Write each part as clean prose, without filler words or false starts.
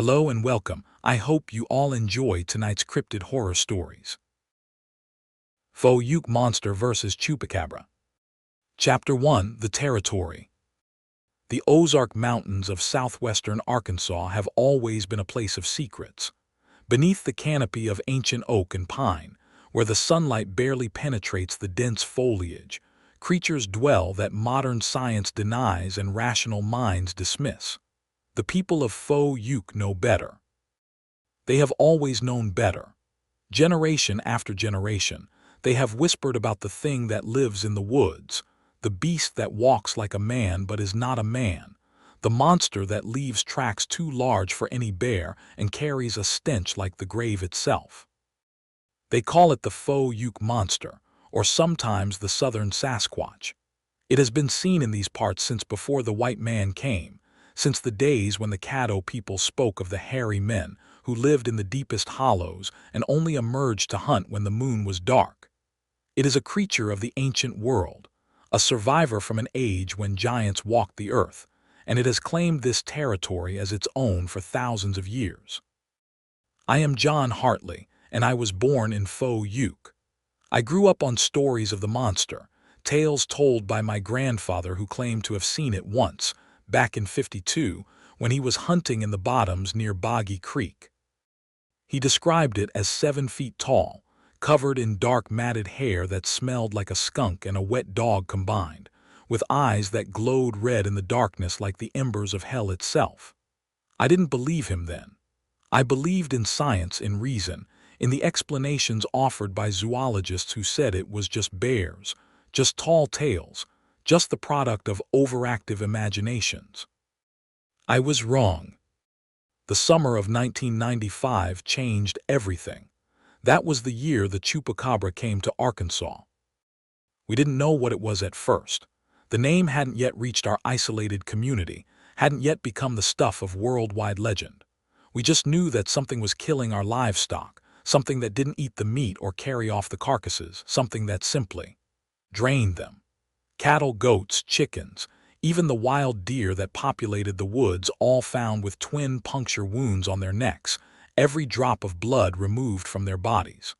Hello and welcome. I hope you all enjoy tonight's cryptid horror stories. Fouke Monster vs. Chupacabra. Chapter 1: The Territory. The Ozark Mountains of southwestern Arkansas have always been a place of secrets. Beneath the canopy of ancient oak and pine, where the sunlight barely penetrates the dense foliage, creatures dwell that modern science denies and rational minds dismiss. The people of Fouke know better. They have always known better. Generation after generation, they have whispered about the thing that lives in the woods, the beast that walks like a man but is not a man, the monster that leaves tracks too large for any bear and carries a stench like the grave itself. They call it the Fouke monster, or sometimes the southern Sasquatch. It has been seen in these parts since before the white man came, since the days when the Caddo people spoke of the hairy men who lived in the deepest hollows and only emerged to hunt when the moon was dark. It is a creature of the ancient world, a survivor from an age when giants walked the earth, and it has claimed this territory as its own for thousands of years. I am John Hartley, and I was born in Fouke. I grew up on stories of the monster, tales told by my grandfather who claimed to have seen it once, back in '52, when he was hunting in the bottoms near Boggy Creek. He described it as 7 feet tall, covered in dark matted hair that smelled like a skunk and a wet dog combined, with eyes that glowed red in the darkness like the embers of hell itself. I didn't believe him then. I believed in science, in reason, in the explanations offered by zoologists who said it was just bears, just tall tales, just the product of overactive imaginations. I was wrong. The summer of 1995 changed everything. That was the year the Chupacabra came to Arkansas. We didn't know what it was at first. The name hadn't yet reached our isolated community, hadn't yet become the stuff of worldwide legend. We just knew that something was killing our livestock, something that didn't eat the meat or carry off the carcasses, something that simply drained them. Cattle, goats, chickens, even the wild deer that populated the woods all found with twin puncture wounds on their necks, every drop of blood removed from their bodies.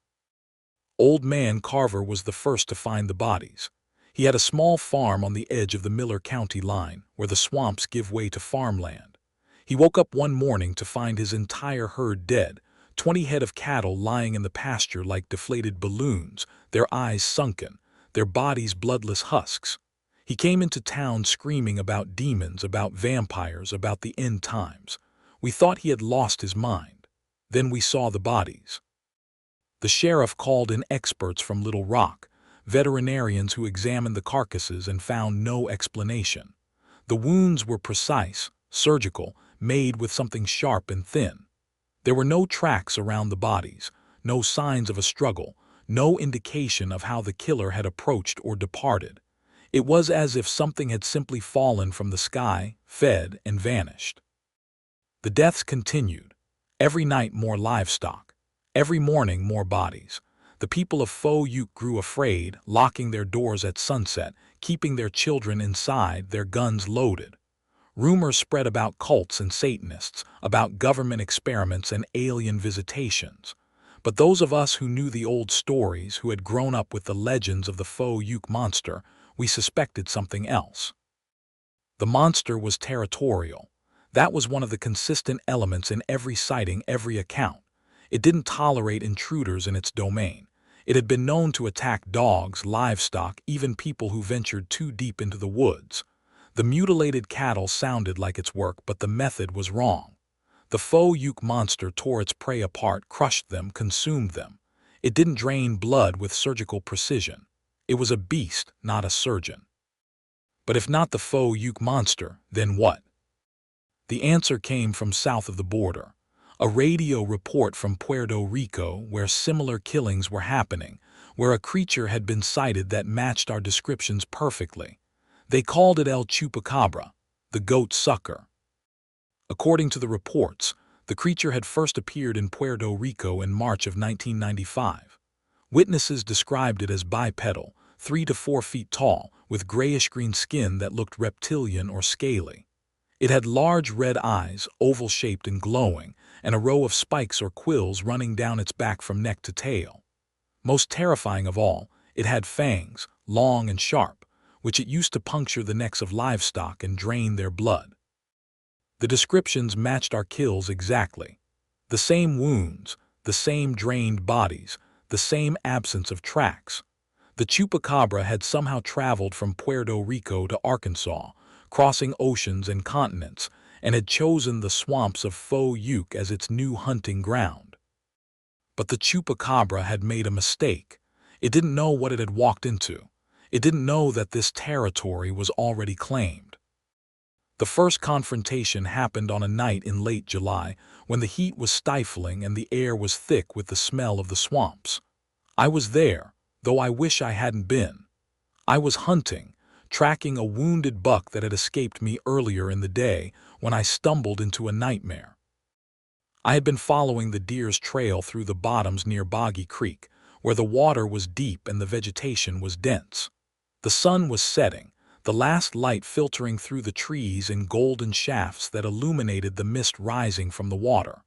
Old Man Carver was the first to find the bodies. He had a small farm on the edge of the Miller County line, where the swamps give way to farmland. He woke up one morning to find his entire herd dead, 20 head of cattle lying in the pasture like deflated balloons, their eyes sunken, their bodies bloodless husks. He came into town screaming about demons, about vampires, about the end times. We thought he had lost his mind. Then we saw the bodies. The sheriff called in experts from Little Rock, veterinarians who examined the carcasses and found no explanation. The wounds were precise, surgical, made with something sharp and thin. There were no tracks around the bodies, no signs of a struggle, no indication of how the killer had approached or departed. It was as if something had simply fallen from the sky, fed, and vanished. The deaths continued. Every night more livestock. Every morning more bodies. The people of Fouke grew afraid, locking their doors at sunset, keeping their children inside, their guns loaded. Rumors spread about cults and Satanists, about government experiments and alien visitations. But those of us who knew the old stories, who had grown up with the legends of the Fouke monster, we suspected something else. The monster was territorial. That was one of the consistent elements in every sighting, every account. It didn't tolerate intruders in its domain. It had been known to attack dogs, livestock, even people who ventured too deep into the woods. The mutilated cattle sounded like its work, but the method was wrong. The Fouke monster tore its prey apart, crushed them, consumed them. It didn't drain blood with surgical precision. It was a beast, not a surgeon. But if not the Fouke monster, then what? The answer came from south of the border. A radio report from Puerto Rico where similar killings were happening, where a creature had been sighted that matched our descriptions perfectly. They called it El Chupacabra, the goat sucker. According to the reports, the creature had first appeared in Puerto Rico in March of 1995. Witnesses described it as bipedal, 3 to 4 feet tall, with grayish-green skin that looked reptilian or scaly. It had large red eyes, oval-shaped and glowing, and a row of spikes or quills running down its back from neck to tail. Most terrifying of all, it had fangs, long and sharp, which it used to puncture the necks of livestock and drain their blood. The descriptions matched our kills exactly. The same wounds, the same drained bodies, the same absence of tracks. The Chupacabra had somehow traveled from Puerto Rico to Arkansas, crossing oceans and continents, and had chosen the swamps of Fouke as its new hunting ground. But the Chupacabra had made a mistake. It didn't know what it had walked into. It didn't know that this territory was already claimed. The first confrontation happened on a night in late July, when the heat was stifling and the air was thick with the smell of the swamps. I was there, though I wish I hadn't been. I was hunting, tracking a wounded buck that had escaped me earlier in the day when I stumbled into a nightmare. I had been following the deer's trail through the bottoms near Boggy Creek, where the water was deep and the vegetation was dense. The sun was setting, the last light filtering through the trees in golden shafts that illuminated the mist rising from the water.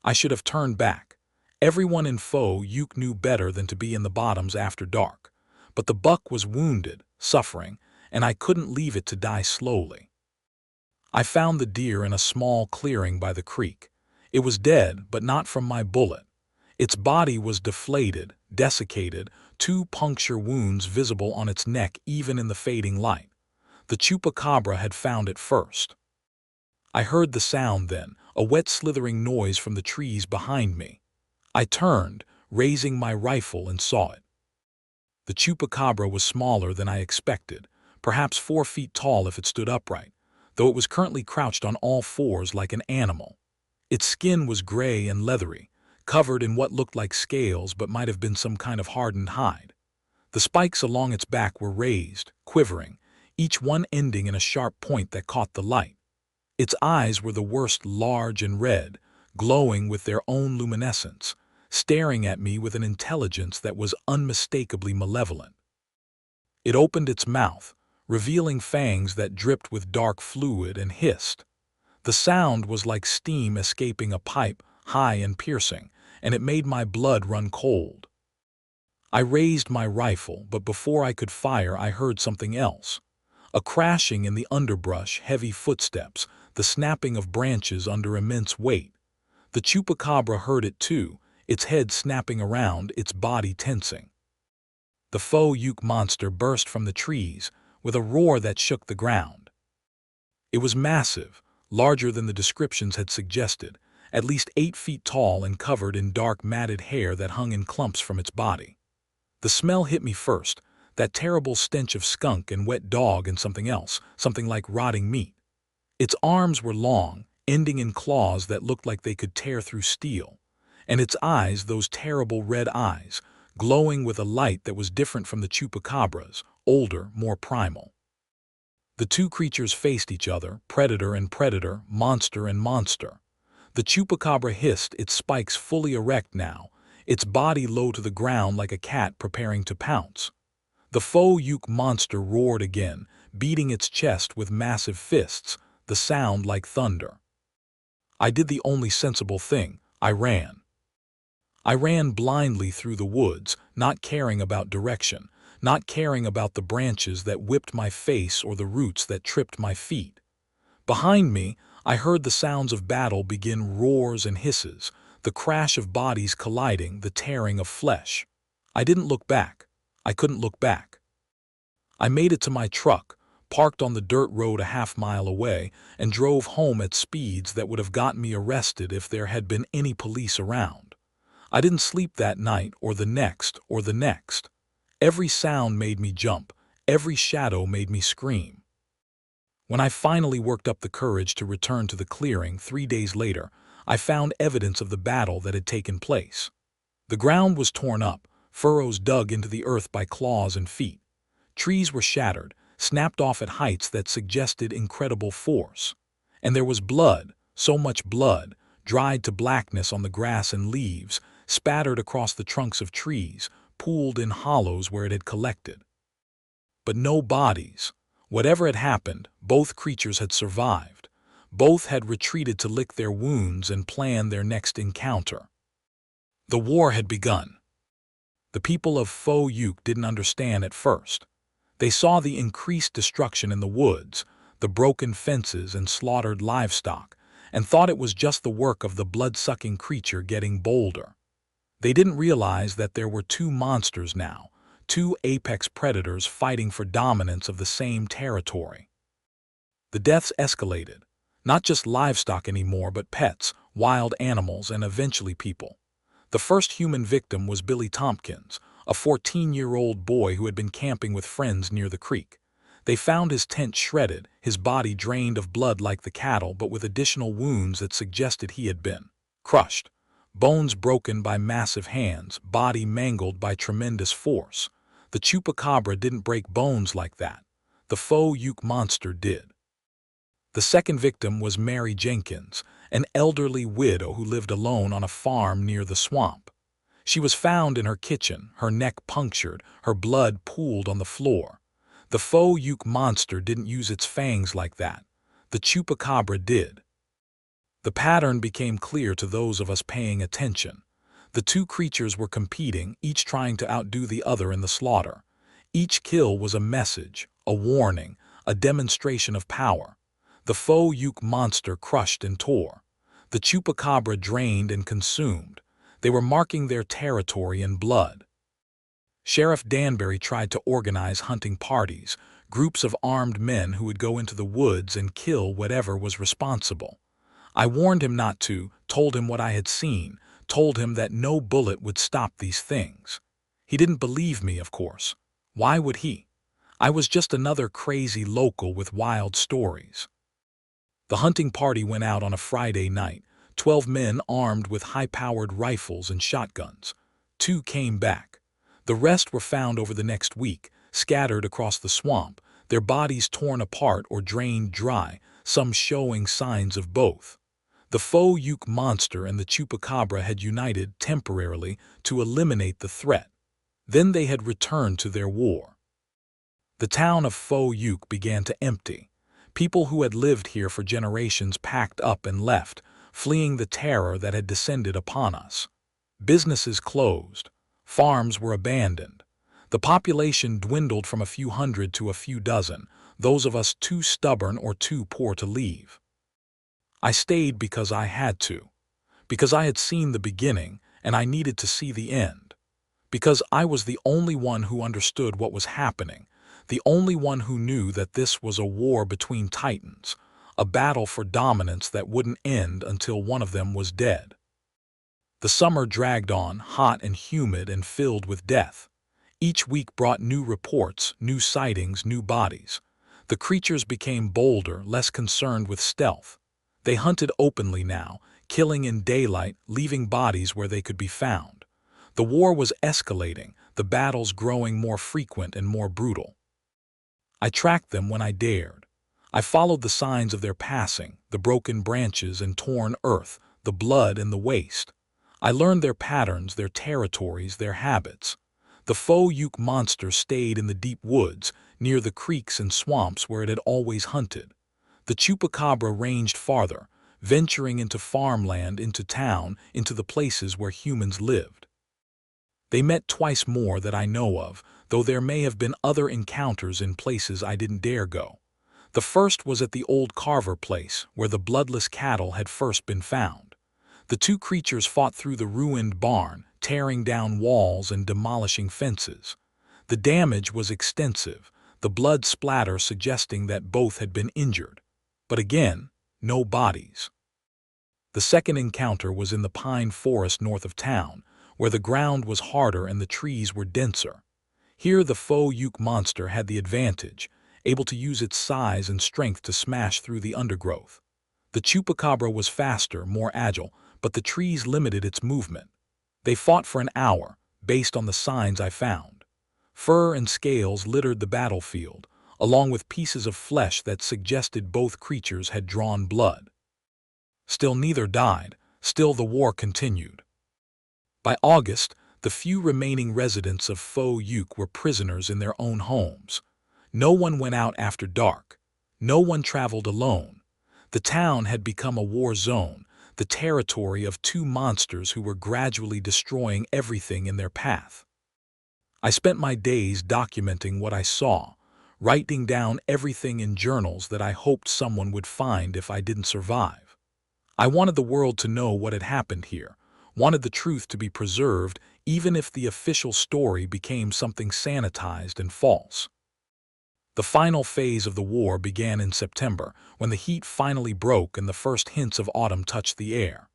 I should have turned back. Everyone in Fouke knew better than to be in the bottoms after dark. But the buck was wounded, suffering, and I couldn't leave it to die slowly. I found the deer in a small clearing by the creek. It was dead, but not from my bullet. Its body was deflated, desiccated, 2 puncture wounds visible on its neck even in the fading light. The Chupacabra had found it first. I heard the sound then, a wet slithering noise from the trees behind me. I turned, raising my rifle, and saw it. The Chupacabra was smaller than I expected, perhaps 4 feet tall if it stood upright, though it was currently crouched on all fours like an animal. Its skin was gray and leathery, covered in what looked like scales but might have been some kind of hardened hide. The spikes along its back were raised, quivering, each one ending in a sharp point that caught the light. Its eyes were the worst, large and red, glowing with their own luminescence, staring at me with an intelligence that was unmistakably malevolent. It opened its mouth, revealing fangs that dripped with dark fluid, and hissed. The sound was like steam escaping a pipe, high and piercing, and it made my blood run cold. I raised my rifle, but before I could fire I heard something else. A crashing in the underbrush, heavy footsteps, the snapping of branches under immense weight. The Chupacabra heard it too, its head snapping around, its body tensing. The Fouke monster burst from the trees with a roar that shook the ground. It was massive, larger than the descriptions had suggested, at least 8 feet tall and covered in dark matted hair that hung in clumps from its body. The smell hit me first, that terrible stench of skunk and wet dog and something else, something like rotting meat. Its arms were long, ending in claws that looked like they could tear through steel, and its eyes, those terrible red eyes, glowing with a light that was different from the Chupacabra's, older, more primal. The two creatures faced each other, predator and predator, monster and monster. The Chupacabra hissed, its spikes fully erect now, its body low to the ground like a cat preparing to pounce. The Fouke monster roared again, beating its chest with massive fists, the sound like thunder. I did the only sensible thing. I ran. I ran blindly through the woods, not caring about direction, not caring about the branches that whipped my face or the roots that tripped my feet. Behind me, I heard the sounds of battle begin, roars and hisses, the crash of bodies colliding, the tearing of flesh. I didn't look back. I couldn't look back. I made it to my truck, parked on the dirt road a half-mile away, and drove home at speeds that would have gotten me arrested if there had been any police around. I didn't sleep that night or the next or the next. Every sound made me jump, every shadow made me scream. When I finally worked up the courage to return to the clearing 3 days later, I found evidence of the battle that had taken place. The ground was torn up, furrows dug into the earth by claws and feet. Trees were shattered, snapped off at heights that suggested incredible force. And there was blood, so much blood, dried to blackness on the grass and leaves, spattered across the trunks of trees, pooled in hollows where it had collected. But no bodies. Whatever had happened, both creatures had survived. Both had retreated to lick their wounds and plan their next encounter. The war had begun. The people of Fouke didn't understand at first. They saw the increased destruction in the woods, the broken fences and slaughtered livestock, and thought it was just the work of the blood-sucking creature getting bolder. They didn't realize that there were two monsters now, two apex predators fighting for dominance of the same territory. The deaths escalated, not just livestock anymore, but pets, wild animals, and eventually people. The first human victim was Billy Tompkins, a 14-year-old boy who had been camping with friends near the creek. They found his tent shredded, his body drained of blood like the cattle, but with additional wounds that suggested he had been crushed. Bones broken by massive hands, body mangled by tremendous force. The Chupacabra didn't break bones like that. The Fouke monster did. The second victim was Mary Jenkins, an elderly widow who lived alone on a farm near the swamp. She was found in her kitchen, her neck punctured, her blood pooled on the floor. The Fouke monster didn't use its fangs like that. The Chupacabra did. The pattern became clear to those of us paying attention. The two creatures were competing, each trying to outdo the other in the slaughter. Each kill was a message, a warning, a demonstration of power. The Fouke monster crushed and tore. The Chupacabra drained and consumed. They were marking their territory in blood. Sheriff Danbury tried to organize hunting parties, groups of armed men who would go into the woods and kill whatever was responsible. I warned him not to, told him what I had seen, told him that no bullet would stop these things. He didn't believe me, of course. Why would he? I was just another crazy local with wild stories. The hunting party went out on a Friday night, 12 men armed with high-powered rifles and shotguns. 2 came back. The rest were found over the next week, scattered across the swamp, their bodies torn apart or drained dry, some showing signs of both. The Fouke monster and the Chupacabra had united temporarily to eliminate the threat. Then they had returned to their war. The town of Fouke began to empty. People who had lived here for generations packed up and left, fleeing the terror that had descended upon us. Businesses closed. Farms were abandoned. The population dwindled from a few hundred to a few dozen, those of us too stubborn or too poor to leave. I stayed because I had to. Because I had seen the beginning, and I needed to see the end. Because I was the only one who understood what was happening, the only one who knew that this was a war between titans, a battle for dominance that wouldn't end until one of them was dead. The summer dragged on, hot and humid and filled with death. Each week brought new reports, new sightings, new bodies. The creatures became bolder, less concerned with stealth. They hunted openly now, killing in daylight, leaving bodies where they could be found. The war was escalating, the battles growing more frequent and more brutal. I tracked them when I dared. I followed the signs of their passing, the broken branches and torn earth, the blood and the waste. I learned their patterns, their territories, their habits. The Fouke monster stayed in the deep woods, near the creeks and swamps where it had always hunted. The Chupacabra ranged farther, venturing into farmland, into town, into the places where humans lived. They met twice more that I know of, though there may have been other encounters in places I didn't dare go. The first was at the old Carver place, where the bloodless cattle had first been found. The two creatures fought through the ruined barn, tearing down walls and demolishing fences. The damage was extensive, the blood splatter suggesting that both had been injured. But again, no bodies. The second encounter was in the pine forest north of town, where the ground was harder and the trees were denser. Here the Fouke monster had the advantage, able to use its size and strength to smash through the undergrowth. The Chupacabra was faster, more agile, but the trees limited its movement. They fought for an hour, based on the signs I found. Fur and scales littered the battlefield, along with pieces of flesh that suggested both creatures had drawn blood. Still neither died, still the war continued. By August, the few remaining residents of Fouke were prisoners in their own homes. No one went out after dark. No one traveled alone. The town had become a war zone, the territory of two monsters who were gradually destroying everything in their path. I spent my days documenting what I saw, writing down everything in journals that I hoped someone would find if I didn't survive. I wanted the world to know what had happened here, wanted the truth to be preserved, even if the official story became something sanitized and false. The final phase of the war began in September, when the heat finally broke and the first hints of autumn touched the air.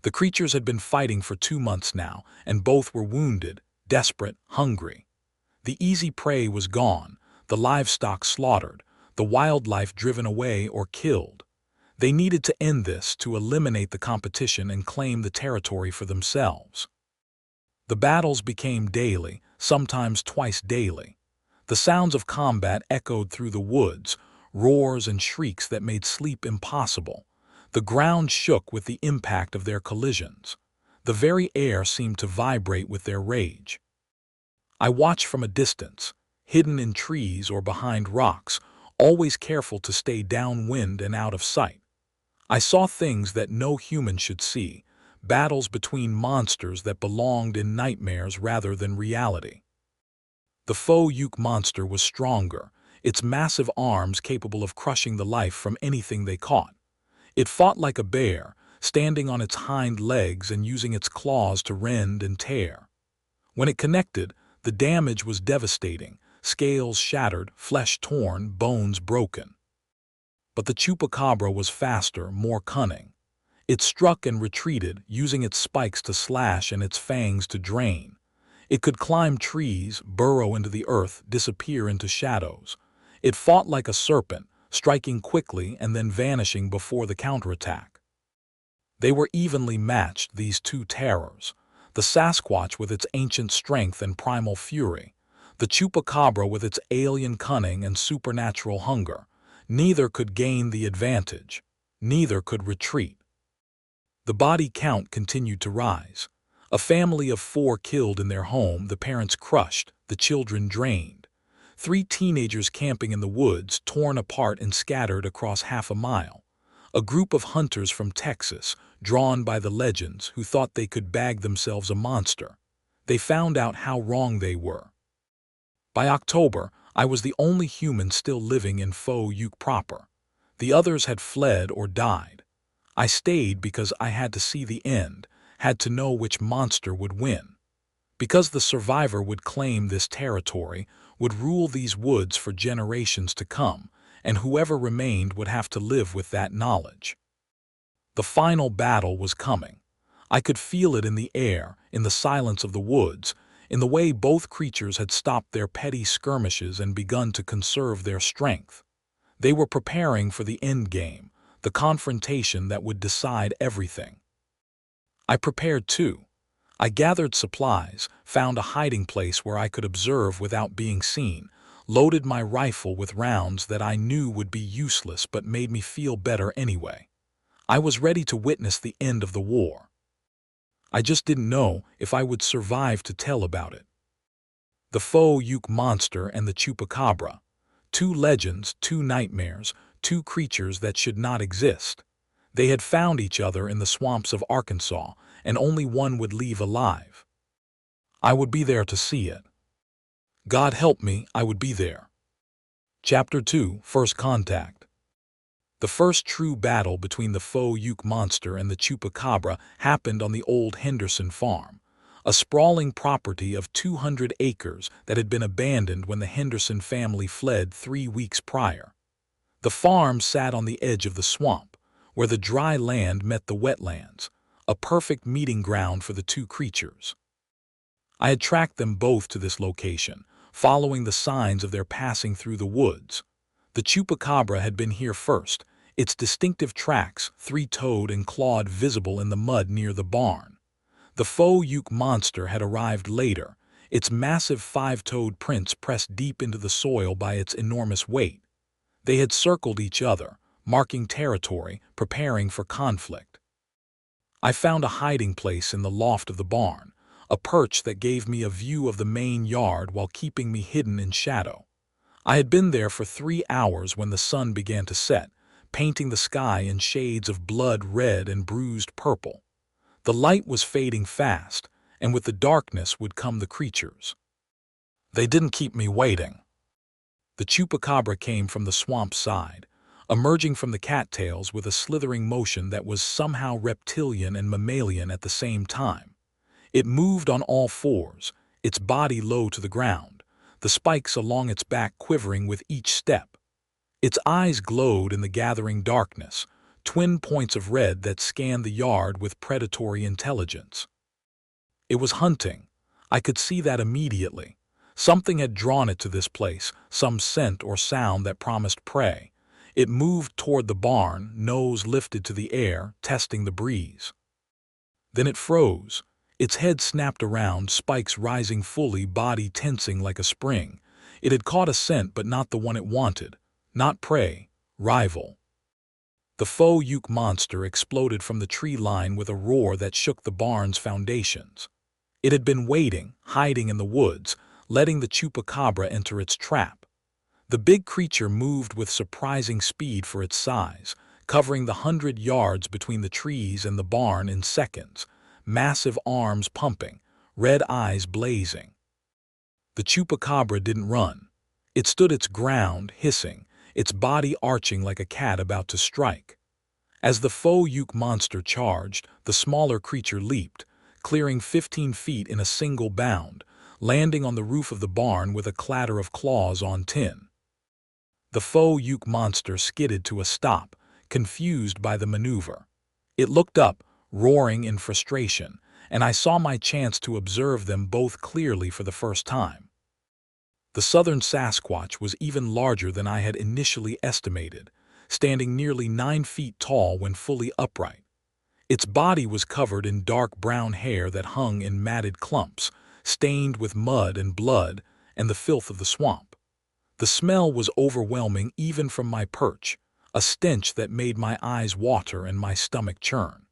The creatures had been fighting for 2 months now, and both were wounded, desperate, hungry. The easy prey was gone, the livestock slaughtered, the wildlife driven away or killed. They needed to end this to eliminate the competition and claim the territory for themselves. The battles became daily, sometimes twice daily. The sounds of combat echoed through the woods, roars and shrieks that made sleep impossible. The ground shook with the impact of their collisions. The very air seemed to vibrate with their rage. I watched from a distance, hidden in trees or behind rocks, always careful to stay downwind and out of sight. I saw things that no human should see, battles between monsters that belonged in nightmares rather than reality. The Fouke monster was stronger, its massive arms capable of crushing the life from anything they caught. It fought like a bear, standing on its hind legs and using its claws to rend and tear. When it connected, the damage was devastating, scales shattered, flesh torn, bones broken. But the Chupacabra was faster, more cunning. It struck and retreated, using its spikes to slash and its fangs to drain. It could climb trees, burrow into the earth, disappear into shadows. It fought like a serpent, striking quickly and then vanishing before the counterattack. They were evenly matched, these two terrors. The Sasquatch with its ancient strength and primal fury. The Chupacabra with its alien cunning and supernatural hunger. Neither could gain the advantage. Neither could retreat. The body count continued to rise. A family of 4 killed in their home, the parents crushed, the children drained. 3 teenagers camping in the woods, torn apart and scattered across half a mile. A group of hunters from Texas, drawn by the legends, who thought they could bag themselves a monster. They found out how wrong they were. By October, I was the only human still living in Fouke proper. The others had fled or died. I stayed because I had to see the end, had to know which monster would win. Because the survivor would claim this territory, would rule these woods for generations to come, and whoever remained would have to live with that knowledge. The final battle was coming. I could feel it in the air, in the silence of the woods, in the way both creatures had stopped their petty skirmishes and begun to conserve their strength. They were preparing for the endgame, the confrontation that would decide everything. I prepared too. I gathered supplies, found a hiding place where I could observe without being seen, loaded my rifle with rounds that I knew would be useless but made me feel better anyway. I was ready to witness the end of the war. I just didn't know if I would survive to tell about it. The Fouke monster and the Chupacabra. 2 legends, 2 nightmares, 2 creatures that should not exist. They had found each other in the swamps of Arkansas, and only one would leave alive. I would be there to see it. God help me, I would be there. Chapter 2, First Contact. The first true battle between the Fouke monster and the Chupacabra happened on the old Henderson farm, a sprawling property of 200 acres that had been abandoned when the Henderson family fled 3 weeks prior. The farm sat on the edge of the swamp, where the dry land met the wetlands, a perfect meeting ground for the 2 creatures. I had tracked them both to this location, following the signs of their passing through the woods. The Chupacabra had been here first, its distinctive tracks, 3-toed and clawed, visible in the mud near the barn. The Fouke monster had arrived later, its massive 5-toed prints pressed deep into the soil by its enormous weight. They had circled each other, marking territory, preparing for conflict. I found a hiding place in the loft of the barn, a perch that gave me a view of the main yard while keeping me hidden in shadow. I had been there for 3 hours when the sun began to set, painting the sky in shades of blood red and bruised purple. The light was fading fast, and with the darkness would come the creatures. They didn't keep me waiting. The Chupacabra came from the swamp side, emerging from the cattails with a slithering motion that was somehow reptilian and mammalian at the same time. It moved on all fours, its body low to the ground, the spikes along its back quivering with each step. Its eyes glowed in the gathering darkness, twin points of red that scanned the yard with predatory intelligence. It was hunting. I could see that immediately. Something had drawn it to this place, some scent or sound that promised prey. It moved toward the barn, nose lifted to the air, testing the breeze. Then it froze. Its head snapped around, spikes rising fully, body tensing like a spring. It had caught a scent, but not the one it wanted. Not prey, rival. The Fouke monster exploded from the tree line with a roar that shook the barn's foundations. It had been waiting, hiding in the woods, letting the Chupacabra enter its trap. The big creature moved with surprising speed for its size, covering the 100 yards between the trees and the barn in seconds, massive arms pumping, red eyes blazing. The Chupacabra didn't run. It stood its ground, hissing, its body arching like a cat about to strike. As the Fouke monster charged, the smaller creature leaped, clearing 15 feet in a single bound, landing on the roof of the barn with a clatter of claws on tin. The Fouke monster skidded to a stop, confused by the maneuver. It looked up, roaring in frustration, and I saw my chance to observe them both clearly for the first time. The southern Sasquatch was even larger than I had initially estimated, standing nearly 9 feet tall when fully upright. Its body was covered in dark brown hair that hung in matted clumps, stained with mud and blood and the filth of the swamp. The smell was overwhelming even from my perch, a stench that made my eyes water and my stomach churn.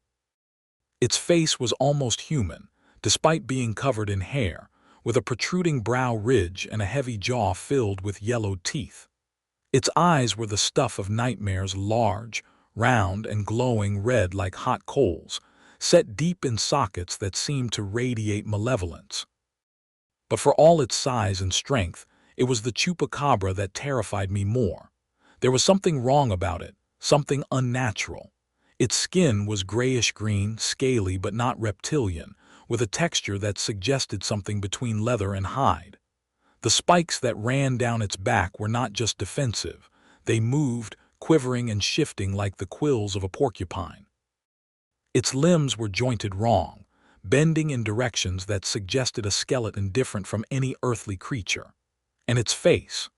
Its face was almost human, despite being covered in hair, with a protruding brow ridge and a heavy jaw filled with yellowed teeth. Its eyes were the stuff of nightmares, large, round, and glowing red like hot coals, set deep in sockets that seemed to radiate malevolence. But for all its size and strength, it was the Chupacabra that terrified me more. There was something wrong about it, something unnatural. Its skin was grayish-green, scaly but not reptilian, with a texture that suggested something between leather and hide. The spikes that ran down its back were not just defensive. They moved, quivering and shifting like the quills of a porcupine. Its limbs were jointed wrong, bending in directions that suggested a skeleton different from any earthly creature. And its face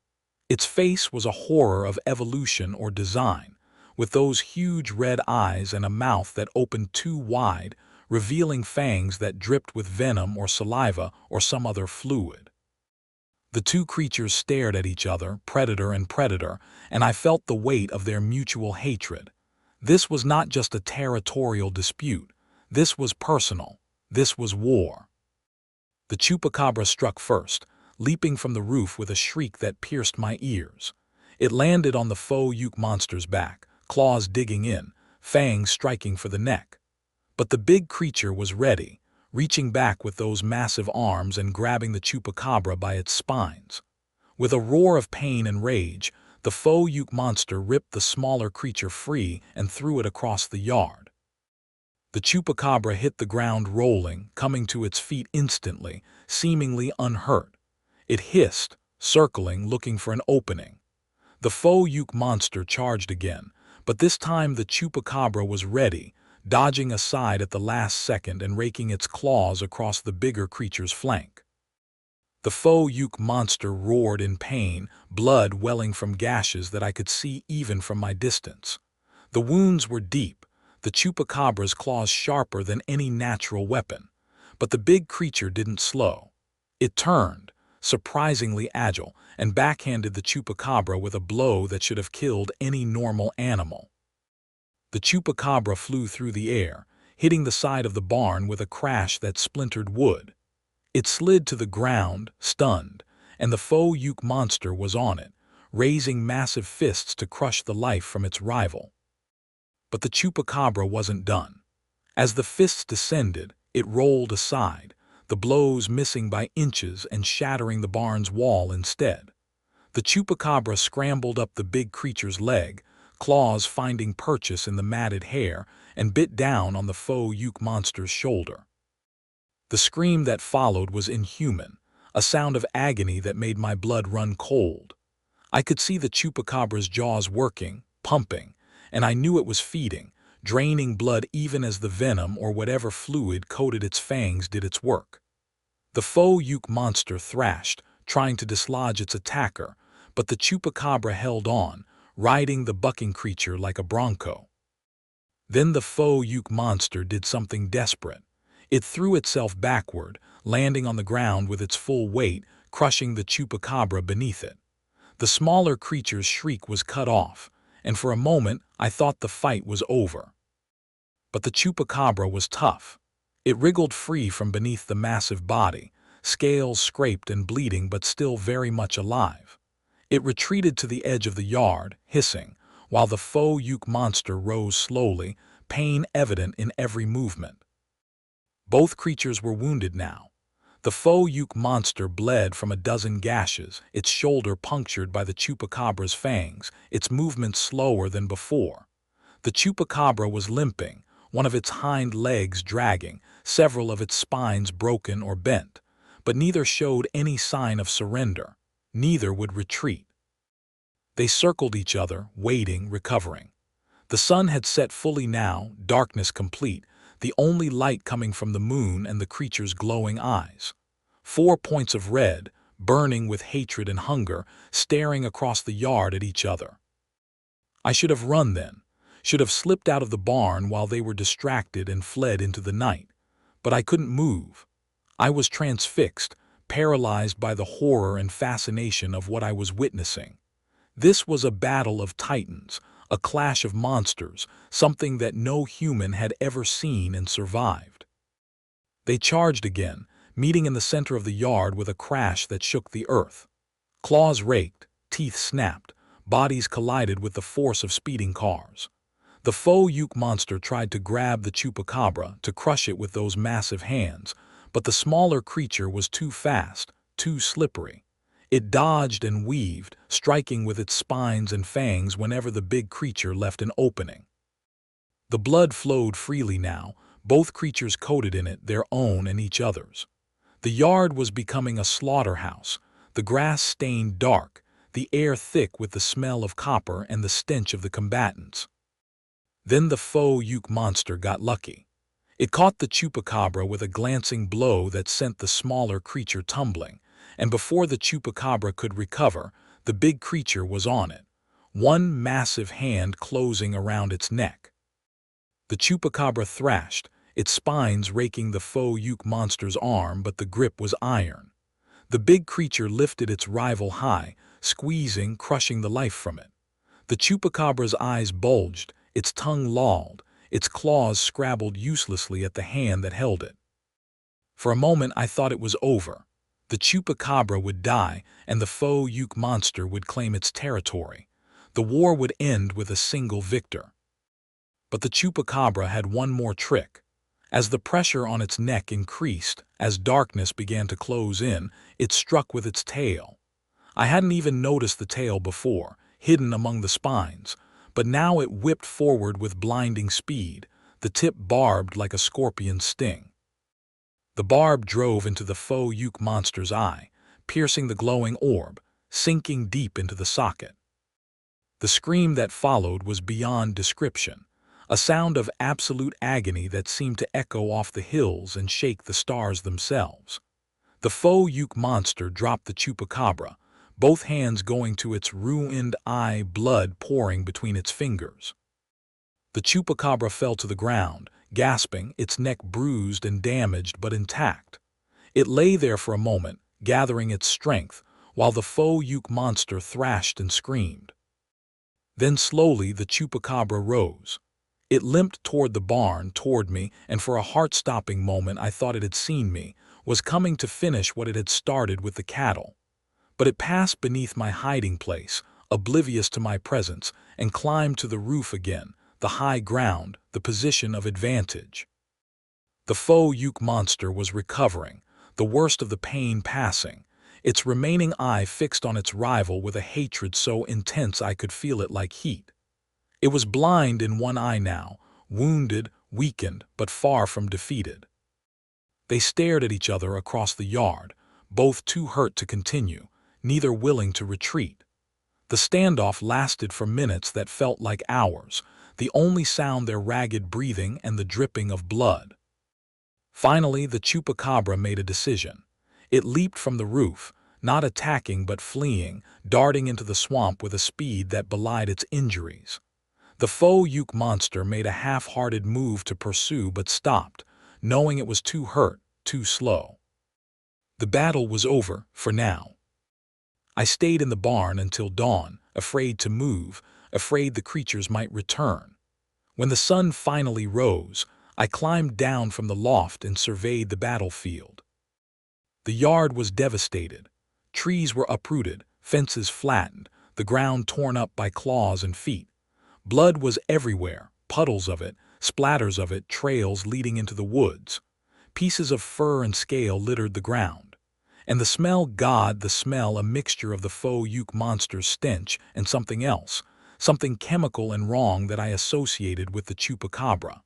was a horror of evolution or design, with those huge red eyes and a mouth that opened too wide, revealing fangs that dripped with venom or saliva or some other fluid. The two creatures stared at each other, predator and predator, and I felt the weight of their mutual hatred. This was not just a territorial dispute. This was personal. This was war. The Chupacabra struck first, leaping from the roof with a shriek that pierced my ears. It landed on the Fouke monster's back, claws digging in, fangs striking for the neck. But the big creature was ready, reaching back with those massive arms and grabbing the Chupacabra by its spines. With a roar of pain and rage, the Fouke monster ripped the smaller creature free and threw it across the yard. The Chupacabra hit the ground rolling, coming to its feet instantly, seemingly unhurt. It hissed, circling, looking for an opening. The Fouke monster charged again, but this time the Chupacabra was ready, dodging aside at the last second and raking its claws across the bigger creature's flank. The Fouke monster roared in pain, blood welling from gashes that I could see even from my distance. The wounds were deep, the Chupacabra's claws sharper than any natural weapon. But the big creature didn't slow. It turned, surprisingly agile, and backhanded the Chupacabra with a blow that should have killed any normal animal. The Chupacabra flew through the air, hitting the side of the barn with a crash that splintered wood. It slid to the ground, stunned, and the Fouke monster was on it, raising massive fists to crush the life from its rival. But the Chupacabra wasn't done. As the fists descended, it rolled aside, the blows missing by inches and shattering the barn's wall instead. The Chupacabra scrambled up the big creature's leg, claws finding purchase in the matted hair, and bit down on the Fouke monster's shoulder. The scream that followed was inhuman, a sound of agony that made my blood run cold. I could see the Chupacabra's jaws working, pumping, and I knew it was feeding, draining blood even as the venom or whatever fluid coated its fangs did its work. The Fouke monster thrashed, trying to dislodge its attacker, but the Chupacabra held on, riding the bucking creature like a bronco. Then the Fouke monster did something desperate. It threw itself backward, landing on the ground with its full weight, crushing the Chupacabra beneath it. The smaller creature's shriek was cut off, and for a moment I thought the fight was over. But the Chupacabra was tough. It wriggled free from beneath the massive body, scales scraped and bleeding but still very much alive. It retreated to the edge of the yard, hissing, while the Fouke monster rose slowly, pain evident in every movement. Both creatures were wounded now. The Fouke monster bled from a dozen gashes, its shoulder punctured by the Chupacabra's fangs, its movements slower than before. The Chupacabra was limping, one of its hind legs dragging, several of its spines broken or bent, but neither showed any sign of surrender. Neither would retreat. They circled each other, waiting, recovering. The sun had set fully now, darkness complete, the only light coming from the moon and the creature's glowing eyes. 4 points of red, burning with hatred and hunger, staring across the yard at each other. I should have run then, should have slipped out of the barn while they were distracted and fled into the night. But I couldn't move. I was transfixed, paralyzed by the horror and fascination of what I was witnessing. This was a battle of titans, a clash of monsters, something that no human had ever seen and survived. They charged again, meeting in the center of the yard with a crash that shook the earth. Claws raked, teeth snapped, bodies collided with the force of speeding cars. The Fouke monster tried to grab the Chupacabra, to crush it with those massive hands, but the smaller creature was too fast, too slippery. It dodged and weaved, striking with its spines and fangs whenever the big creature left an opening. The blood flowed freely now, both creatures coated in it, their own and each other's. The yard was becoming a slaughterhouse, the grass stained dark, the air thick with the smell of copper and the stench of the combatants. Then the Fouke monster got lucky. It caught the Chupacabra with a glancing blow that sent the smaller creature tumbling, and before the Chupacabra could recover, the big creature was on it, one massive hand closing around its neck. The Chupacabra thrashed, its spines raking the Fouke monster's arm, but the grip was iron. The big creature lifted its rival high, squeezing, crushing the life from it. The Chupacabra's eyes bulged, its tongue lolled, its claws scrabbled uselessly at the hand that held it. For a moment I thought it was over. The Chupacabra would die, and the Fouke monster would claim its territory. The war would end with a single victor. But the Chupacabra had one more trick. As the pressure on its neck increased, as darkness began to close in, it struck with its tail. I hadn't even noticed the tail before, hidden among the spines, but now it whipped forward with blinding speed, the tip barbed like a scorpion's sting. The barb drove into the Fouke monster's eye, piercing the glowing orb, sinking deep into the socket. The scream that followed was beyond description, a sound of absolute agony that seemed to echo off the hills and shake the stars themselves. The Fouke monster dropped the Chupacabra, both hands going to its ruined eye, blood pouring between its fingers. The Chupacabra fell to the ground, gasping, its neck bruised and damaged but intact. It lay there for a moment, gathering its strength, while the Fouke monster thrashed and screamed. Then slowly the Chupacabra rose. It limped toward the barn, toward me, and for a heart-stopping moment I thought it had seen me, was coming to finish what it had started with the cattle. But it passed beneath my hiding place, oblivious to my presence, and climbed to the roof again, the high ground, the position of advantage. The Fouke monster was recovering, the worst of the pain passing, its remaining eye fixed on its rival with a hatred so intense I could feel it like heat. It was blind in one eye now, wounded, weakened, but far from defeated. They stared at each other across the yard, both too hurt to continue, neither willing to retreat. The standoff lasted for minutes that felt like hours, the only sound their ragged breathing and the dripping of blood. Finally, the Chupacabra made a decision. It leaped from the roof, not attacking but fleeing, darting into the swamp with a speed that belied its injuries. The Fouke monster made a half-hearted move to pursue but stopped, knowing it was too hurt, too slow. The battle was over, for now. I stayed in the barn until dawn, afraid to move, afraid the creatures might return. When the sun finally rose, I climbed down from the loft and surveyed the battlefield. The yard was devastated. Trees were uprooted, fences flattened, the ground torn up by claws and feet. Blood was everywhere, puddles of it, splatters of it, trails leading into the woods. Pieces of fur and scale littered the ground. And the smell, the smell, a mixture of the Fouke monster's stench and something else, something chemical and wrong that I associated with the Chupacabra.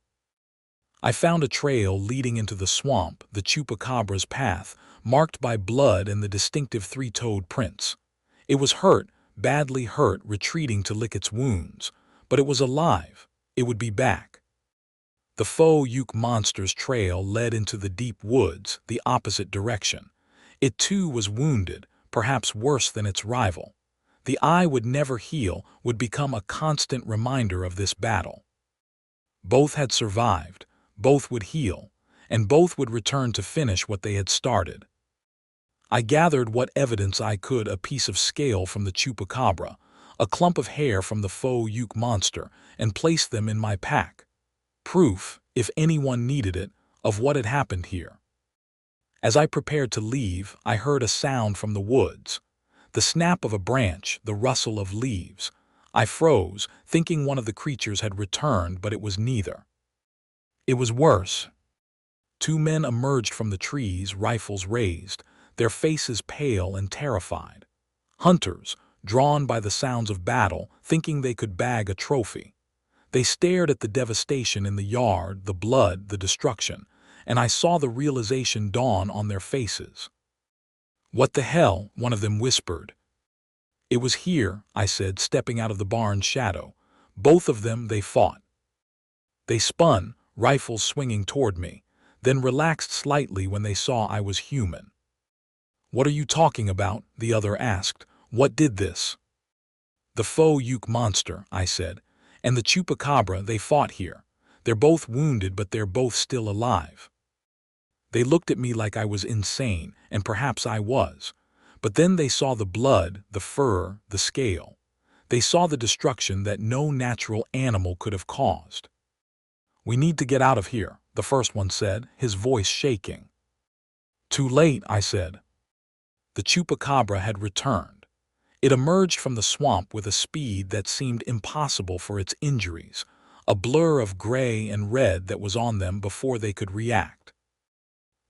I found a trail leading into the swamp, the Chupacabra's path, marked by blood and the distinctive three-toed prints. It was hurt, badly hurt, retreating to lick its wounds, but it was alive. It would be back. The Fouke monster's trail led into the deep woods, the opposite direction. It too was wounded, perhaps worse than its rival. The eye would never heal, would become a constant reminder of this battle. Both had survived. Both would heal, and both would return to finish what they had started. I gathered what evidence I could, a piece of scale from the Chupacabra, a clump of hair from the Fouke monster, and placed them in my pack. Proof, if anyone needed it, of what had happened here. As I prepared to leave, I heard a sound from the woods. The snap of a branch, the rustle of leaves. I froze, thinking one of the creatures had returned, but it was neither. It was worse. Two men emerged from the trees, rifles raised, their faces pale and terrified. Hunters, drawn by the sounds of battle, thinking they could bag a trophy. They stared at the devastation in the yard, the blood, the destruction, and I saw the realization dawn on their faces. "What the hell?" one of them whispered. "It was here," I said, stepping out of the barn's shadow. Both of them, they fought. They spun, rifles swinging toward me, then relaxed slightly when they saw I was human. "What are you talking about?" the other asked. "What did this?" "The Fouke monster," I said, "and the Chupacabra, they fought here. They're both wounded, but they're both still alive." They looked at me like I was insane, and perhaps I was. But then they saw the blood, the fur, the scale. They saw the destruction that no natural animal could have caused. "We need to get out of here," the first one said, his voice shaking. "Too late," I said. The Chupacabra had returned. It emerged from the swamp with a speed that seemed impossible for its injuries, a blur of gray and red that was on them before they could react.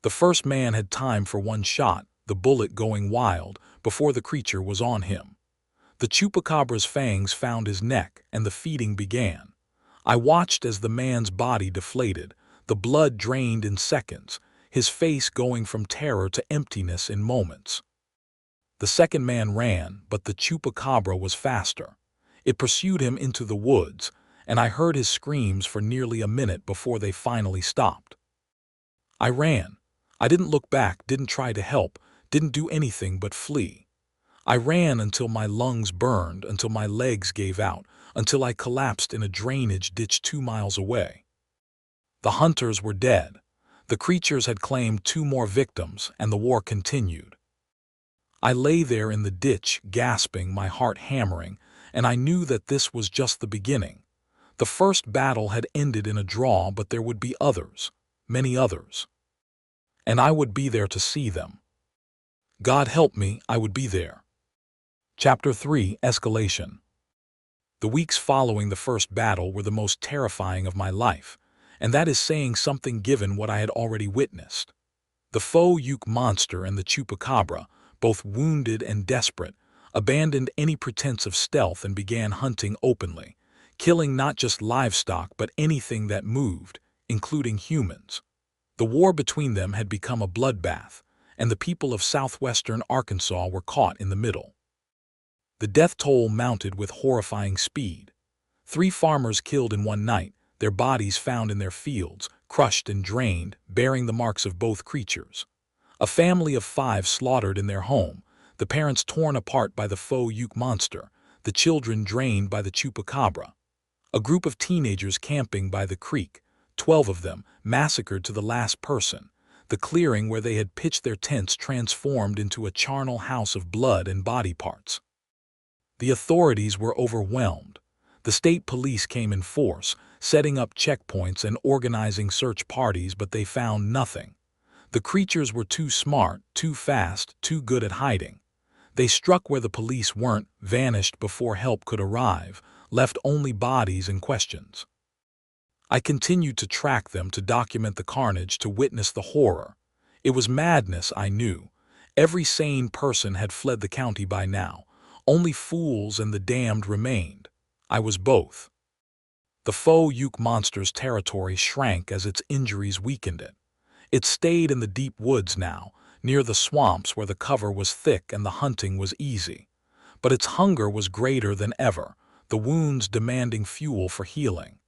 The first man had time for one shot, the bullet going wild, before the creature was on him. The Chupacabra's fangs found his neck, and the feeding began. I watched as the man's body deflated, the blood drained in seconds, his face going from terror to emptiness in moments. The second man ran, but the Chupacabra was faster. It pursued him into the woods, and I heard his screams for nearly a minute before they finally stopped. I ran. I didn't look back, didn't try to help, didn't do anything but flee. I ran until my lungs burned, until my legs gave out, until I collapsed in a drainage ditch 2 miles away. The hunters were dead. The creatures had claimed 2 more victims, and the war continued. I lay there in the ditch, gasping, my heart hammering, and I knew that this was just the beginning. The first battle had ended in a draw, but there would be others, many others. And I would be there to see them. God help me, I would be there. Chapter 3: Escalation. The weeks following the first battle were the most terrifying of my life, and that is saying something given what I had already witnessed. The Fouke monster and the Chupacabra, both wounded and desperate, abandoned any pretense of stealth and began hunting openly, killing not just livestock but anything that moved, including humans. The war between them had become a bloodbath, and the people of southwestern Arkansas were caught in the middle. The death toll mounted with horrifying speed. 3 farmers killed in one night, their bodies found in their fields, crushed and drained, bearing the marks of both creatures. A family of 5 slaughtered in their home, the parents torn apart by the Fouke monster, the children drained by the Chupacabra. A group of teenagers camping by the creek, 12 of them, massacred to the last person. The clearing where they had pitched their tents transformed into a charnel house of blood and body parts. The authorities were overwhelmed. The state police came in force, setting up checkpoints and organizing search parties, but they found nothing. The creatures were too smart, too fast, too good at hiding. They struck where the police weren't, vanished before help could arrive, left only bodies and questions. I continued to track them, to document the carnage, to witness the horror. It was madness, I knew. Every sane person had fled the county by now. Only fools and the damned remained. I was both. The Fouke monster's territory shrank as its injuries weakened it. It stayed in the deep woods now, near the swamps where the cover was thick and the hunting was easy. But its hunger was greater than ever, the wounds demanding fuel for healing.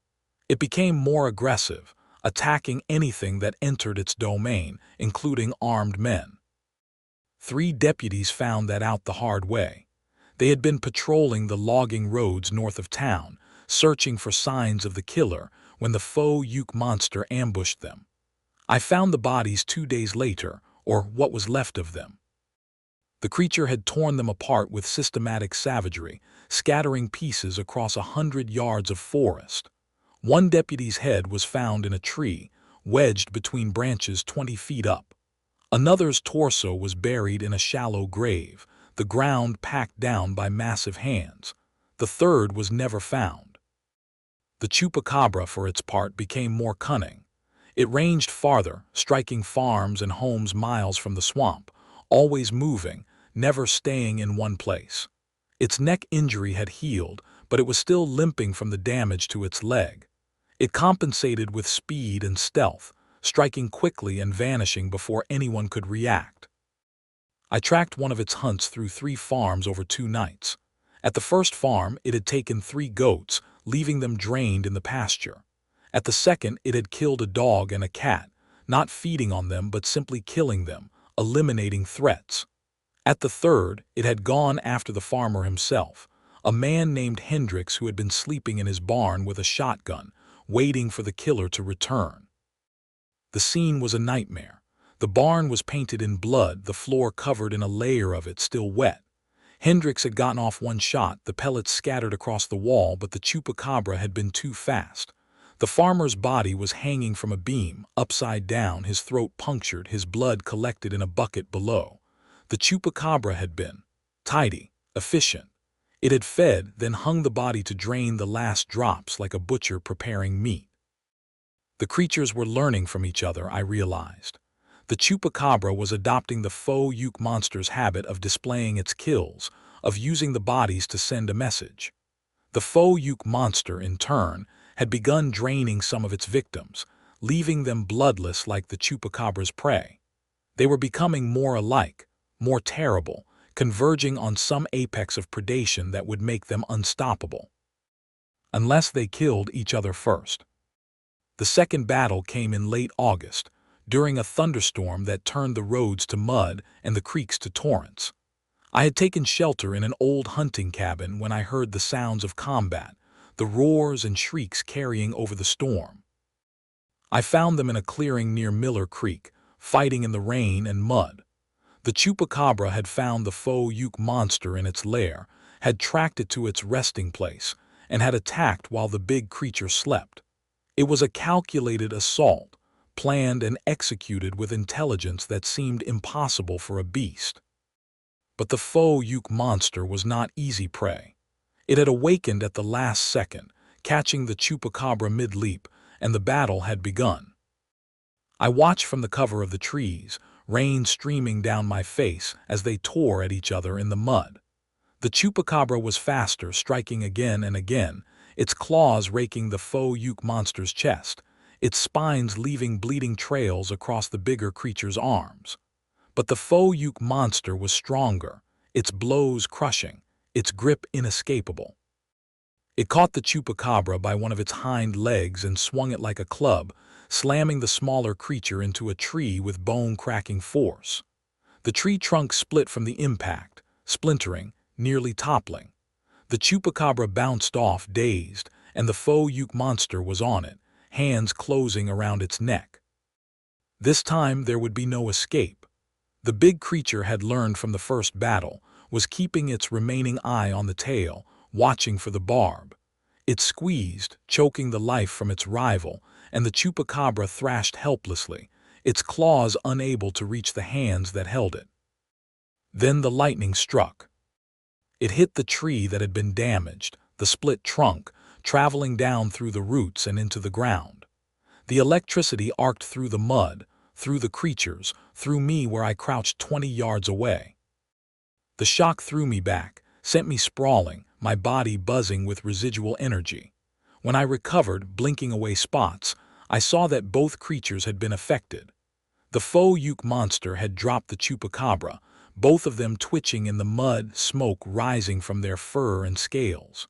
It became more aggressive, attacking anything that entered its domain, including armed men. 3 deputies found that out the hard way. They had been patrolling the logging roads north of town, searching for signs of the killer, when the Fouke monster ambushed them. I found the bodies 2 days later, or what was left of them. The creature had torn them apart with systematic savagery, scattering pieces across 100 yards of forest. One deputy's head was found in a tree, wedged between branches 20 feet up. Another's torso was buried in a shallow grave, the ground packed down by massive hands. The third was never found. The Chupacabra, for its part, became more cunning. It ranged farther, striking farms and homes miles from the swamp, always moving, never staying in one place. Its neck injury had healed, but it was still limping from the damage to its leg. It compensated with speed and stealth, striking quickly and vanishing before anyone could react. I tracked one of its hunts through 3 farms over 2 nights. At the first farm, it had taken 3 goats, leaving them drained in the pasture. At the second, it had killed a dog and a cat, not feeding on them but simply killing them, eliminating threats. At the third, it had gone after the farmer himself, a man named Hendricks who had been sleeping in his barn with a shotgun, waiting for the killer to return. The scene was a nightmare. The barn was painted in blood, the floor covered in a layer of it, still wet. Hendricks had gotten off one shot, the pellets scattered across the wall, but the Chupacabra had been too fast. The farmer's body was hanging from a beam, upside down, his throat punctured, his blood collected in a bucket below. The Chupacabra had been tidy, efficient. It had fed, then hung the body to drain the last drops like a butcher preparing meat. The creatures were learning from each other, I realized. The Chupacabra was adopting the Fouke monster's habit of displaying its kills, of using the bodies to send a message. The Fouke monster, in turn, had begun draining some of its victims, leaving them bloodless like the Chupacabra's prey. They were becoming more alike, more terrible, converging on some apex of predation that would make them unstoppable. Unless they killed each other first. The second battle came in late August, during a thunderstorm that turned the roads to mud and the creeks to torrents. I had taken shelter in an old hunting cabin when I heard the sounds of combat, the roars and shrieks carrying over the storm. I found them in a clearing near Miller Creek, fighting in the rain and mud. The Chupacabra had found the Fouke monster in its lair, had tracked it to its resting place, and had attacked while the big creature slept. It was a calculated assault, planned and executed with intelligence that seemed impossible for a beast. But the Fouke monster was not easy prey. It had awakened at the last second, catching the Chupacabra mid-leap, and the battle had begun. I watched from the cover of the trees, rain streaming down my face as they tore at each other in the mud. The Chupacabra was faster, striking again and again, its claws raking the Fouke monster's chest, its spines leaving bleeding trails across the bigger creature's arms. But the Fouke monster was stronger, its blows crushing, its grip inescapable. It caught the Chupacabra by one of its hind legs and swung it like a club, slamming the smaller creature into a tree with bone-cracking force. The tree trunk split from the impact, splintering, nearly toppling. The Chupacabra bounced off, dazed, and the Fouke monster was on it, hands closing around its neck. This time there would be no escape. The big creature had learned from the first battle, was keeping its remaining eye on the tail, watching for the barb. It squeezed, choking the life from its rival, and the Chupacabra thrashed helplessly, its claws unable to reach the hands that held it. Then the lightning struck. It hit the tree that had been damaged, the split trunk, traveling down through the roots and into the ground. The electricity arced through the mud, through the creatures, through me where I crouched 20 yards away. The shock threw me back, sent me sprawling, my body buzzing with residual energy. When I recovered, blinking away spots, I saw that both creatures had been affected. The Fouke monster had dropped the Chupacabra, both of them twitching in the mud, smoke rising from their fur and scales.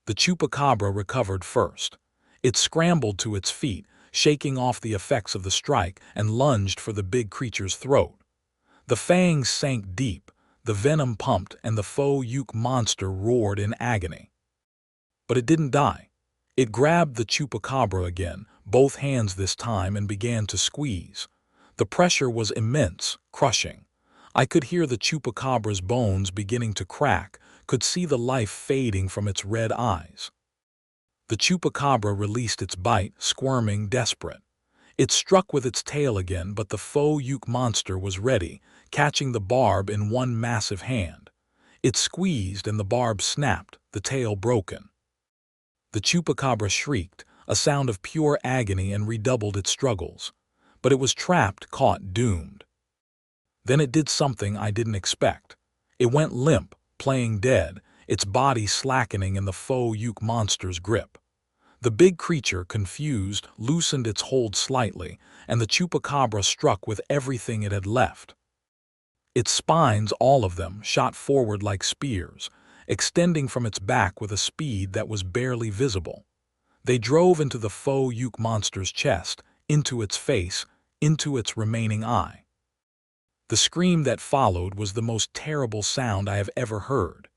The Chupacabra recovered first. It scrambled to its feet, shaking off the effects of the strike, and lunged for the big creature's throat. The fangs sank deep, the venom pumped, and the Fouke monster roared in agony. But it didn't die. It grabbed the Chupacabra again, both hands this time, and began to squeeze. The pressure was immense, crushing. I could hear the Chupacabra's bones beginning to crack, could see the life fading from its red eyes. The Chupacabra released its bite, squirming, desperate. It struck with its tail again, but the Fouke monster was ready, catching the barb in one massive hand. It squeezed and the barb snapped, the tail broken. The Chupacabra shrieked, a sound of pure agony, and redoubled its struggles. But it was trapped, caught, doomed. Then it did something I didn't expect. It went limp, playing dead, its body slackening in the Fouke monster's grip. The big creature, confused, loosened its hold slightly, and the Chupacabra struck with everything it had left. Its spines, all of them, shot forward like spears, extending from its back with a speed that was barely visible. They drove into the Fouke monster's chest, into its face, into its remaining eye. The scream that followed was the most terrible sound I have ever heard.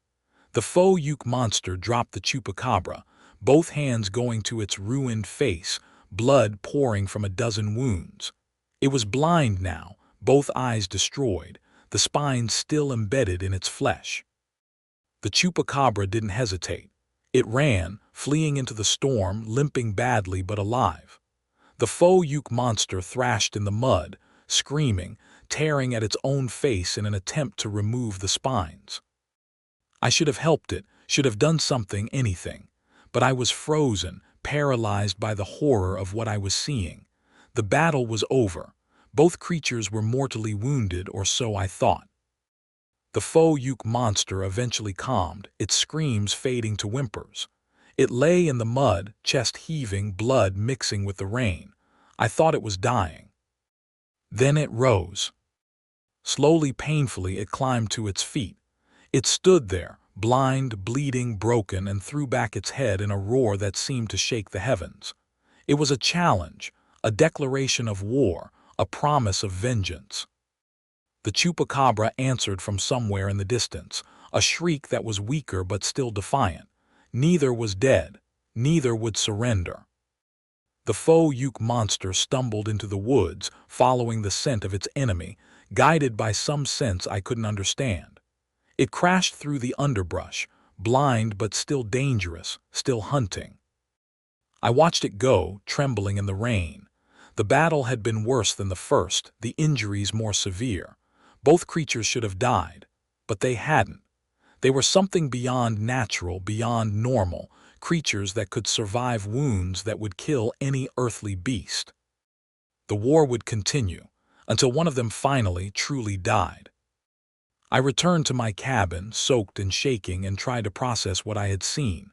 The Fouke monster dropped the Chupacabra, both hands going to its ruined face, blood pouring from a dozen wounds. It was blind now, both eyes destroyed, the spine still embedded in its flesh. The Chupacabra didn't hesitate. It ran, fleeing into the storm, limping badly but alive. The Fouke monster thrashed in the mud, screaming, tearing at its own face in an attempt to remove the spines. I should have helped it, should have done something, anything. But I was frozen, paralyzed by the horror of what I was seeing. The battle was over. Both creatures were mortally wounded, or so I thought. The Fouke monster eventually calmed, its screams fading to whimpers. It lay in the mud, chest heaving, blood mixing with the rain. I thought it was dying. Then it rose. Slowly, painfully, it climbed to its feet. It stood there, blind, bleeding, broken, and threw back its head in a roar that seemed to shake the heavens. It was a challenge, a declaration of war, a promise of vengeance. The Chupacabra answered from somewhere in the distance, a shriek that was weaker but still defiant. Neither was dead, neither would surrender. The Fouke monster stumbled into the woods, following the scent of its enemy, guided by some sense I couldn't understand. It crashed through the underbrush, blind but still dangerous, still hunting. I watched it go, trembling in the rain. The battle had been worse than the first, the injuries more severe. Both creatures should have died, but they hadn't. They were something beyond natural, beyond normal, creatures that could survive wounds that would kill any earthly beast. The war would continue, until one of them finally, truly died. I returned to my cabin, soaked and shaking, and tried to process what I had seen.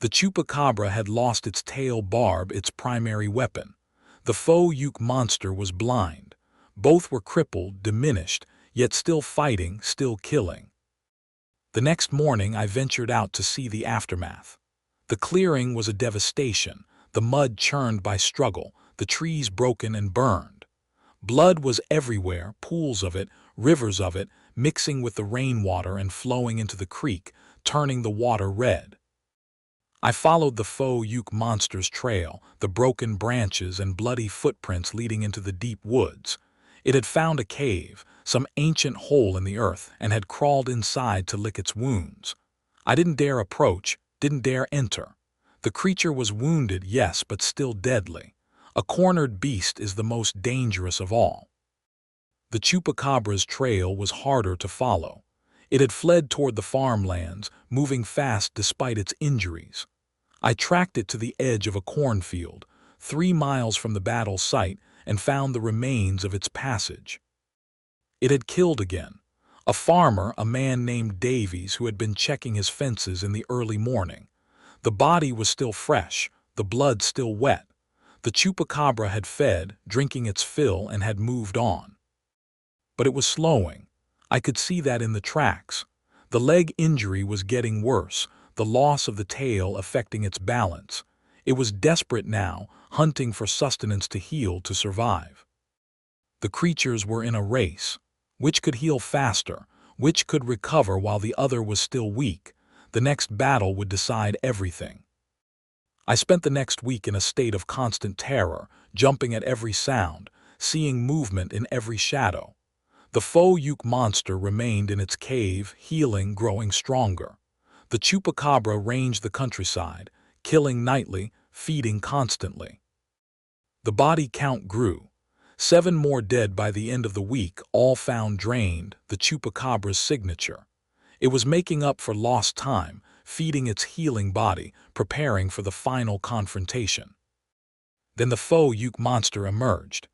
The Chupacabra had lost its tail barb, its primary weapon. The Fouke monster was blind. Both were crippled, diminished, yet still fighting, still killing. The next morning I ventured out to see the aftermath. The clearing was a devastation, the mud churned by struggle, the trees broken and burned. Blood was everywhere, pools of it, rivers of it, mixing with the rainwater and flowing into the creek, turning the water red. I followed the Fouke monster's trail, the broken branches and bloody footprints leading into the deep woods. It had found a cave, some ancient hole in the earth, and had crawled inside to lick its wounds. I didn't dare approach, didn't dare enter. The creature was wounded, yes, but still deadly. A cornered beast is the most dangerous of all. The Chupacabra's trail was harder to follow. It had fled toward the farmlands, moving fast despite its injuries. I tracked it to the edge of a cornfield, 3 miles from the battle site, and found the remains of its passage. It had killed again. A farmer, a man named Davies, who had been checking his fences in the early morning. The body was still fresh, the blood still wet. The Chupacabra had fed, drinking its fill, and had moved on. But it was slowing. I could see that in the tracks. The leg injury was getting worse, the loss of the tail affecting its balance. It was desperate now, hunting for sustenance to heal, to survive. The creatures were in a race. Which could heal faster? Which could recover while the other was still weak? The next battle would decide everything. I spent the next week in a state of constant terror, jumping at every sound, seeing movement in every shadow. The Fouke monster remained in its cave, healing, growing stronger. The Chupacabra ranged the countryside, killing nightly, feeding constantly. The body count grew. 7 more dead by the end of the week, all found drained, the Chupacabra's signature. It was making up for lost time, feeding its healing body, preparing for the final confrontation. Then the Fouke monster emerged.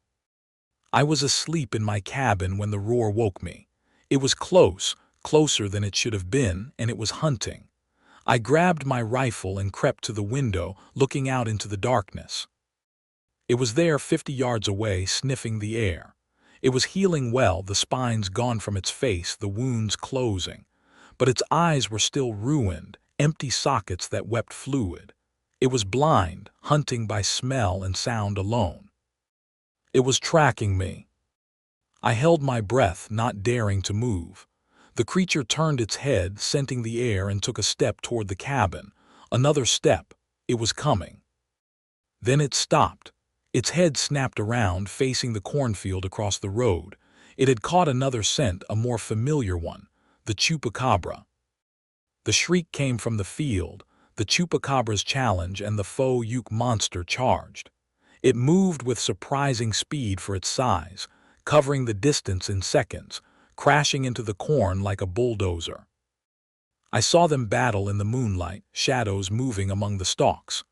I was asleep in my cabin when the roar woke me. It was close, closer than it should have been, and it was hunting. I grabbed my rifle and crept to the window, looking out into the darkness. It was there 50 yards away, sniffing the air. It was healing well, the spines gone from its face, the wounds closing. But its eyes were still ruined, empty sockets that wept fluid. It was blind, hunting by smell and sound alone. It was tracking me. I held my breath, not daring to move. The creature turned its head, scenting the air, and took a step toward the cabin. Another step. It was coming. Then it stopped. Its head snapped around, facing the cornfield across the road. It had caught another scent, a more familiar one, the Chupacabra. The shriek came from the field, the Chupacabra's challenge, and the Fouke monster charged. It moved with surprising speed for its size, covering the distance in seconds, crashing into the corn like a bulldozer. I saw them battle in the moonlight, shadows moving among the stalks.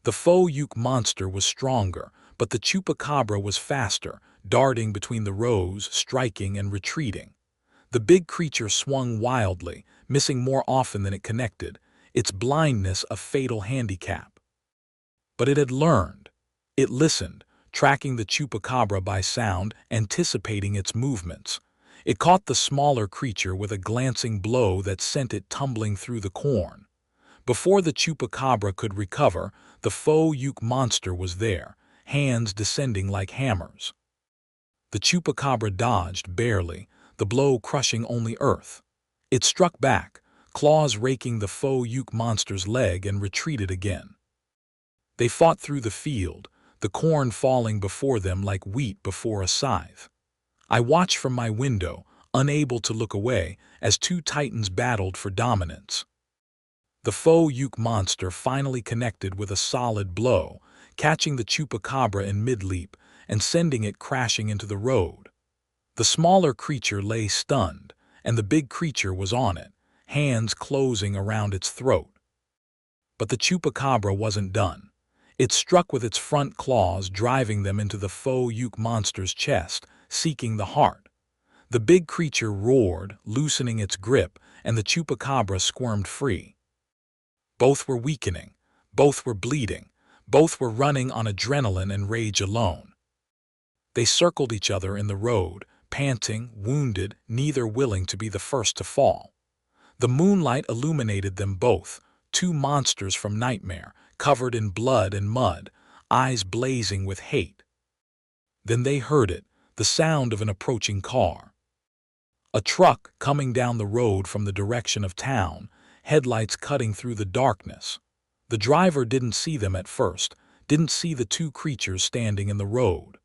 The Fouke monster was stronger, but the Chupacabra was faster, darting between the rows, striking and retreating. The big creature swung wildly, missing more often than it connected, its blindness a fatal handicap. But it had learned. It listened, tracking the Chupacabra by sound, anticipating its movements. It caught the smaller creature with a glancing blow that sent it tumbling through the corn. Before the Chupacabra could recover, the Fouke monster was there, hands descending like hammers. The Chupacabra dodged barely, the blow crushing only earth. It struck back, claws raking the Fouke monster's leg, and retreated again. They fought through the field, the corn falling before them like wheat before a scythe. I watched from my window, unable to look away, as 2 titans battled for dominance. The Fouke monster finally connected with a solid blow, catching the Chupacabra in mid-leap and sending it crashing into the road. The smaller creature lay stunned, and the big creature was on it, hands closing around its throat. But the Chupacabra wasn't done. It struck with its front claws, driving them into the Fouke monster's chest, seeking the heart. The big creature roared, loosening its grip, and the Chupacabra squirmed free. Both were weakening. Both were bleeding. Both were running on adrenaline and rage alone. They circled each other in the road, panting, wounded, neither willing to be the first to fall. The moonlight illuminated them both, two monsters from nightmare, covered in blood and mud, eyes blazing with hate. Then they heard it, the sound of an approaching car. A truck coming down the road from the direction of town, headlights cutting through the darkness. The driver didn't see them at first, didn't see the two creatures standing in the road.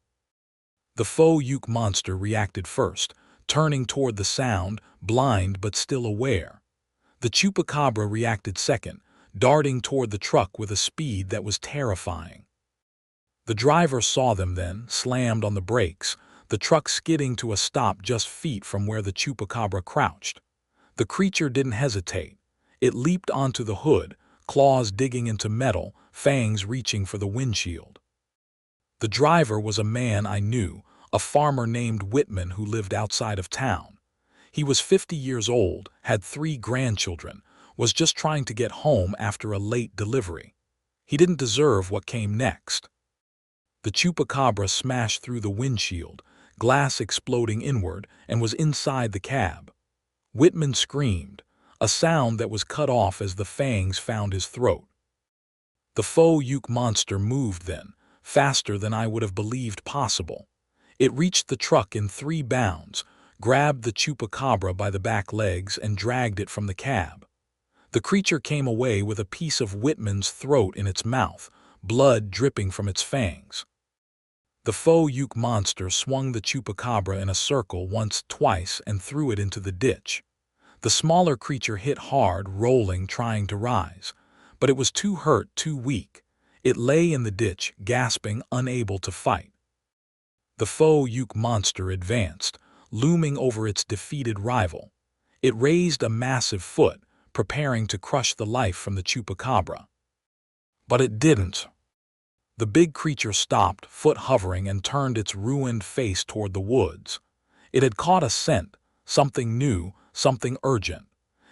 The Fouke monster reacted first, turning toward the sound, blind but still aware. The Chupacabra reacted second, darting toward the truck with a speed that was terrifying. The driver saw them then, slammed on the brakes, the truck skidding to a stop just feet from where the Chupacabra crouched. The creature didn't hesitate. It leaped onto the hood, claws digging into metal, fangs reaching for the windshield. The driver was a man I knew, a farmer named Whitman who lived outside of town. He was 50 years old, had 3 grandchildren, was just trying to get home after a late delivery. He didn't deserve what came next. The Chupacabra smashed through the windshield, glass exploding inward, and was inside the cab. Whitman screamed, a sound that was cut off as the fangs found his throat. The Fouke monster moved then, faster than I would have believed possible. It reached the truck in 3 bounds, grabbed the Chupacabra by the back legs and dragged it from the cab. The creature came away with a piece of Whitman's throat in its mouth, blood dripping from its fangs. The Fouke monster swung the Chupacabra in a circle once, twice, and threw it into the ditch. The smaller creature hit hard, rolling, trying to rise. But it was too hurt, too weak. It lay in the ditch, gasping, unable to fight. The Fouke monster advanced, looming over its defeated rival. It raised a massive foot, preparing to crush the life from the Chupacabra. But it didn't. The big creature stopped, foot hovering, and turned its ruined face toward the woods. It had caught a scent, something new, something urgent.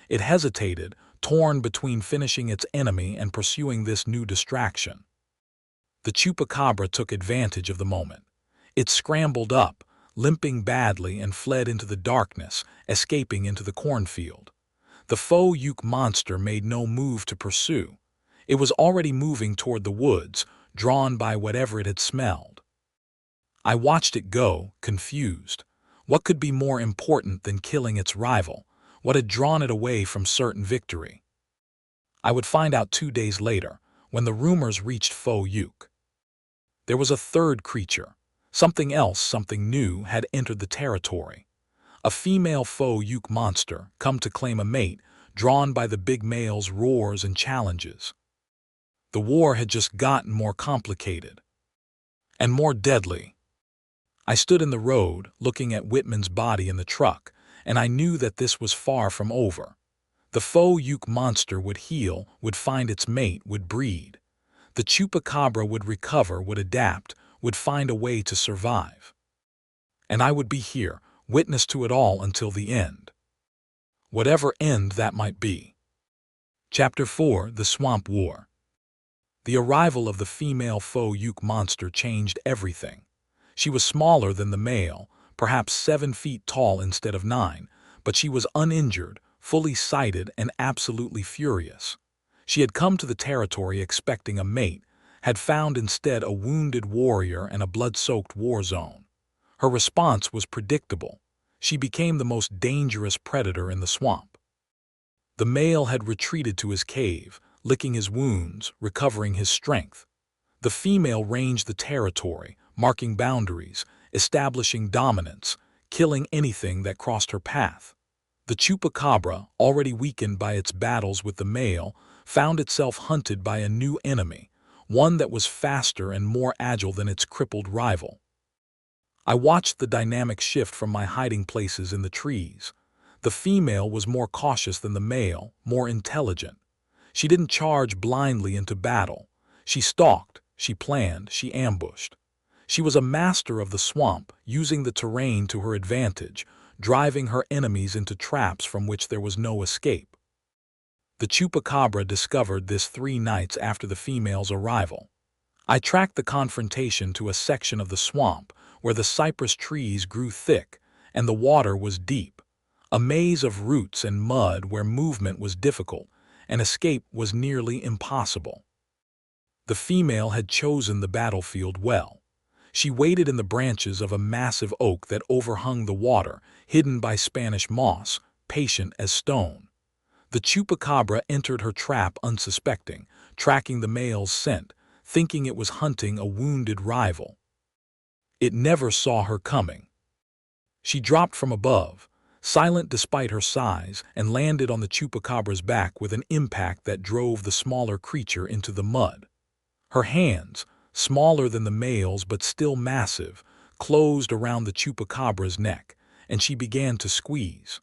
It hesitated, torn between finishing its enemy and pursuing this new distraction. The Chupacabra took advantage of the moment. It scrambled up, limping badly, and fled into the darkness, escaping into the cornfield. The Fouke monster made no move to pursue. It was already moving toward the woods, drawn by whatever it had smelled. I watched it go, confused. What could be more important than killing its rival? What had drawn it away from certain victory? I would find out 2 days later, when the rumors reached Fouke. There was a third creature. Something else, something new, had entered the territory. A female Fouke monster, come to claim a mate, drawn by the big male's roars and challenges. The war had just gotten more complicated. And more deadly. I stood in the road, looking at Whitman's body in the truck, and I knew that this was far from over. The Fouke monster would heal, would find its mate, would breed. The Chupacabra would recover, would adapt, would find a way to survive. And I would be here, witness to it all until the end. Whatever end that might be. Chapter 4: The Swamp War. The arrival of the female Fouke monster changed everything. She was smaller than the male, perhaps 7 feet tall instead of 9, but she was uninjured, fully sighted, and absolutely furious. She had come to the territory expecting a mate, had found instead a wounded warrior and a blood-soaked war zone. Her response was predictable. She became the most dangerous predator in the swamp. The male had retreated to his cave, licking his wounds, recovering his strength. The female ranged the territory, marking boundaries, establishing dominance, killing anything that crossed her path. The Chupacabra, already weakened by its battles with the male, found itself hunted by a new enemy, one that was faster and more agile than its crippled rival. I watched the dynamic shift from my hiding places in the trees. The female was more cautious than the male, more intelligent. She didn't charge blindly into battle. She stalked, she planned, she ambushed. She was a master of the swamp, using the terrain to her advantage, driving her enemies into traps from which there was no escape. The Chupacabra discovered this 3 nights after the female's arrival. I tracked the confrontation to a section of the swamp where the cypress trees grew thick and the water was deep, a maze of roots and mud where movement was difficult and escape was nearly impossible. The female had chosen the battlefield well. She waited in the branches of a massive oak that overhung the water, hidden by Spanish moss, patient as stone. The Chupacabra entered her trap unsuspecting, tracking the male's scent, thinking it was hunting a wounded rival. It never saw her coming. She dropped from above, silent despite her size, and landed on the Chupacabra's back with an impact that drove the smaller creature into the mud. Her hands, smaller than the male's but still massive, closed around the Chupacabra's neck, and she began to squeeze.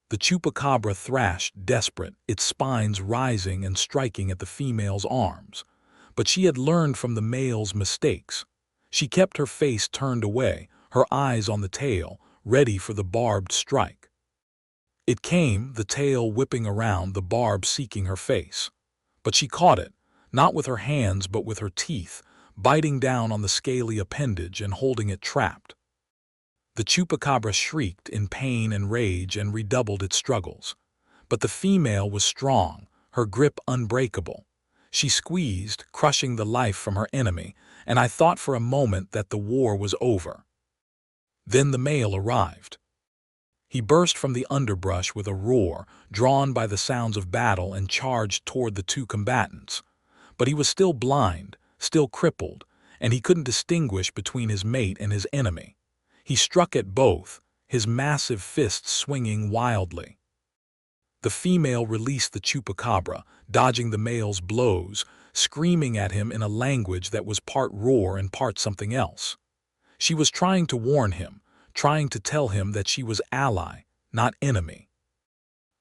The Chupacabra thrashed, desperate, its spines rising and striking at the female's arms. But she had learned from the male's mistakes. She kept her face turned away, her eyes on the tail, ready for the barbed strike. It came, the tail whipping around, the barb seeking her face. But she caught it, not with her hands but with her teeth, biting down on the scaly appendage and holding it trapped. The Chupacabra shrieked in pain and rage and redoubled its struggles. But the female was strong, her grip unbreakable. She squeezed, crushing the life from her enemy, and I thought for a moment that the war was over. Then the male arrived. He burst from the underbrush with a roar, drawn by the sounds of battle, and charged toward the 2 combatants. But he was still blind, still crippled, and he couldn't distinguish between his mate and his enemy. He struck at both, his massive fists swinging wildly. The female released the Chupacabra, dodging the male's blows, screaming at him in a language that was part roar and part something else. She was trying to warn him, trying to tell him that she was ally, not enemy.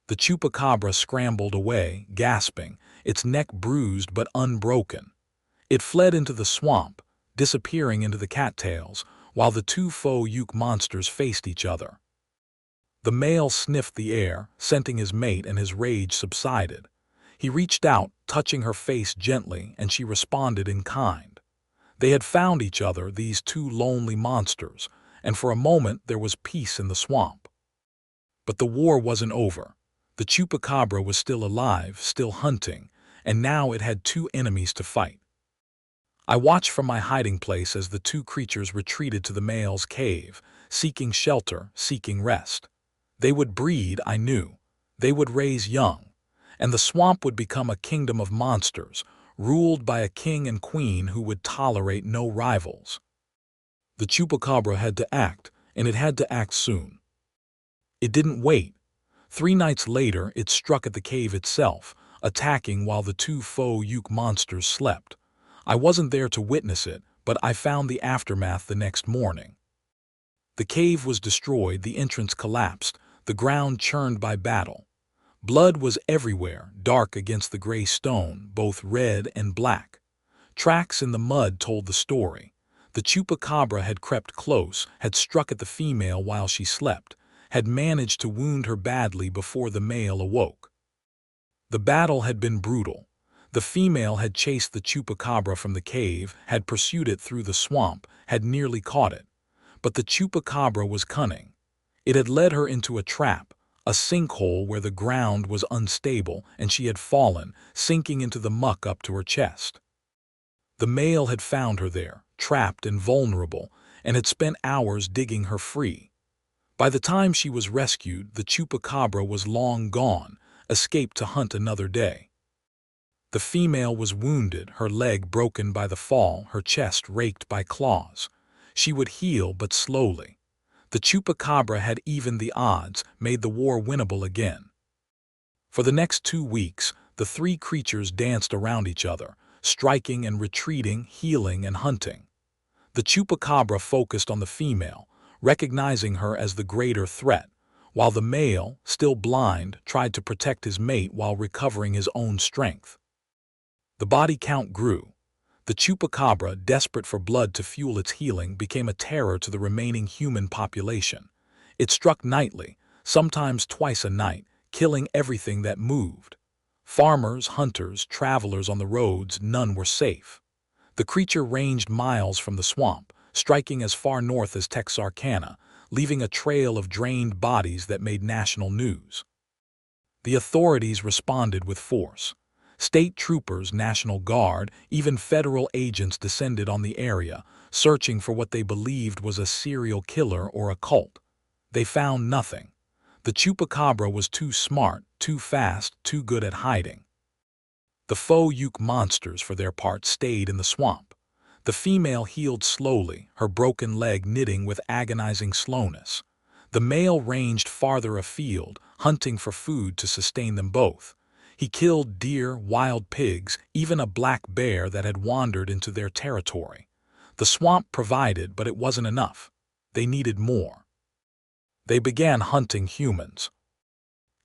The Chupacabra scrambled away, gasping, its neck bruised but unbroken. It fled into the swamp, disappearing into the cattails, while the 2 Fouke monsters faced each other. The male sniffed the air, scenting his mate, and his rage subsided. He reached out, touching her face gently, and she responded in kind. They had found each other, these 2 lonely monsters, and for a moment there was peace in the swamp. But the war wasn't over. The Chupacabra was still alive, still hunting, and now it had 2 enemies to fight. I watched from my hiding place as the 2 creatures retreated to the male's cave, seeking shelter, seeking rest. They would breed, I knew. They would raise young, and the swamp would become a kingdom of monsters, ruled by a king and queen who would tolerate no rivals. The Chupacabra had to act, and it had to act soon. It didn't wait. 3 nights later, it struck at the cave itself, attacking while the 2 Fouke monsters slept. I wasn't there to witness it, but I found the aftermath the next morning. The cave was destroyed, the entrance collapsed, the ground churned by battle. Blood was everywhere, dark against the gray stone, both red and black. Tracks in the mud told the story. The Chupacabra had crept close, had struck at the female while she slept, had managed to wound her badly before the male awoke. The battle had been brutal. The female had chased the Chupacabra from the cave, had pursued it through the swamp, had nearly caught it. But the Chupacabra was cunning. It had led her into a trap, a sinkhole where the ground was unstable, and she had fallen, sinking into the muck up to her chest. The male had found her there, trapped and vulnerable, and had spent hours digging her free. By the time she was rescued, the Chupacabra was long gone, escaped to hunt another day. The female was wounded, her leg broken by the fall, her chest raked by claws. She would heal, but slowly. The Chupacabra had evened the odds, made the war winnable again. For the next 2 weeks, the 3 creatures danced around each other, striking and retreating, healing and hunting. The Chupacabra focused on the female, recognizing her as the greater threat, while the male, still blind, tried to protect his mate while recovering his own strength. The body count grew. The Chupacabra, desperate for blood to fuel its healing, became a terror to the remaining human population. It struck nightly, sometimes twice a night, killing everything that moved. Farmers, hunters, travelers on the roads, none were safe. The creature ranged miles from the swamp, striking as far north as Texarkana, leaving a trail of drained bodies that made national news. The authorities responded with force. State troopers, National Guard, even federal agents descended on the area, searching for what they believed was a serial killer or a cult. They found nothing. The Chupacabra was too smart, too fast, too good at hiding. The Fouke monsters, for their part, stayed in the swamp. The female healed slowly, her broken leg knitting with agonizing slowness. The male ranged farther afield, hunting for food to sustain them both. He killed deer, wild pigs, even a black bear that had wandered into their territory. The swamp provided, but it wasn't enough. They needed more. They began hunting humans.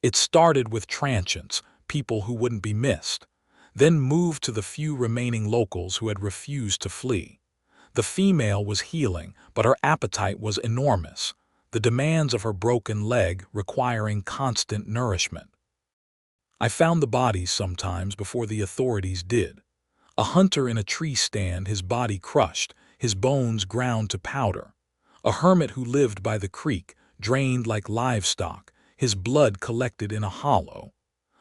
It started with transients, people who wouldn't be missed, then moved to the few remaining locals who had refused to flee. The female was healing, but her appetite was enormous, the demands of her broken leg requiring constant nourishment. I found the bodies sometimes before the authorities did. A hunter in a tree stand, his body crushed, his bones ground to powder. A hermit who lived by the creek, drained like livestock, his blood collected in a hollow.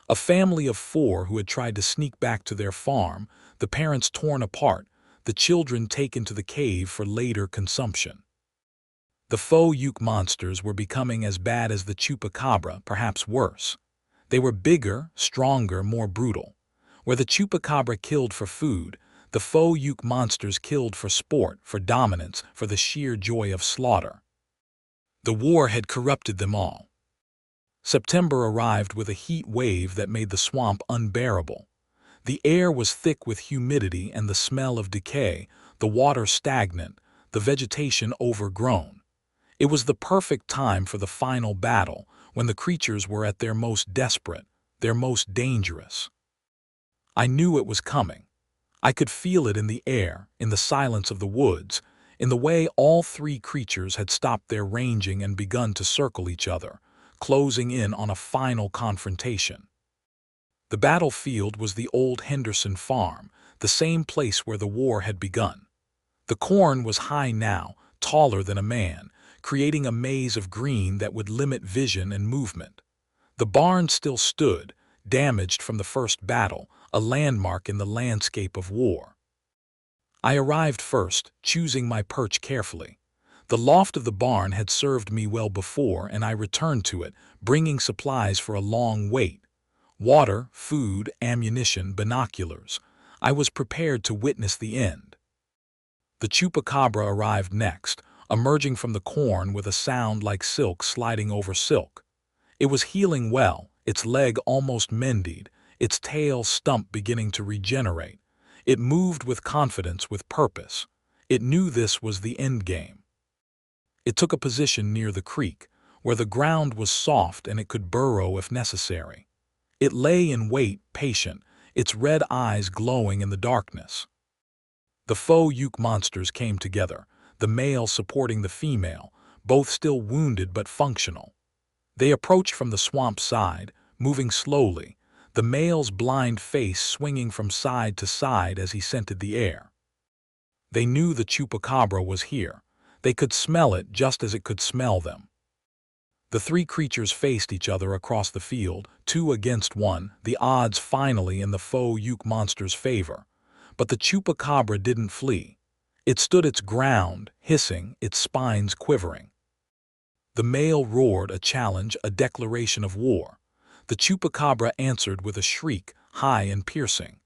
A family of 4 who had tried to sneak back to their farm, the parents torn apart, the children taken to the cave for later consumption. The Fouke monsters were becoming as bad as the Chupacabra, perhaps worse. They were bigger, stronger, more brutal. Where the Chupacabra killed for food, the Fouke monsters killed for sport, for dominance, for the sheer joy of slaughter. The war had corrupted them all. September arrived with a heat wave that made the swamp unbearable. The air was thick with humidity and the smell of decay, the water stagnant, the vegetation overgrown. It was the perfect time for the final battle, when the creatures were at their most desperate, their most dangerous. I knew it was coming. I could feel it in the air, in the silence of the woods, in the way all 3 creatures had stopped their ranging and begun to circle each other, closing in on a final confrontation. The battlefield was the old Henderson farm, the same place where the war had begun. The corn was high now, taller than a man, creating a maze of green that would limit vision and movement. The barn still stood, damaged from the first battle, a landmark in the landscape of war. I arrived first, choosing my perch carefully. The loft of the barn had served me well before, and I returned to it, bringing supplies for a long wait. Water, food, ammunition, binoculars. I was prepared to witness the end. The Chupacabra arrived next, emerging from the corn with a sound like silk sliding over silk. It was healing well, its leg almost mended, its tail stump beginning to regenerate. It moved with confidence, with purpose. It knew this was the end game. It took a position near the creek, where the ground was soft and it could burrow if necessary. It lay in wait, patient, its red eyes glowing in the darkness. The Fouke monsters came together, the male supporting the female, both still wounded but functional. They approached from the swamp side, moving slowly, the male's blind face swinging from side to side as he scented the air. They knew the Chupacabra was here. They could smell it just as it could smell them. The 3 creatures faced each other across the field, 2 against 1, the odds finally in the Fouke monster's favor. But the Chupacabra didn't flee. It stood its ground, hissing, its spines quivering. The male roared a challenge, a declaration of war. The Chupacabra answered with a shriek, high and piercing.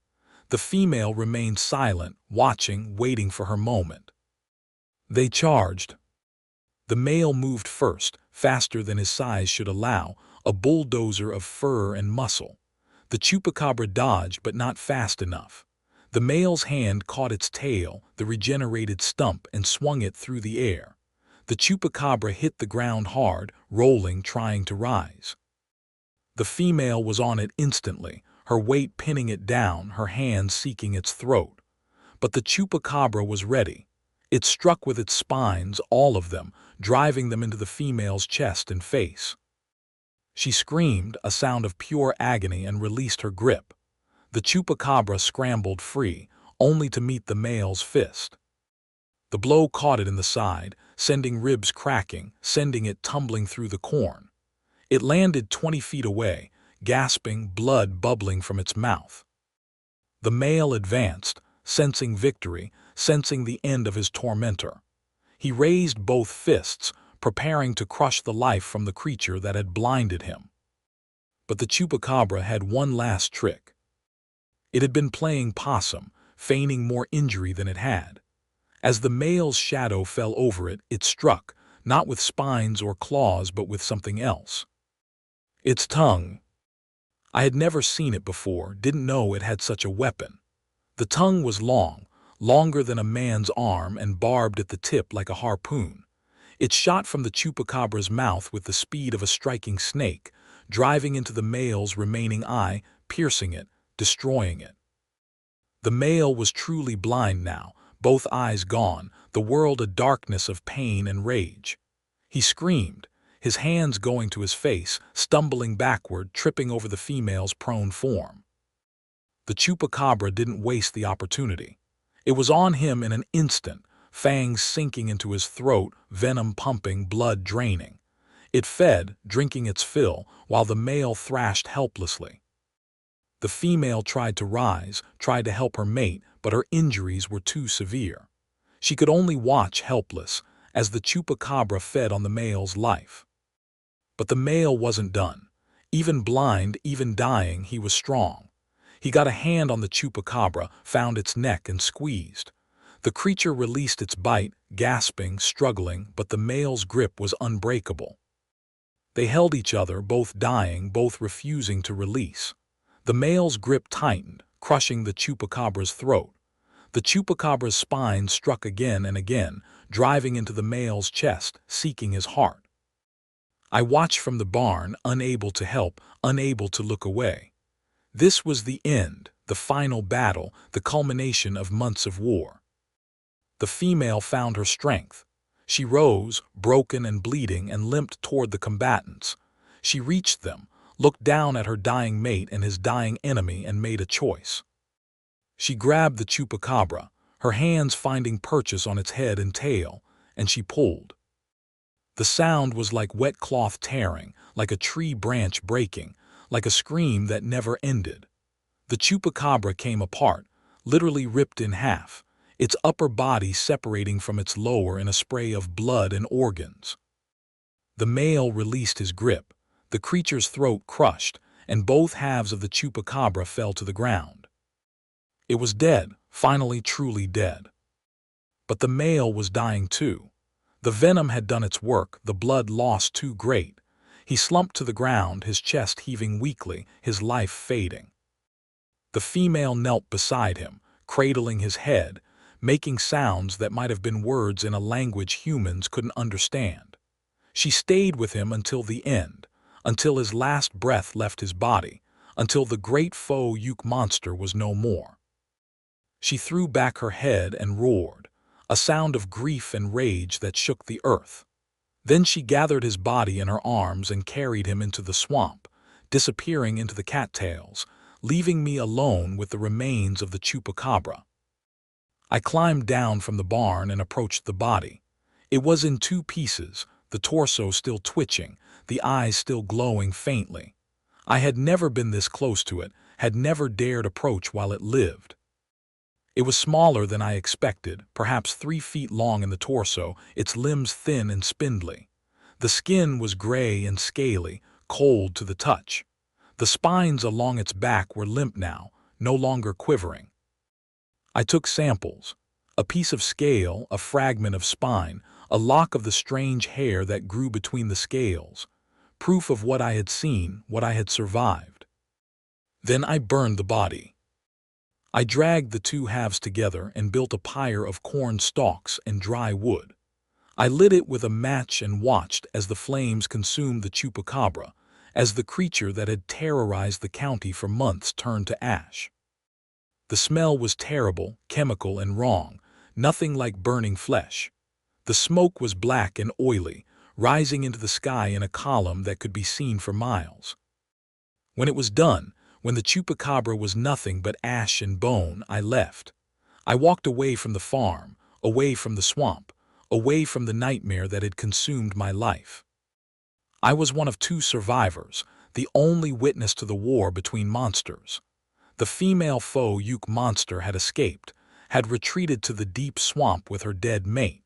The female remained silent, watching, waiting for her moment. They charged. The male moved first, faster than his size should allow, a bulldozer of fur and muscle. The Chupacabra dodged, but not fast enough. The male's hand caught its tail, the regenerated stump, and swung it through the air. The Chupacabra hit the ground hard, rolling, trying to rise. The female was on it instantly, her weight pinning it down, her hands seeking its throat. But the Chupacabra was ready. It struck with its spines, all of them, driving them into the female's chest and face. She screamed, a sound of pure agony, and released her grip. The Chupacabra scrambled free, only to meet the male's fist. The blow caught it in the side, sending ribs cracking, sending it tumbling through the corn. It landed 20 feet away, gasping, blood bubbling from its mouth. The male advanced, sensing victory, sensing the end of his tormentor. He raised both fists, preparing to crush the life from the creature that had blinded him. But the Chupacabra had one last trick. It had been playing possum, feigning more injury than it had. As the male's shadow fell over it, it struck, not with spines or claws but with something else. Its tongue. I had never seen it before, didn't know it had such a weapon. The tongue was long, longer than a man's arm, and barbed at the tip like a harpoon. It shot from the Chupacabra's mouth with the speed of a striking snake, driving into the male's remaining eye, piercing it, destroying it. The male was truly blind now, both eyes gone, the world a darkness of pain and rage. He screamed, his hands going to his face, stumbling backward, tripping over the female's prone form. The Chupacabra didn't waste the opportunity. It was on him in an instant, fangs sinking into his throat, venom pumping, blood draining. It fed, drinking its fill, while the male thrashed helplessly. The female tried to rise, tried to help her mate, but her injuries were too severe. She could only watch helpless, as the Chupacabra fed on the male's life. But the male wasn't done. Even blind, even dying, he was strong. He got a hand on the Chupacabra, found its neck and squeezed. The creature released its bite, gasping, struggling, but the male's grip was unbreakable. They held each other, both dying, both refusing to release. The male's grip tightened, crushing the Chupacabra's throat. The Chupacabra's spine struck again and again, driving into the male's chest, seeking his heart. I watched from the barn, unable to help, unable to look away. This was the end, the final battle, the culmination of months of war. The female found her strength. She rose, broken and bleeding, and limped toward the combatants. She reached them, looked down at her dying mate and his dying enemy, and made a choice. She grabbed the Chupacabra, her hands finding purchase on its head and tail, and she pulled. The sound was like wet cloth tearing, like a tree branch breaking, like a scream that never ended. The Chupacabra came apart, literally ripped in half, its upper body separating from its lower in a spray of blood and organs. The male released his grip, the creature's throat crushed, and both halves of the Chupacabra fell to the ground. It was dead, finally truly dead. But the male was dying too. The venom had done its work, the blood loss too great. He slumped to the ground, his chest heaving weakly, his life fading. The female knelt beside him, cradling his head, making sounds that might have been words in a language humans couldn't understand. She stayed with him until the end, until his last breath left his body, until the great Fouke monster was no more. She threw back her head and roared, a sound of grief and rage that shook the earth. Then she gathered his body in her arms and carried him into the swamp, disappearing into the cattails, leaving me alone with the remains of the Chupacabra. I climbed down from the barn and approached the body. It was in two pieces, the torso still twitching, the eyes still glowing faintly. I had never been this close to it, had never dared approach while it lived. It was smaller than I expected, perhaps 3 feet long in the torso, its limbs thin and spindly. The skin was gray and scaly, cold to the touch. The spines along its back were limp now, no longer quivering. I took samples. A piece of scale, a fragment of spine, a lock of the strange hair that grew between the scales. Proof of what I had seen, what I had survived. Then I burned the body. I dragged the two halves together and built a pyre of corn stalks and dry wood. I lit it with a match and watched as the flames consumed the Chupacabra, as the creature that had terrorized the county for months turned to ash. The smell was terrible, chemical and wrong, nothing like burning flesh. The smoke was black and oily, rising into the sky in a column that could be seen for miles. When it was done, when the Chupacabra was nothing but ash and bone, I left. I walked away from the farm, away from the swamp, away from the nightmare that had consumed my life. I was one of two survivors, the only witness to the war between monsters. The female Fouke monster had escaped, had retreated to the deep swamp with her dead mate.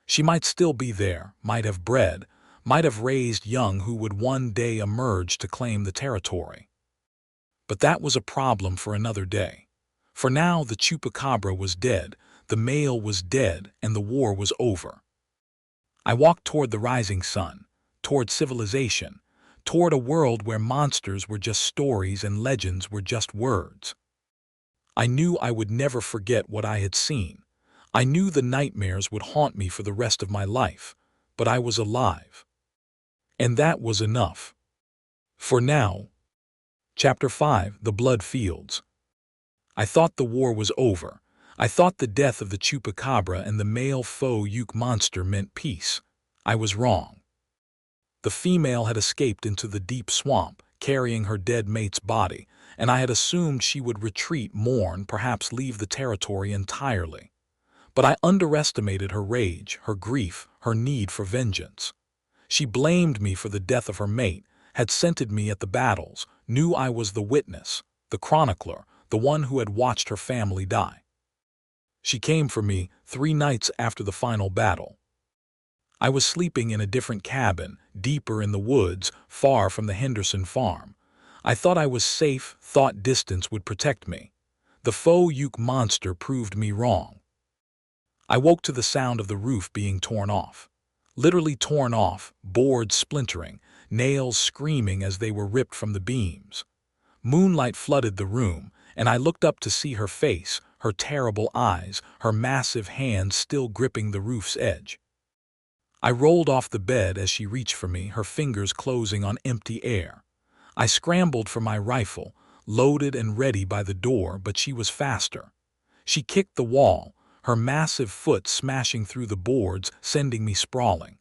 She might still be there, might have bred, might have raised young who would one day emerge to claim the territory. But that was a problem for another day. For now the Chupacabra was dead, the male was dead, and the war was over. I walked toward the rising sun, toward civilization, toward a world where monsters were just stories and legends were just words. I knew I would never forget what I had seen. I knew the nightmares would haunt me for the rest of my life, but I was alive. And that was enough. For now. Chapter 5: The Blood Fields. I thought the war was over. I thought the death of the Chupacabra and the male Fouke monster meant peace. I was wrong. The female had escaped into the deep swamp, carrying her dead mate's body, and I had assumed she would retreat, mourn, perhaps leave the territory entirely. But I underestimated her rage, her grief, her need for vengeance. She blamed me for the death of her mate, had scented me at the battles, knew I was the witness, the chronicler, the one who had watched her family die. She came for me 3 nights after the final battle. I was sleeping in a different cabin, deeper in the woods, far from the Henderson farm. I thought I was safe, thought distance would protect me. The Fouke monster proved me wrong. I woke to the sound of the roof being torn off. Literally torn off, boards splintering, nails screaming as they were ripped from the beams. Moonlight flooded the room, and I looked up to see her face, her terrible eyes, her massive hands still gripping the roof's edge. I rolled off the bed as she reached for me, her fingers closing on empty air. I scrambled for my rifle, loaded and ready by the door, but she was faster. She kicked the wall, her massive foot smashing through the boards, sending me sprawling.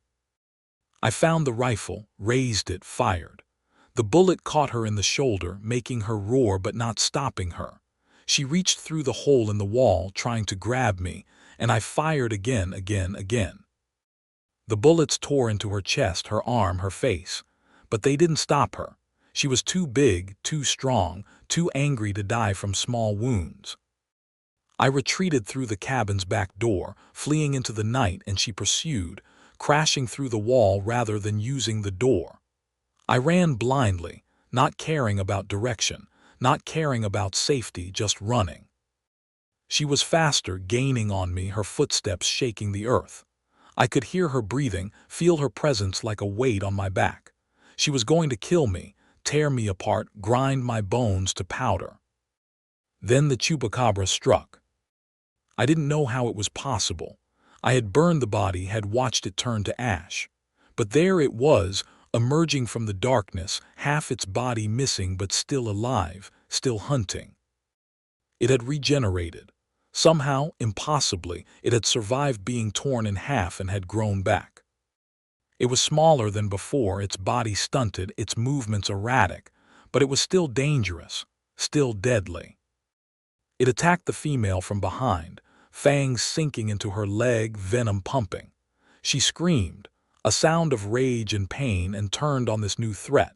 I found the rifle, raised it, fired. The bullet caught her in the shoulder, making her roar but not stopping her. She reached through the hole in the wall, trying to grab me, and I fired again. The bullets tore into her chest, her arm, her face. But they didn't stop her. She was too big, too strong, too angry to die from small wounds. I retreated through the cabin's back door, fleeing into the night, and she pursued, crashing through the wall rather than using the door. I ran blindly, not caring about direction, not caring about safety, just running. She was faster, gaining on me, her footsteps shaking the earth. I could hear her breathing, feel her presence like a weight on my back. She was going to kill me, tear me apart, grind my bones to powder. Then the Chupacabra struck. I didn't know how it was possible. I had burned the body, had watched it turn to ash. But there it was, emerging from the darkness, half its body missing but still alive, still hunting. It had regenerated. Somehow, impossibly, it had survived being torn in half and had grown back. It was smaller than before, its body stunted, its movements erratic, but it was still dangerous, still deadly. It attacked the female from behind, fangs sinking into her leg, venom pumping. She screamed, a sound of rage and pain, and turned on this new threat.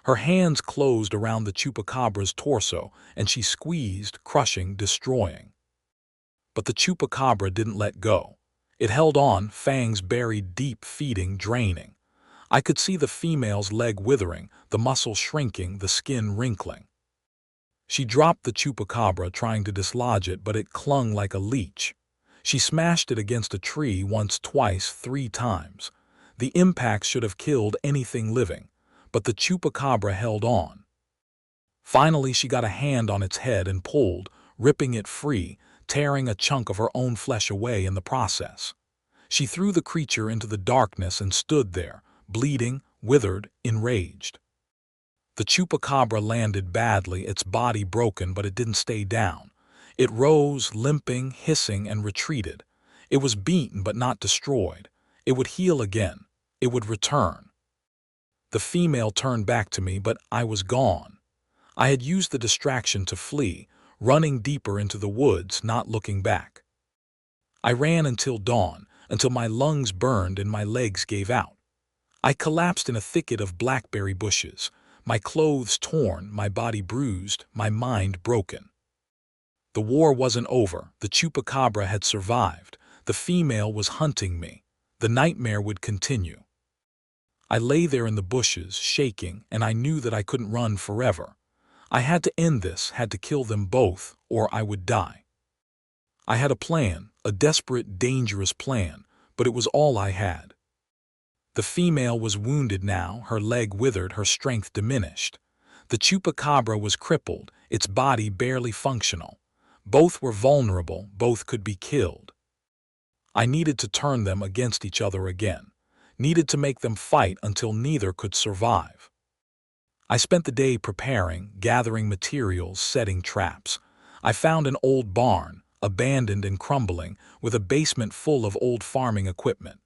Her hands closed around the Chupacabra's torso, and she squeezed, crushing, destroying. But the Chupacabra didn't let go. It held on, fangs buried deep, feeding, draining. I could see the female's leg withering, the muscle shrinking, the skin wrinkling. She dropped the Chupacabra, trying to dislodge it, but it clung like a leech. She smashed it against a tree once, twice, 3 times. The impact should have killed anything living, but the Chupacabra held on. Finally, she got a hand on its head and pulled, ripping it free, tearing a chunk of her own flesh away in the process. She threw the creature into the darkness and stood there, bleeding, withered, enraged. The Chupacabra landed badly, its body broken, but it didn't stay down. It rose, limping, hissing, and retreated. It was beaten but not destroyed. It would heal again. It would return. The female turned back to me, but I was gone. I had used the distraction to flee, running deeper into the woods, not looking back. I ran until dawn, until my lungs burned and my legs gave out. I collapsed in a thicket of blackberry bushes, my clothes torn, my body bruised, my mind broken. The war wasn't over. The Chupacabra had survived. The female was hunting me. The nightmare would continue. I lay there in the bushes, shaking, and I knew that I couldn't run forever. I had to end this, had to kill them both, or I would die. I had a plan, a desperate, dangerous plan, but it was all I had. The female was wounded now, her leg withered, her strength diminished. The Chupacabra was crippled, its body barely functional. Both were vulnerable, both could be killed. I needed to turn them against each other again, needed to make them fight until neither could survive. I spent the day preparing, gathering materials, setting traps. I found an old barn, abandoned and crumbling, with a basement full of old farming equipment.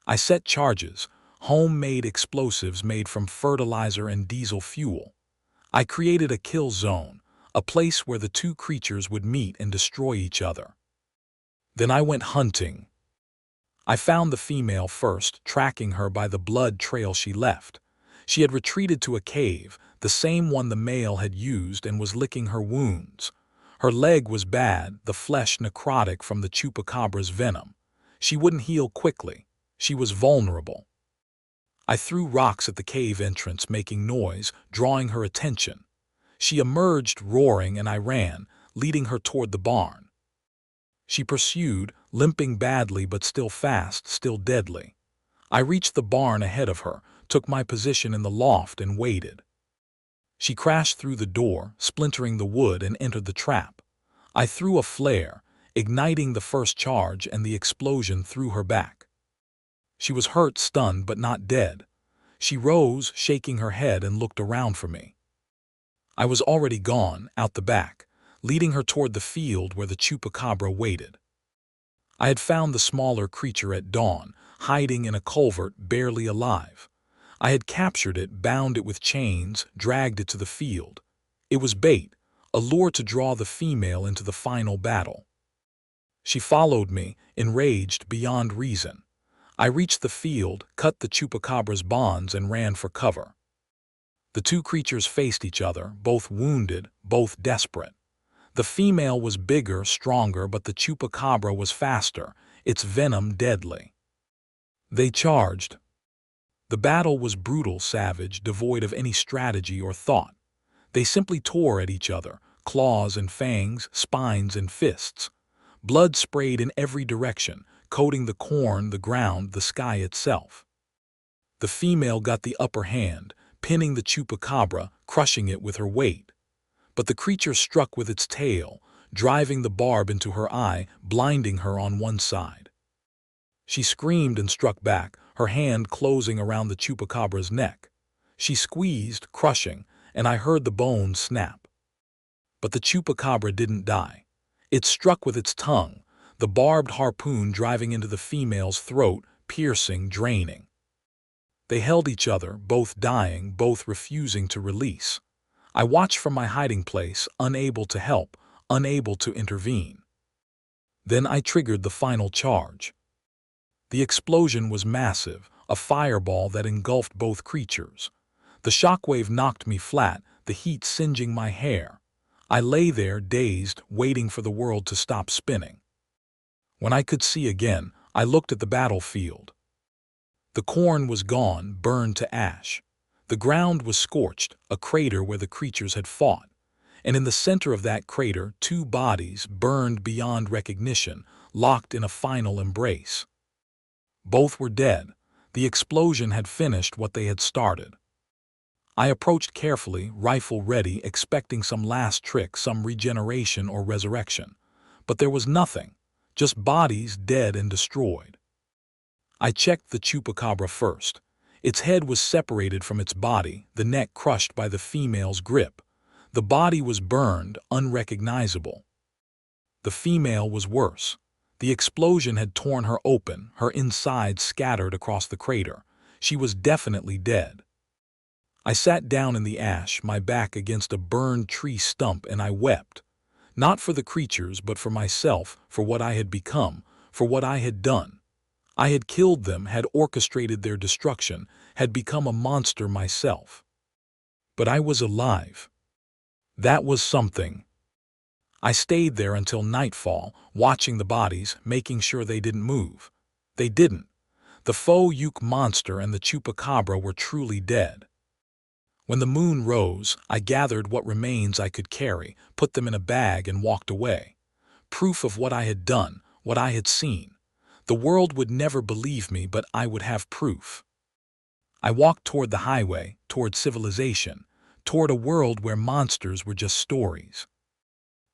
I set charges, homemade explosives made from fertilizer and diesel fuel. I created a kill zone, a place where the two creatures would meet and destroy each other. Then I went hunting. I found the female first, tracking her by the blood trail she left. She had retreated to a cave, the same one the male had used, and was licking her wounds. Her leg was bad, the flesh necrotic from the Chupacabra's venom. She wouldn't heal quickly. She was vulnerable. I threw rocks at the cave entrance, making noise, drawing her attention. She emerged roaring, and I ran, leading her toward the barn. She pursued, limping badly but still fast, still deadly. I reached the barn ahead of her, took my position in the loft, and waited. She crashed through the door, splintering the wood, and entered the trap. I threw a flare, igniting the first charge, and the explosion threw her back. She was hurt, stunned, but not dead. She rose, shaking her head, and looked around for me. I was already gone, out the back, leading her toward the field where the Chupacabra waited. I had found the smaller creature at dawn, hiding in a culvert, barely alive. I had captured it, bound it with chains, dragged it to the field. It was bait, a lure to draw the female into the final battle. She followed me, enraged beyond reason. I reached the field, cut the Chupacabra's bonds, and ran for cover. The two creatures faced each other, both wounded, both desperate. The female was bigger, stronger, but the Chupacabra was faster, its venom deadly. They charged. The battle was brutal, savage, devoid of any strategy or thought. They simply tore at each other, claws and fangs, spines and fists. Blood sprayed in every direction, coating the corn, the ground, the sky itself. The female got the upper hand, pinning the Chupacabra, crushing it with her weight. But the creature struck with its tail, driving the barb into her eye, blinding her on one side. She screamed and struck back, her hand closing around the Chupacabra's neck. She squeezed, crushing, and I heard the bones snap. But the Chupacabra didn't die. It struck with its tongue, the barbed harpoon driving into the female's throat, piercing, draining. They held each other, both dying, both refusing to release. I watched from my hiding place, unable to help, unable to intervene. Then I triggered the final charge. The explosion was massive, a fireball that engulfed both creatures. The shockwave knocked me flat, the heat singeing my hair. I lay there, dazed, waiting for the world to stop spinning. When I could see again, I looked at the battlefield. The corn was gone, burned to ash. The ground was scorched, a crater where the creatures had fought. And in the center of that crater, two bodies, burned beyond recognition, locked in a final embrace. Both were dead. The explosion had finished what they had started. I approached carefully, rifle ready, expecting some last trick, some regeneration or resurrection. But there was nothing, just bodies dead and destroyed. I checked the Chupacabra first. Its head was separated from its body, the neck crushed by the female's grip. The body was burned, unrecognizable. The female was worse. The explosion had torn her open, her insides scattered across the crater. She was definitely dead. I sat down in the ash, my back against a burned tree stump, and I wept. Not for the creatures, but for myself, for what I had become, for what I had done. I had killed them, had orchestrated their destruction, had become a monster myself. But I was alive. That was something. I stayed there until nightfall, watching the bodies, making sure they didn't move. They didn't. The Fouke monster and the Chupacabra were truly dead. When the moon rose, I gathered what remains I could carry, put them in a bag, and walked away. Proof of what I had done, what I had seen. The world would never believe me, but I would have proof. I walked toward the highway, toward civilization, toward a world where monsters were just stories.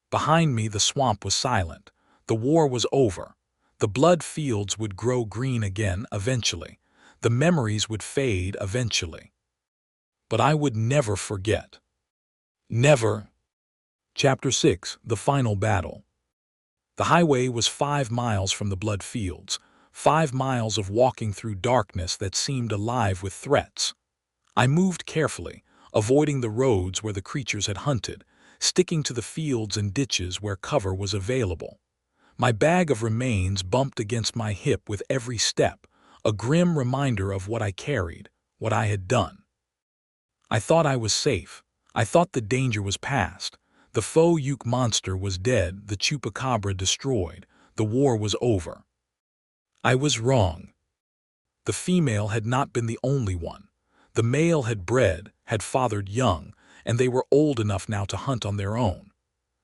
Behind me, the swamp was silent. The war was over. The blood fields would grow green again eventually. The memories would fade eventually. But I would never forget. Never. Chapter 6: The Final Battle. The highway was 5 miles from the blood fields, 5 miles of walking through darkness that seemed alive with threats. I moved carefully, avoiding the roads where the creatures had hunted, sticking to the fields and ditches where cover was available. My bag of remains bumped against my hip with every step, a grim reminder of what I carried, what I had done. I thought I was safe. I thought the danger was past. The Fouke monster was dead, the Chupacabra destroyed, the war was over. I was wrong. The female had not been the only one. The male had bred, had fathered young, and they were old enough now to hunt on their own.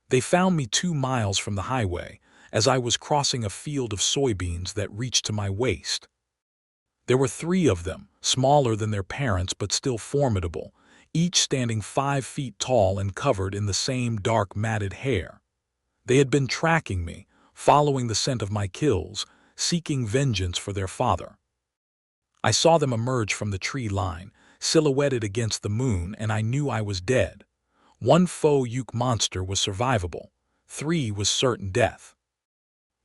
They found me 2 miles from the highway, as I was crossing a field of soybeans that reached to my waist. There were 3 of them, smaller than their parents but still formidable, each standing 5 feet tall and covered in the same dark matted hair. They had been tracking me, following the scent of my kills, seeking vengeance for their father. I saw them emerge from the tree line, silhouetted against the moon, and I knew I was dead. 1 Fouke monster was survivable, 3 was certain death.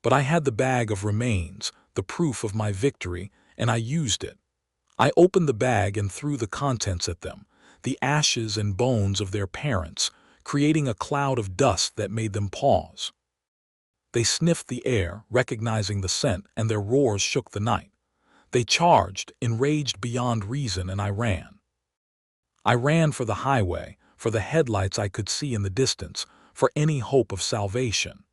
But I had the bag of remains, the proof of my victory, and I used it. I opened the bag and threw the contents at them, the ashes and bones of their parents, creating a cloud of dust that made them pause. They sniffed the air, recognizing the scent, and their roars shook the night. They charged, enraged beyond reason, and I ran. I ran for the highway, for the headlights I could see in the distance, for any hope of salvation.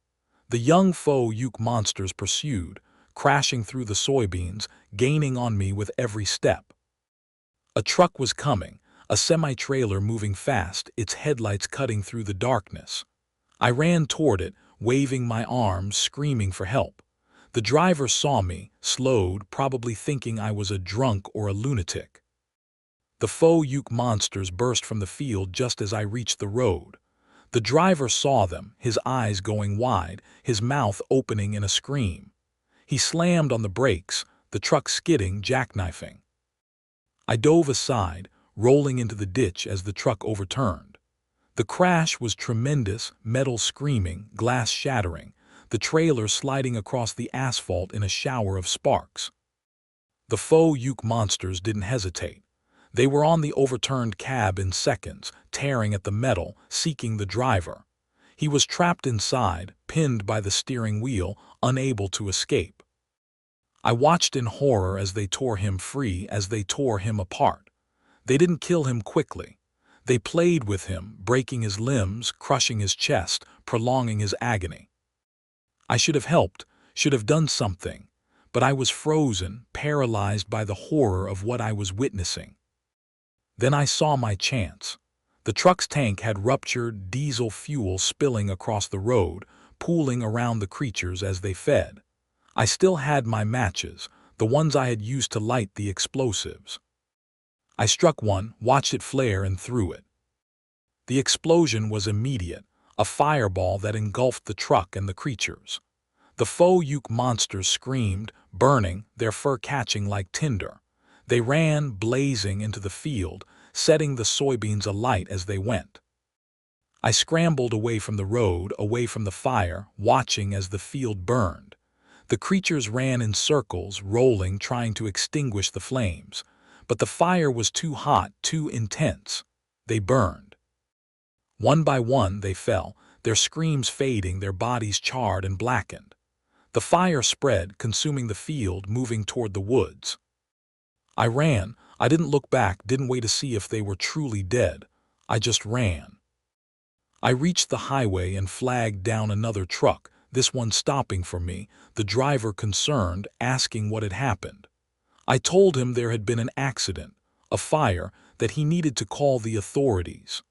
The young Fouke monsters pursued, crashing through the soybeans, gaining on me with every step. A truck was coming, a semi-trailer moving fast, its headlights cutting through the darkness. I ran toward it, waving my arms, screaming for help. The driver saw me, slowed, probably thinking I was a drunk or a lunatic. The Fouke monsters burst from the field just as I reached the road. The driver saw them, his eyes going wide, his mouth opening in a scream. He slammed on the brakes, the truck skidding, jackknifing. I dove aside, rolling into the ditch as the truck overturned. The crash was tremendous, metal screaming, glass shattering, the trailer sliding across the asphalt in a shower of sparks. The Fouke monsters didn't hesitate. They were on the overturned cab in seconds, tearing at the metal, seeking the driver. He was trapped inside, pinned by the steering wheel, unable to escape. I watched in horror as they tore him free, as they tore him apart. They didn't kill him quickly. They played with him, breaking his limbs, crushing his chest, prolonging his agony. I should have helped, should have done something, but I was frozen, paralyzed by the horror of what I was witnessing. Then I saw my chance. The truck's tank had ruptured, diesel fuel spilling across the road, pooling around the creatures as they fed. I still had my matches, the ones I had used to light the explosives. I struck one, watched it flare, and threw it. The explosion was immediate, a fireball that engulfed the truck and the creatures. The Fouke monsters screamed, burning, their fur catching like tinder. They ran, blazing, into the field, setting the soybeans alight as they went. I scrambled away from the road, away from the fire, watching as the field burned. The creatures ran in circles, rolling, trying to extinguish the flames. But the fire was too hot, too intense. They burned. One by one they fell, their screams fading, their bodies charred and blackened. The fire spread, consuming the field, moving toward the woods. I ran. I didn't look back, didn't wait to see if they were truly dead. I just ran. I reached the highway and flagged down another truck, this one stopping for me, the driver concerned, asking what had happened. I told him there had been an accident, a fire, that he needed to call the authorities.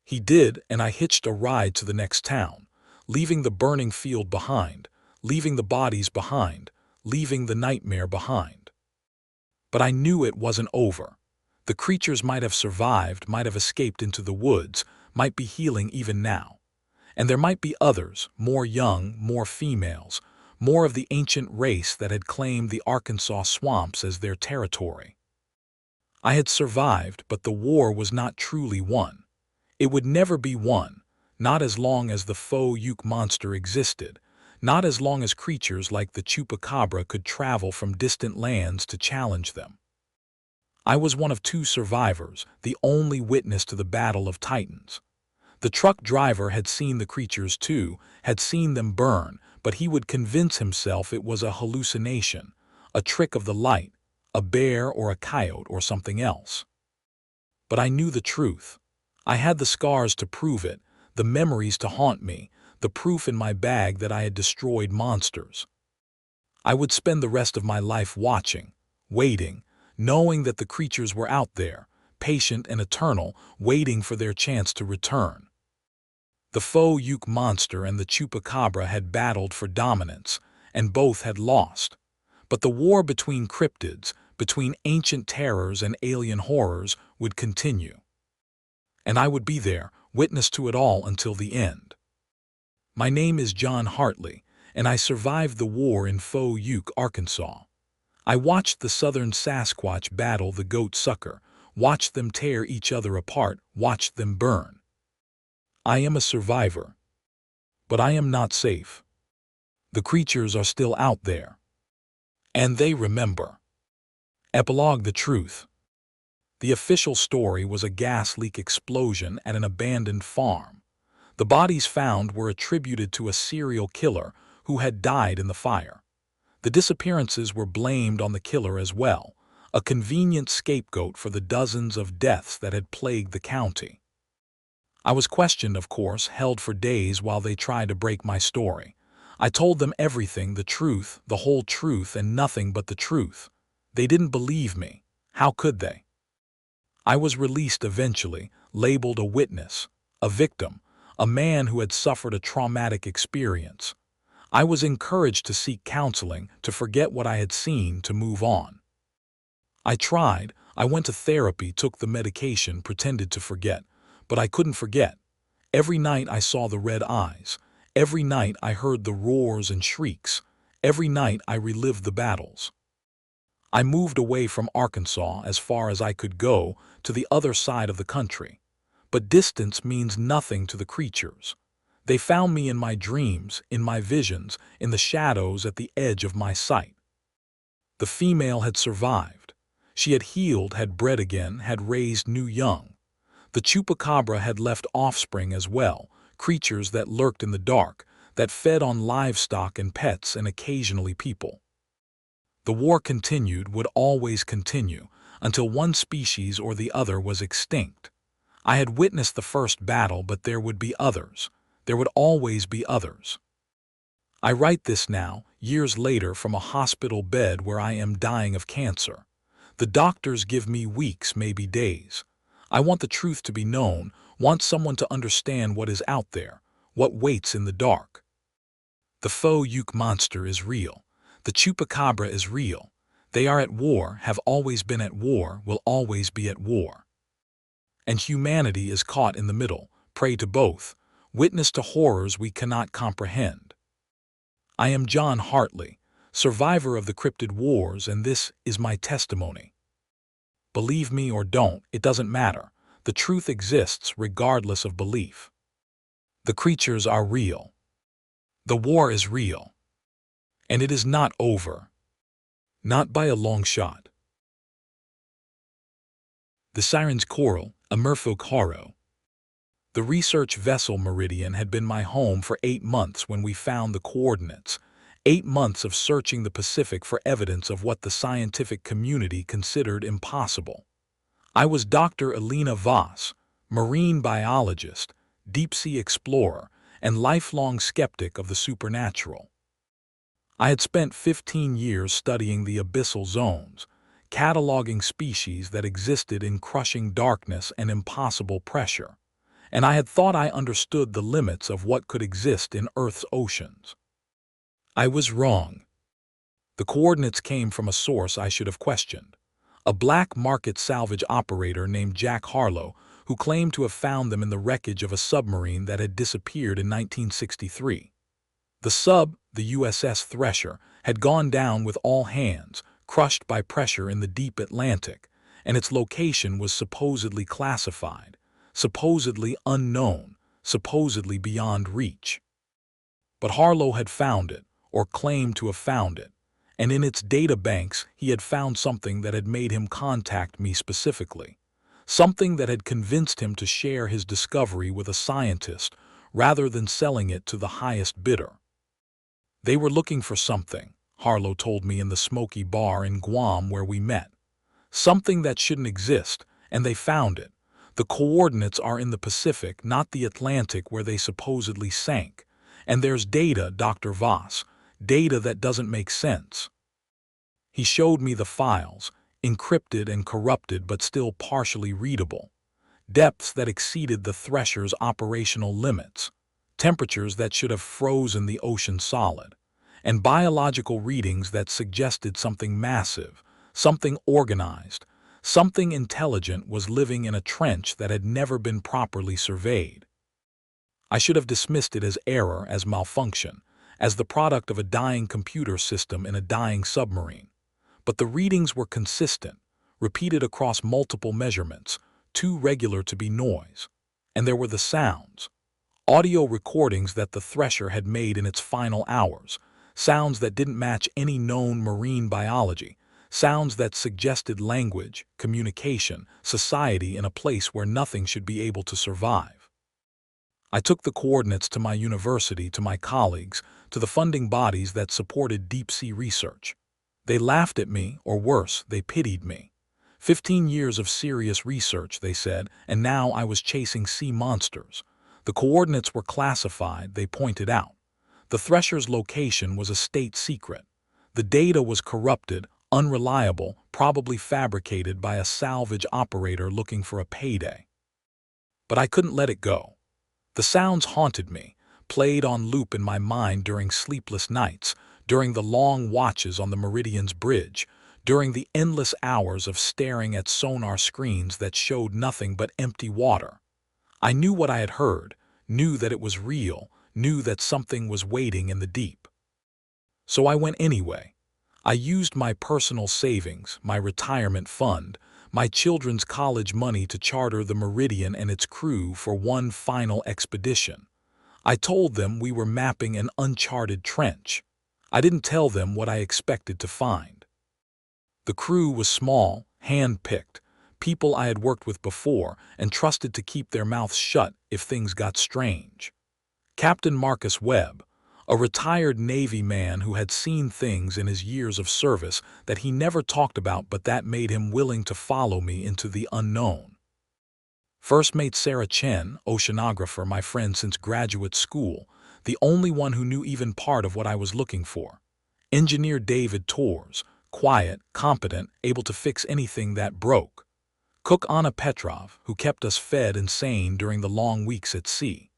He did, and I hitched a ride to the next town, leaving the burning field behind, leaving the bodies behind, leaving the nightmare behind. But I knew it wasn't over. The creatures might have survived, might have escaped into the woods, might be healing even now. And there might be others, more young, more females, more of the ancient race that had claimed the Arkansas swamps as their territory. I had survived, but the war was not truly won. It would never be won, not as long as the Fouke monster existed, not as long as creatures like the Chupacabra could travel from distant lands to challenge them. I was one of two survivors, the only witness to the Battle of Titans. The truck driver had seen the creatures too, had seen them burn, but he would convince himself it was a hallucination, a trick of the light, a bear or a coyote or something else. But I knew the truth. I had the scars to prove it, the memories to haunt me, the proof in my bag that I had destroyed monsters. I would spend the rest of my life watching, waiting, knowing that the creatures were out there, patient and eternal, waiting for their chance to return. The Fouke monster and the Chupacabra had battled for dominance, and both had lost. But the war between cryptids, between ancient terrors and alien horrors, would continue. And I would be there, witness to it all until the end. My name is John Hartley, and I survived the war in Fouke, Arkansas. I watched the southern Sasquatch battle the goat sucker, watched them tear each other apart, watched them burn. I am a survivor. But I am not safe. The creatures are still out there. And they remember. Epilogue: the truth. The official story was a gas leak explosion at an abandoned farm. The bodies found were attributed to a serial killer who had died in the fire. The disappearances were blamed on the killer as well, a convenient scapegoat for the dozens of deaths that had plagued the county. I was questioned, of course, held for days while they tried to break my story. I told them everything, the truth, the whole truth, and nothing but the truth. They didn't believe me. How could they? I was released eventually, labeled a witness, a victim, a man who had suffered a traumatic experience. I was encouraged to seek counseling, to forget what I had seen, to move on. I tried. I went to therapy, took the medication, pretended to forget. But I couldn't forget. Every night I saw the red eyes. Every night I heard the roars and shrieks. Every night I relived the battles. I moved away from Arkansas as far as I could go, to the other side of the country. But distance means nothing to the creatures. They found me in my dreams, in my visions, in the shadows at the edge of my sight. The female had survived. She had healed, had bred again, had raised new young. The Chupacabra had left offspring as well, creatures that lurked in the dark, that fed on livestock and pets and occasionally people. The war continued, would always continue, until one species or the other was extinct. I had witnessed the first battle, but there would be others. There would always be others. I write this now, years later, from a hospital bed where I am dying of cancer. The doctors give me weeks, maybe days. I want the truth to be known, want someone to understand what is out there, what waits in the dark. The Fouke monster is real. The Chupacabra is real. They are at war, have always been at war, will always be at war. And humanity is caught in the middle, prey to both, witness to horrors we cannot comprehend. I am John Hartley, survivor of the Cryptid Wars, and this is my testimony. Believe me or don't, it doesn't matter. The truth exists regardless of belief. The creatures are real. The war is real. And it is not over. Not by a long shot. The Sirens Coral, a Merfolk horror. The research vessel Meridian had been my home for 8 months when we found the coordinates. 8 months of searching the Pacific for evidence of what the scientific community considered impossible. I was Dr. Elena Voss, marine biologist, deep-sea explorer, and lifelong skeptic of the supernatural. I had spent 15 years studying the abyssal zones, cataloging species that existed in crushing darkness and impossible pressure, and I had thought I understood the limits of what could exist in Earth's oceans. I was wrong. The coordinates came from a source I should have questioned, a black market salvage operator named Jack Harlow, who claimed to have found them in the wreckage of a submarine that had disappeared in 1963. The sub, the USS Thresher, had gone down with all hands, crushed by pressure in the deep Atlantic, and its location was supposedly classified, supposedly unknown, supposedly beyond reach. But Harlow had found it, or claimed to have found it, and in its data banks he had found something that had made him contact me specifically, something that had convinced him to share his discovery with a scientist rather than selling it to the highest bidder. They were looking for something, Harlow told me in the smoky bar in Guam where we met. Something that shouldn't exist, and they found it. The coordinates are in the Pacific, not the Atlantic where they supposedly sank. And there's data, Dr. Voss, data that doesn't make sense. He showed me the files, encrypted and corrupted but still partially readable. Depths that exceeded the Thresher's operational limits. Temperatures that should have frozen the ocean solid, and biological readings that suggested something massive, something organized, something intelligent was living in a trench that had never been properly surveyed. I should have dismissed it as error, as malfunction, as the product of a dying computer system in a dying submarine. But the readings were consistent, repeated across multiple measurements, too regular to be noise. And there were the sounds. Audio recordings that the Thresher had made in its final hours, sounds that didn't match any known marine biology, sounds that suggested language, communication, society in a place where nothing should be able to survive. I took the coordinates to my university, to my colleagues, to the funding bodies that supported deep-sea research. They laughed at me, or worse, they pitied me. 15 years of serious research, they said, and now I was chasing sea monsters. The coordinates were classified, they pointed out. The Thresher's location was a state secret. The data was corrupted, unreliable, probably fabricated by a salvage operator looking for a payday. But I couldn't let it go. The sounds haunted me, played on loop in my mind during sleepless nights, during the long watches on the Meridian's bridge, during the endless hours of staring at sonar screens that showed nothing but empty water. I knew what I had heard, knew that it was real, knew that something was waiting in the deep. So I went anyway. I used my personal savings, my retirement fund, my children's college money to charter the Meridian and its crew for one final expedition. I told them we were mapping an uncharted trench. I didn't tell them what I expected to find. The crew was small, hand-picked, people I had worked with before and trusted to keep their mouths shut if things got strange. Captain Marcus Webb, a retired Navy man who had seen things in his years of service that he never talked about but that made him willing to follow me into the unknown. First Mate Sarah Chen, oceanographer, my friend since graduate school, the only one who knew even part of what I was looking for. Engineer David Torres, quiet, competent, able to fix anything that broke. Cook Anna Petrov, who kept us fed and sane during the long weeks at sea.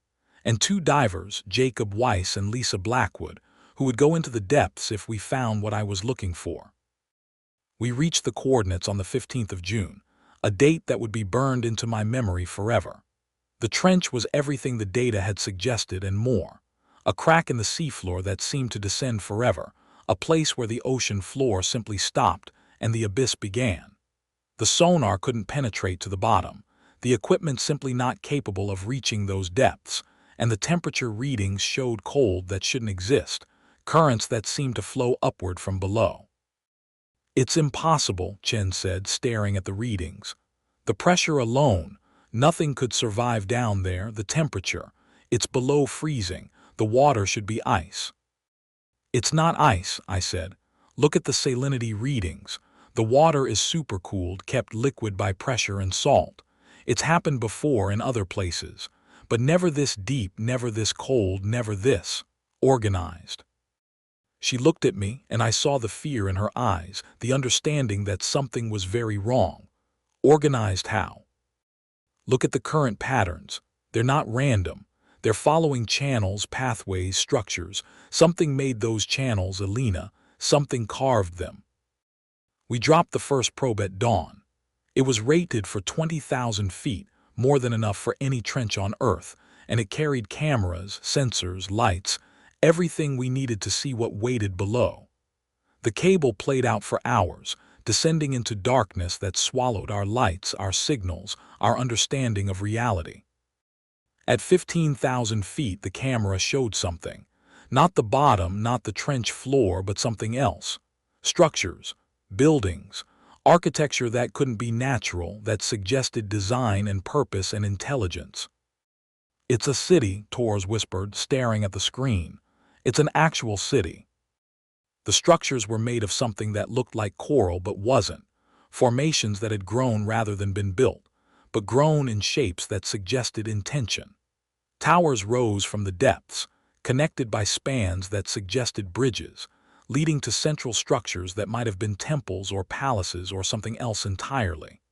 And 2 divers, Jacob Weiss and Lisa Blackwood, who would go into the depths if we found what I was looking for. We reached the coordinates on the 15th of June, a date that would be burned into my memory forever. The trench was everything the data had suggested and more. a crack in the seafloor that seemed to descend forever, a place where the ocean floor simply stopped and the abyss began. The sonar couldn't penetrate to the bottom, the equipment simply not capable of reaching those depths, and the temperature readings showed cold that shouldn't exist, currents that seemed to flow upward from below. "It's impossible," Chen said, staring at the readings. "The pressure alone, nothing could survive down there, the temperature. It's below freezing, the water should be ice." "It's not ice," I said. "Look at the salinity readings. The water is supercooled, kept liquid by pressure and salt. It's happened before in other places, but never this deep, never this cold, never this organized." She looked at me, and I saw the fear in her eyes, the understanding that something was very wrong. "Organized how?" "Look at the current patterns. They're not random. They're following channels, pathways, structures. Something made those channels, Alina. Something carved them." We dropped the first probe at dawn. It was rated for 20,000 feet, more than enough for any trench on Earth, and it carried cameras, sensors, lights, everything we needed to see what waited below. The cable played out for hours, descending into darkness that swallowed our lights, our signals, our understanding of reality. At 15,000 feet, the camera showed something. Not the bottom, not the trench floor, but something else. Structures, buildings, architecture that couldn't be natural, that suggested design and purpose and intelligence. "It's a city," Torres whispered, staring at the screen. "It's an actual city." The structures were made of something that looked like coral but wasn't, formations that had grown rather than been built, but grown in shapes that suggested intention. Towers rose from the depths, connected by spans that suggested bridges, leading to central structures that might have been temples or palaces or something else entirely.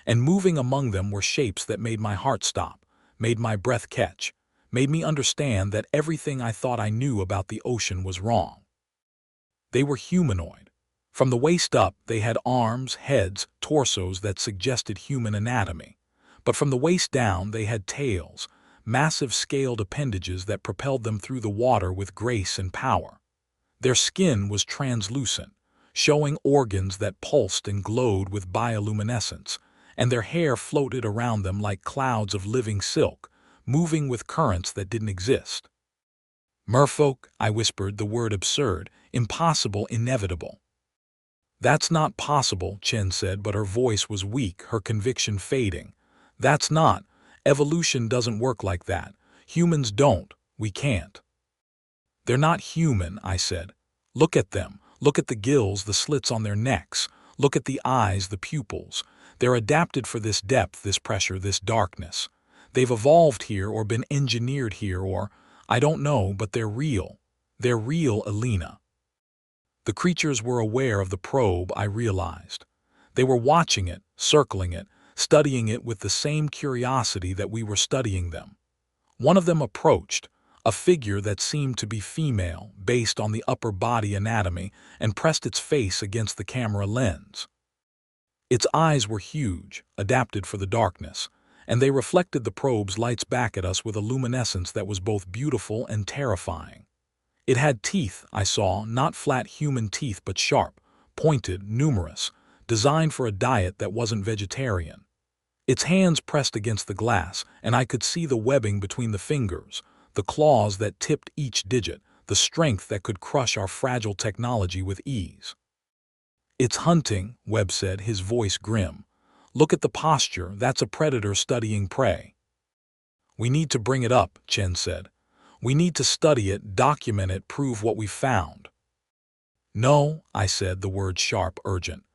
And moving among them were shapes that made my heart stop, made my breath catch, made me understand that everything I thought I knew about the ocean was wrong. They were humanoid. From the waist up, they had arms, heads, torsos that suggested human anatomy. But from the waist down, they had tails, massive scaled appendages that propelled them through the water with grace and power. Their skin was translucent, showing organs that pulsed and glowed with bioluminescence, and their hair floated around them like clouds of living silk, moving with currents that didn't exist. "Merfolk," I whispered, the word absurd, impossible, inevitable. "That's not possible," Chen said, but her voice was weak, her conviction fading. "That's not. Evolution doesn't work like that. Humans don't. We can't." "They're not human," I said. "Look at them. Look at the gills, the slits on their necks. Look at the eyes, the pupils. They're adapted for this depth, this pressure, this darkness. They've evolved here or been engineered here or, I don't know, but they're real. They're real, Alina." The creatures were aware of the probe, I realized. They were watching it, circling it, studying it with the same curiosity that we were studying them. One of them approached, a figure that seemed to be female, based on the upper body anatomy, and pressed its face against the camera lens. Its eyes were huge, adapted for the darkness, and they reflected the probe's lights back at us with a luminescence that was both beautiful and terrifying. It had teeth, I saw, not flat human teeth but sharp, pointed, numerous, designed for a diet that wasn't vegetarian. Its hands pressed against the glass, and I could see the webbing between the fingers, the claws that tipped each digit, the strength that could crush our fragile technology with ease. "It's hunting," Webb said, his voice grim. "Look at the posture, that's a predator studying prey." "We need to bring it up," Chen said. "We need to study it, document it, prove what we've found." "No," I said, the word sharp, urgent.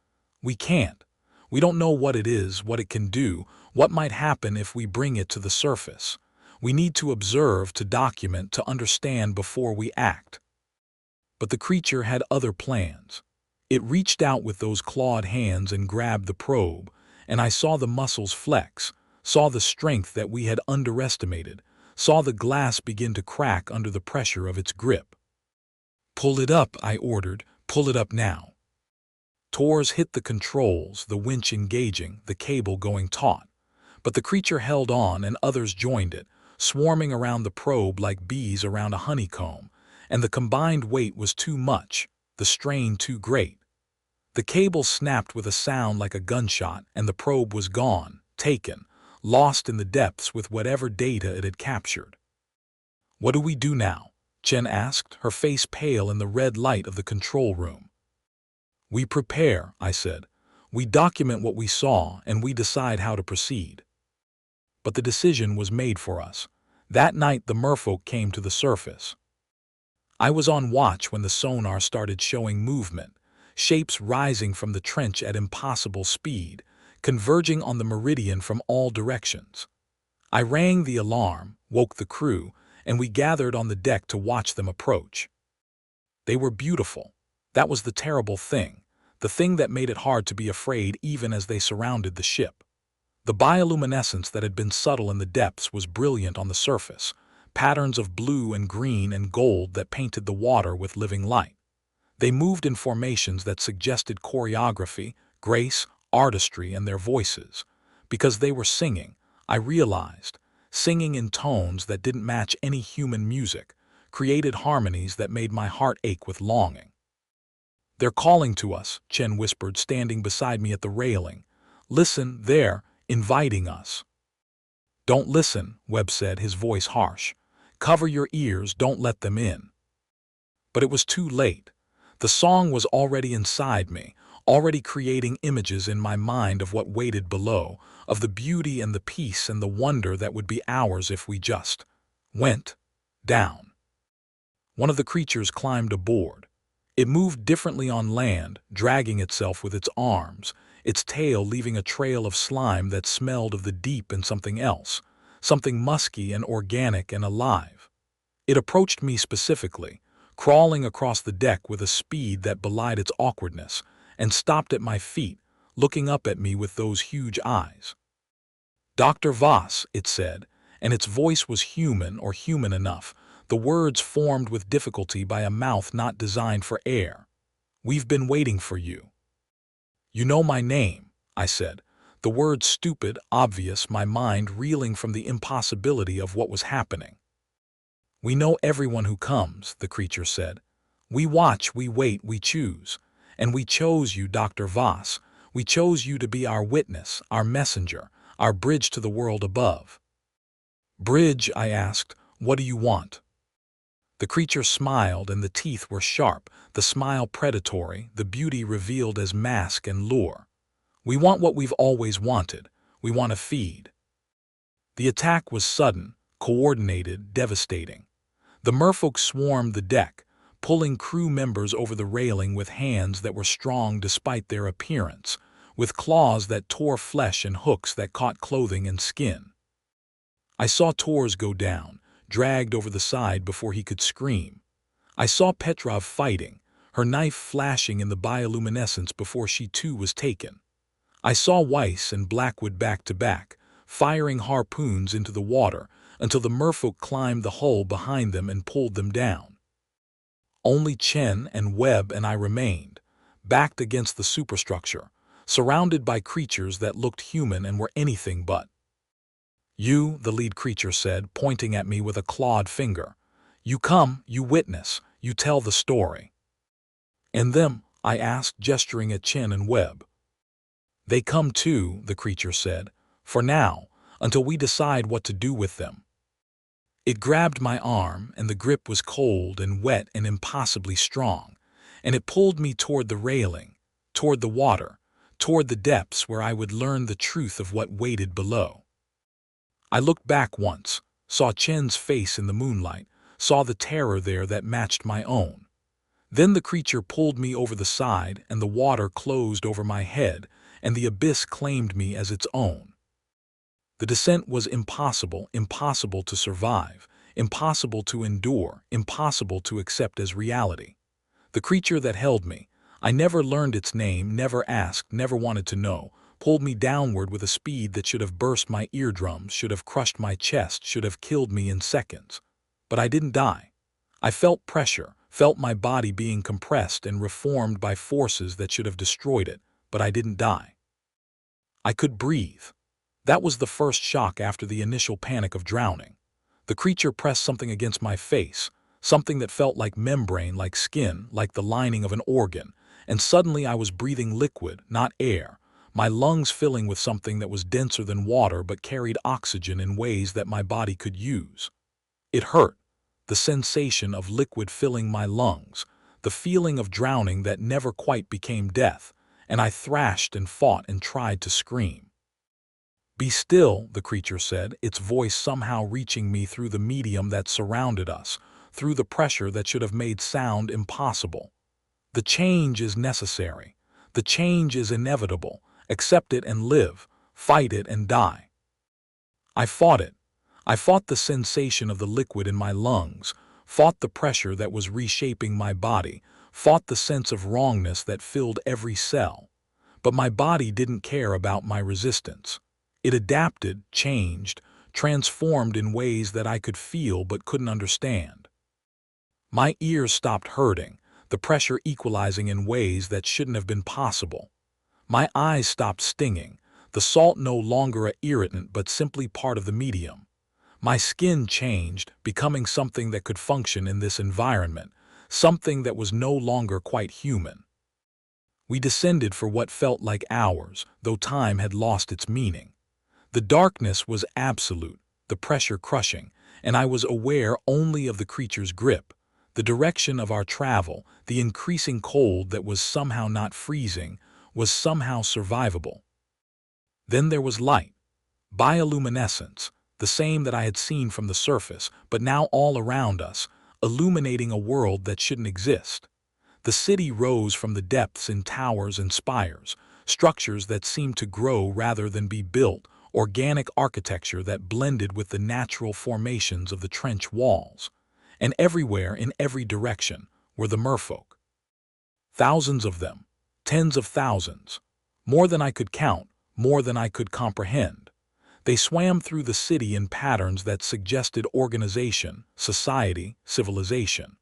"We can't. We don't know what it is, what it can do, what might happen if we bring it to the surface. We need to observe, to document, to understand before we act." But the creature had other plans. It reached out with those clawed hands and grabbed the probe, and I saw the muscles flex, saw the strength that we had underestimated, saw the glass begin to crack under the pressure of its grip. "Pull it up," I ordered. "Pull it up now." Torres hit the controls, the winch engaging, the cable going taut. But the creature held on and others joined it, swarming around the probe like bees around a honeycomb, and the combined weight was too much, the strain too great. The cable snapped with a sound like a gunshot, and the probe was gone, taken, lost in the depths with whatever data it had captured. "What do we do now?" Chen asked, her face pale in the red light of the control room. "We prepare," I said. "We document what we saw, and we decide how to proceed." But the decision was made for us. That night the merfolk came to the surface. I was on watch when the sonar started showing movement, shapes rising from the trench at impossible speed, converging on the meridian from all directions. I rang the alarm, woke the crew, and we gathered on the deck to watch them approach. They were beautiful. That was the terrible thing, the thing that made it hard to be afraid even as they surrounded the ship. The bioluminescence that had been subtle in the depths was brilliant on the surface, patterns of blue and green and gold that painted the water with living light. They moved in formations that suggested choreography, grace, artistry, and their voices. Because they were singing, I realized, singing in tones that didn't match any human music, created harmonies that made my heart ache with longing. "They're calling to us," Chen whispered, standing beside me at the railing. "Listen, they're inviting us." "Don't listen," Webb said, his voice harsh. "Cover your ears, don't let them in." But it was too late. The song was already inside me, already creating images in my mind of what waited below, of the beauty and the peace and the wonder that would be ours if we just went down. One of the creatures climbed aboard. It moved differently on land, dragging itself with its arms, its tail leaving a trail of slime that smelled of the deep and something else, something musky and organic and alive. It approached me specifically, crawling across the deck with a speed that belied its awkwardness, and stopped at my feet, looking up at me with those huge eyes. "Dr. Voss," it said, and its voice was human or human enough, the words formed with difficulty by a mouth not designed for air. "We've been waiting for you." "You know my name," I said, the words stupid, obvious, my mind reeling from the impossibility of what was happening. "We know everyone who comes," the creature said. "We watch, we wait, we choose. And we chose you, Dr. Voss. We chose you to be our witness, our messenger, our bridge to the world above." "Bridge?" I asked. "What do you want?" The creature smiled, and the teeth were sharp, the smile predatory, the beauty revealed as mask and lure. "We want what we've always wanted. We want a feed." The attack was sudden, coordinated, devastating. The merfolk swarmed the deck, pulling crew members over the railing with hands that were strong despite their appearance, with claws that tore flesh and hooks that caught clothing and skin. I saw Tors go down, dragged over the side before he could scream. I saw Petrov fighting, her knife flashing in the bioluminescence before she too was taken. I saw Weiss and Blackwood back to back, firing harpoons into the water until the merfolk climbed the hull behind them and pulled them down. Only Chen and Webb and I remained, backed against the superstructure, surrounded by creatures that looked human and were anything but. "You," the lead creature said, pointing at me with a clawed finger. "You come, you witness, you tell the story." "And them?" I asked, gesturing at Chen and Webb. "They come too," the creature said, "for now, until we decide what to do with them." It grabbed my arm, and the grip was cold and wet and impossibly strong, and it pulled me toward the railing, toward the water, toward the depths where I would learn the truth of what waited below. I looked back once, saw Chen's face in the moonlight, saw the terror there that matched my own. Then the creature pulled me over the side, and the water closed over my head, and the abyss claimed me as its own. The descent was impossible, impossible to survive, impossible to endure, impossible to accept as reality. The creature that held me, I never learned its name, never asked, never wanted to know, pulled me downward with a speed that should have burst my eardrums, should have crushed my chest, should have killed me in seconds. But I didn't die. I felt pressure, felt my body being compressed and reformed by forces that should have destroyed it, but I didn't die. I could breathe. That was the first shock after the initial panic of drowning. The creature pressed something against my face, something that felt like membrane, like skin, like the lining of an organ, and suddenly I was breathing liquid, not air, my lungs filling with something that was denser than water but carried oxygen in ways that my body could use. It hurt, the sensation of liquid filling my lungs, the feeling of drowning that never quite became death, and I thrashed and fought and tried to scream. "Be still," the creature said, its voice somehow reaching me through the medium that surrounded us, through the pressure that should have made sound impossible. "The change is necessary. The change is inevitable. Accept it and live. Fight it and die." I fought it. I fought the sensation of the liquid in my lungs, fought the pressure that was reshaping my body, fought the sense of wrongness that filled every cell. But my body didn't care about my resistance. It adapted, changed, transformed in ways that I could feel but couldn't understand. My ears stopped hurting, the pressure equalizing in ways that shouldn't have been possible. My eyes stopped stinging, the salt no longer an irritant but simply part of the medium. My skin changed, becoming something that could function in this environment, something that was no longer quite human. We descended for what felt like hours, though time had lost its meaning. The darkness was absolute, the pressure crushing, and I was aware only of the creature's grip, the direction of our travel, the increasing cold that was somehow not freezing, was somehow survivable. Then there was light, bioluminescence, the same that I had seen from the surface, but now all around us, illuminating a world that shouldn't exist. The city rose from the depths in towers and spires, structures that seemed to grow rather than be built, organic architecture that blended with the natural formations of the trench walls. And everywhere, in every direction, were the merfolk. Thousands of them, tens of thousands, more than I could count, more than I could comprehend. They swam through the city in patterns that suggested organization, society, civilization.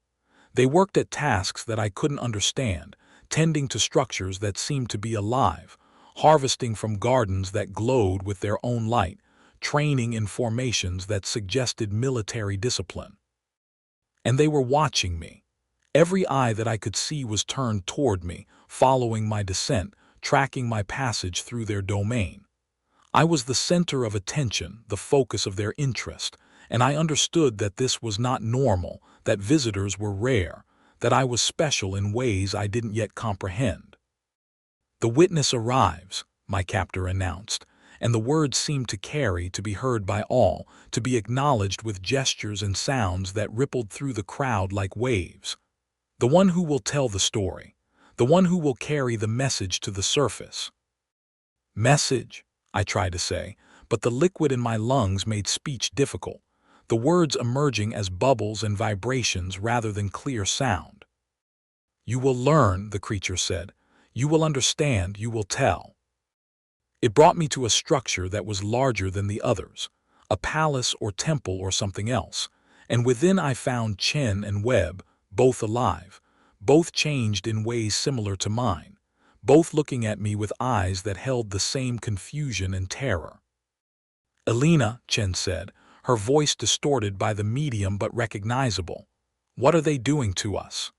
They worked at tasks that I couldn't understand, tending to structures that seemed to be alive, harvesting from gardens that glowed with their own light, training in formations that suggested military discipline. And they were watching me. Every eye that I could see was turned toward me, following my descent, tracking my passage through their domain. I was the center of attention, the focus of their interest, and I understood that this was not normal, that visitors were rare, that I was special in ways I didn't yet comprehend. "The witness arrives," my captor announced, and the words seemed to carry, to be heard by all, to be acknowledged with gestures and sounds that rippled through the crowd like waves. "The one who will tell the story, the one who will carry the message to the surface." "Message," I tried to say, but the liquid in my lungs made speech difficult, the words emerging as bubbles and vibrations rather than clear sound. "You will learn," the creature said. "You will understand, you will tell." It brought me to a structure that was larger than the others, a palace or temple or something else, and within I found Chen and Webb, both alive, both changed in ways similar to mine, both looking at me with eyes that held the same confusion and terror. "Elena," Chen said, her voice distorted by the medium but recognizable, "what are they doing to us?"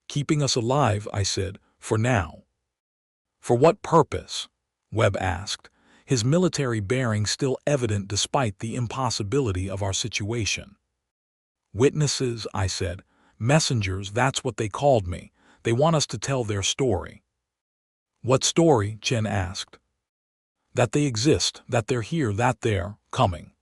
"Keeping us alive," I said, "for now." "For what purpose?" Webb asked, his military bearing still evident despite the impossibility of our situation. "Witnesses," I said. "Messengers, that's what they called me. They want us to tell their story." "What story?" Chen asked. "That they exist, that they're here, that they're coming."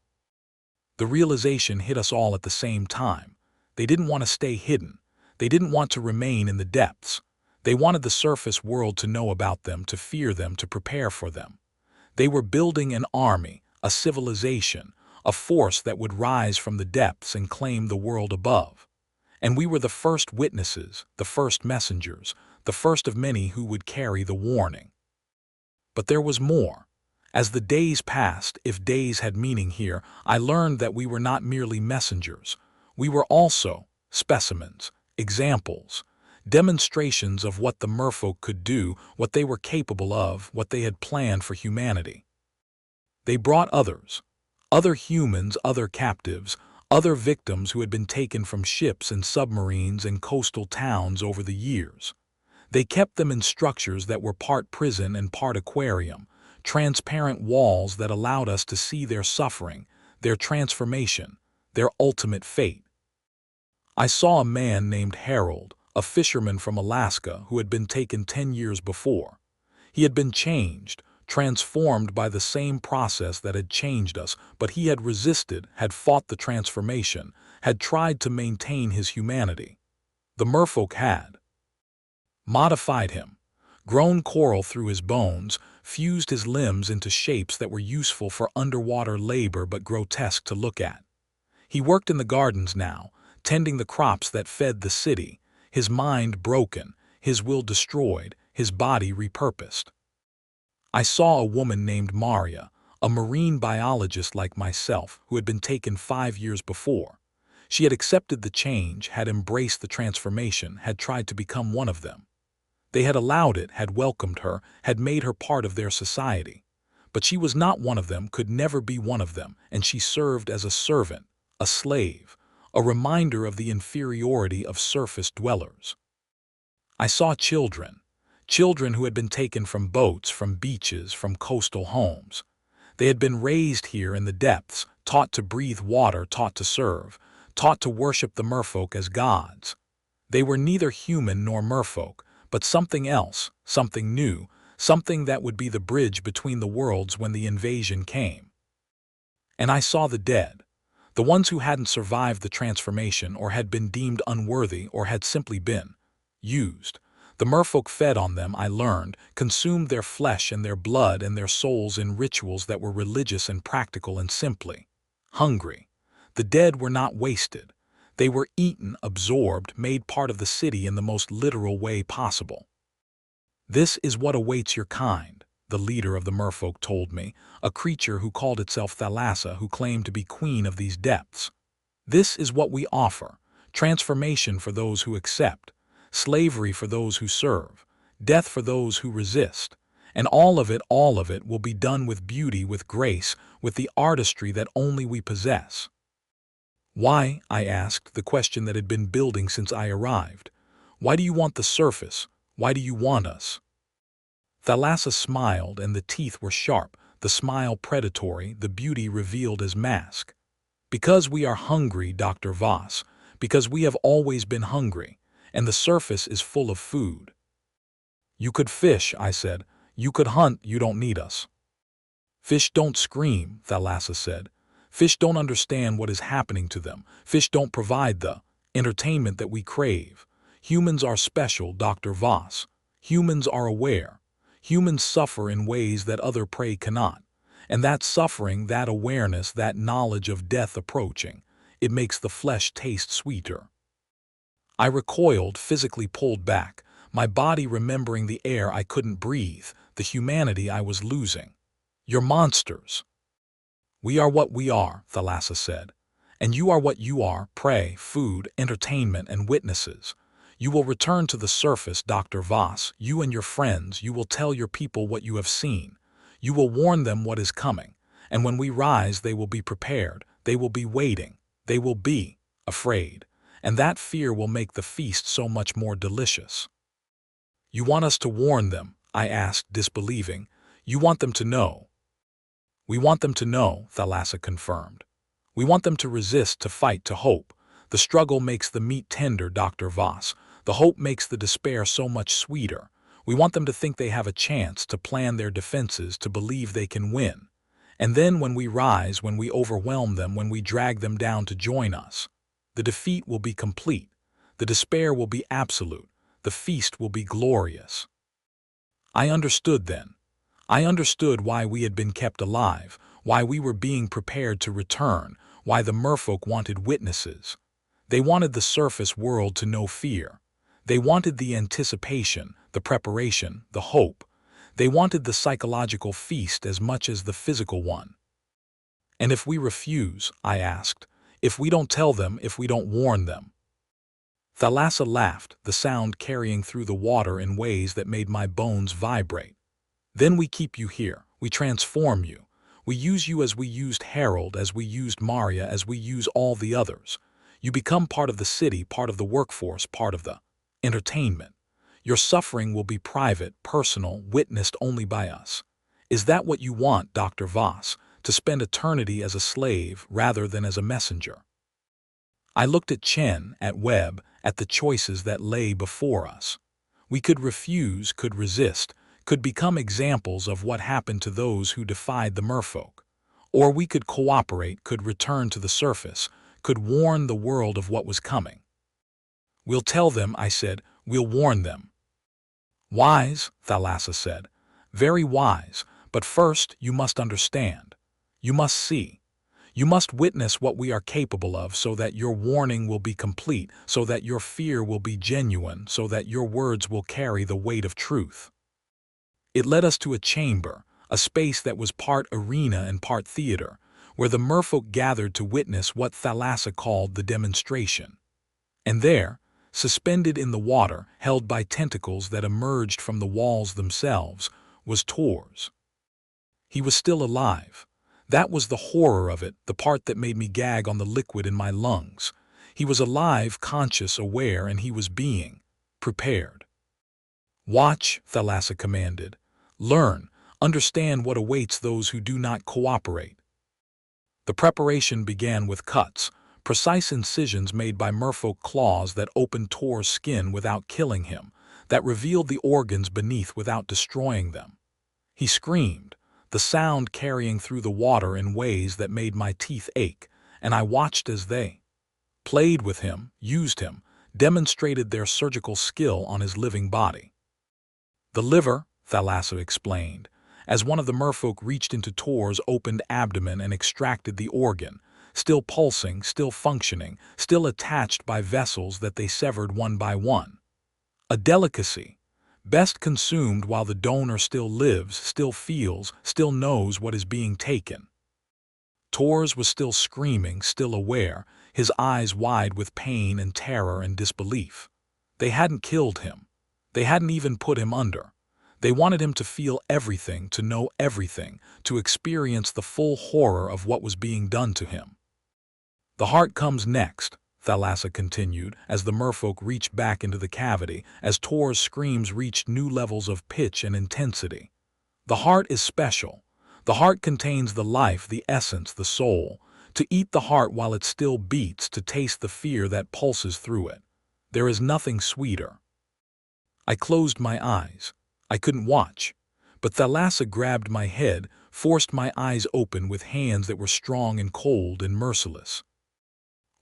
The realization hit us all at the same time. They didn't want to stay hidden. They didn't want to remain in the depths. They wanted the surface world to know about them, to fear them, to prepare for them. They were building an army, a civilization, a force that would rise from the depths and claim the world above. And we were the first witnesses, the first messengers, the first of many who would carry the warning. But there was more. As the days passed, if days had meaning here, I learned that we were not merely messengers. We were also specimens, examples, demonstrations of what the merfolk could do, what they were capable of, what they had planned for humanity. They brought others Other humans, other captives, other victims who had been taken from ships and submarines and coastal towns over the years. They kept them in structures that were part prison and part aquarium, transparent walls that allowed us to see their suffering, their transformation, their ultimate fate. I saw a man named Harold, a fisherman from Alaska who had been taken 10 years before. He had been changed, transformed by the same process that had changed us, but he had resisted, had fought the transformation, had tried to maintain his humanity. The Merfolk had modified him, grown coral through his bones, fused his limbs into shapes that were useful for underwater labor but grotesque to look at. He worked in the gardens now, tending the crops that fed the city, his mind broken, his will destroyed, his body repurposed. I saw a woman named Maria, a marine biologist like myself who had been taken 5 years before. She had accepted the change, had embraced the transformation, had tried to become one of them. They had allowed it, had welcomed her, had made her part of their society. But she was not one of them, could never be one of them, and she served as a servant, a slave, a reminder of the inferiority of surface dwellers. I saw children who had been taken from boats, from beaches, from coastal homes. They had been raised here in the depths, taught to breathe water, taught to serve, taught to worship the merfolk as gods. They were neither human nor merfolk, but something else, something new, something that would be the bridge between the worlds when the invasion came. And I saw the dead, the ones who hadn't survived the transformation or had been deemed unworthy or had simply been used. The merfolk fed on them, I learned, consumed their flesh and their blood and their souls in rituals that were religious and practical and simply hungry. The dead were not wasted. They were eaten, absorbed, made part of the city in the most literal way possible. This is what awaits your kind, the leader of the merfolk told me, a creature who called itself Thalassa, who claimed to be queen of these depths. This is what we offer: transformation for those who accept, slavery for those who serve, death for those who resist. And all of it will be done with beauty, with grace, with the artistry that only we possess. Why, I asked, the question that had been building since I arrived. Why do you want the surface? Why do you want us? Thalassa smiled, and the teeth were sharp, the smile predatory, the beauty revealed as mask. Because we are hungry, Dr. Voss, because we have always been hungry, and the surface is full of food. You could fish, I said. You could hunt, you don't need us. Fish don't scream, Thalassa said. Fish don't understand what is happening to them. Fish don't provide the entertainment that we crave. Humans are special, Dr. Voss. Humans are aware. Humans suffer in ways that other prey cannot. And that suffering, that awareness, that knowledge of death approaching, it makes the flesh taste sweeter. I recoiled, physically pulled back, my body remembering the air I couldn't breathe, the humanity I was losing. You're monsters. We are what we are, Thalassa said. And you are what you are: prey, food, entertainment, and witnesses. You will return to the surface, Dr. Voss, you and your friends. You will tell your people what you have seen. You will warn them what is coming. And when we rise, they will be prepared. They will be waiting. They will be afraid. And that fear will make the feast so much more delicious. You want us to warn them? I asked, disbelieving. You want them to know? We want them to know, Thalassa confirmed. We want them to resist, to fight, to hope. The struggle makes the meat tender, Dr. Voss. The hope makes the despair so much sweeter. We want them to think they have a chance, to plan their defenses, to believe they can win. And then when we rise, when we overwhelm them, when we drag them down to join us, the defeat will be complete. The despair will be absolute. The feast will be glorious. I understood then. I understood why we had been kept alive, why we were being prepared to return, why the merfolk wanted witnesses. They wanted the surface world to know fear. They wanted the anticipation, the preparation, the hope. They wanted the psychological feast as much as the physical one. And if we refuse, I asked, if we don't tell them, if we don't warn them? Thalassa laughed, the sound carrying through the water in ways that made my bones vibrate. Then we keep you here. We transform you. We use you as we used Harold, as we used Maria, as we use all the others. You become part of the city, part of the workforce, part of the entertainment. Your suffering will be private, personal, witnessed only by us. Is that what you want, Dr. Voss, to spend eternity as a slave rather than as a messenger? I looked at Chen, at Webb, at the choices that lay before us. We could refuse, could resist, could become examples of what happened to those who defied the Merfolk. Or we could cooperate, could return to the surface, could warn the world of what was coming. We'll tell them, I said, we'll warn them. Wise, Thalassa said. Very wise, but first you must understand. You must see. You must witness what we are capable of so that your warning will be complete, so that your fear will be genuine, so that your words will carry the weight of truth. It led us to a chamber, a space that was part arena and part theater, where the merfolk gathered to witness what Thalassa called the demonstration. And there, suspended in the water, held by tentacles that emerged from the walls themselves, was Tors. He was still alive. That was the horror of it, the part that made me gag on the liquid in my lungs. He was alive, conscious, aware, and he was being prepared. Watch, Thalassa commanded. Learn, understand what awaits those who do not cooperate. The preparation began with cuts, precise incisions made by merfolk claws that opened Tor's skin without killing him, that revealed the organs beneath without destroying them. He screamed, the sound carrying through the water in ways that made my teeth ache, and I watched as they played with him, used him, demonstrated their surgical skill on his living body. The liver, Thalassa explained, as one of the merfolk reached into Tor's opened abdomen and extracted the organ, still pulsing, still functioning, still attached by vessels that they severed one by one. A delicacy, best consumed while the donor still lives, still feels, still knows what is being taken. Tors was still screaming, still aware, his eyes wide with pain and terror and disbelief. They hadn't killed him. They hadn't even put him under. They wanted him to feel everything, to know everything, to experience the full horror of what was being done to him. The heart comes next, Thalassa continued, as the merfolk reached back into the cavity, as Tor's screams reached new levels of pitch and intensity. The heart is special. The heart contains the life, the essence, the soul. To eat the heart while it still beats, to taste the fear that pulses through it. There is nothing sweeter. I closed my eyes. I couldn't watch. But Thalassa grabbed my head, forced my eyes open with hands that were strong and cold and merciless.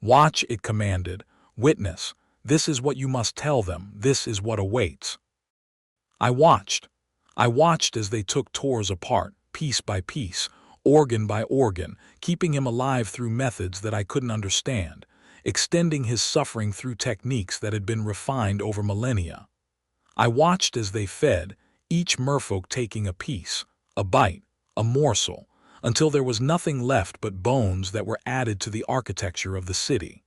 Watch, it commanded. Witness. This is what you must tell them. This is what awaits. I watched. I watched as they took Tors apart, piece by piece, organ by organ, keeping him alive through methods that I couldn't understand, extending his suffering through techniques that had been refined over millennia. I watched as they fed, each merfolk taking a piece, a bite, a morsel, until there was nothing left but bones that were added to the architecture of the city.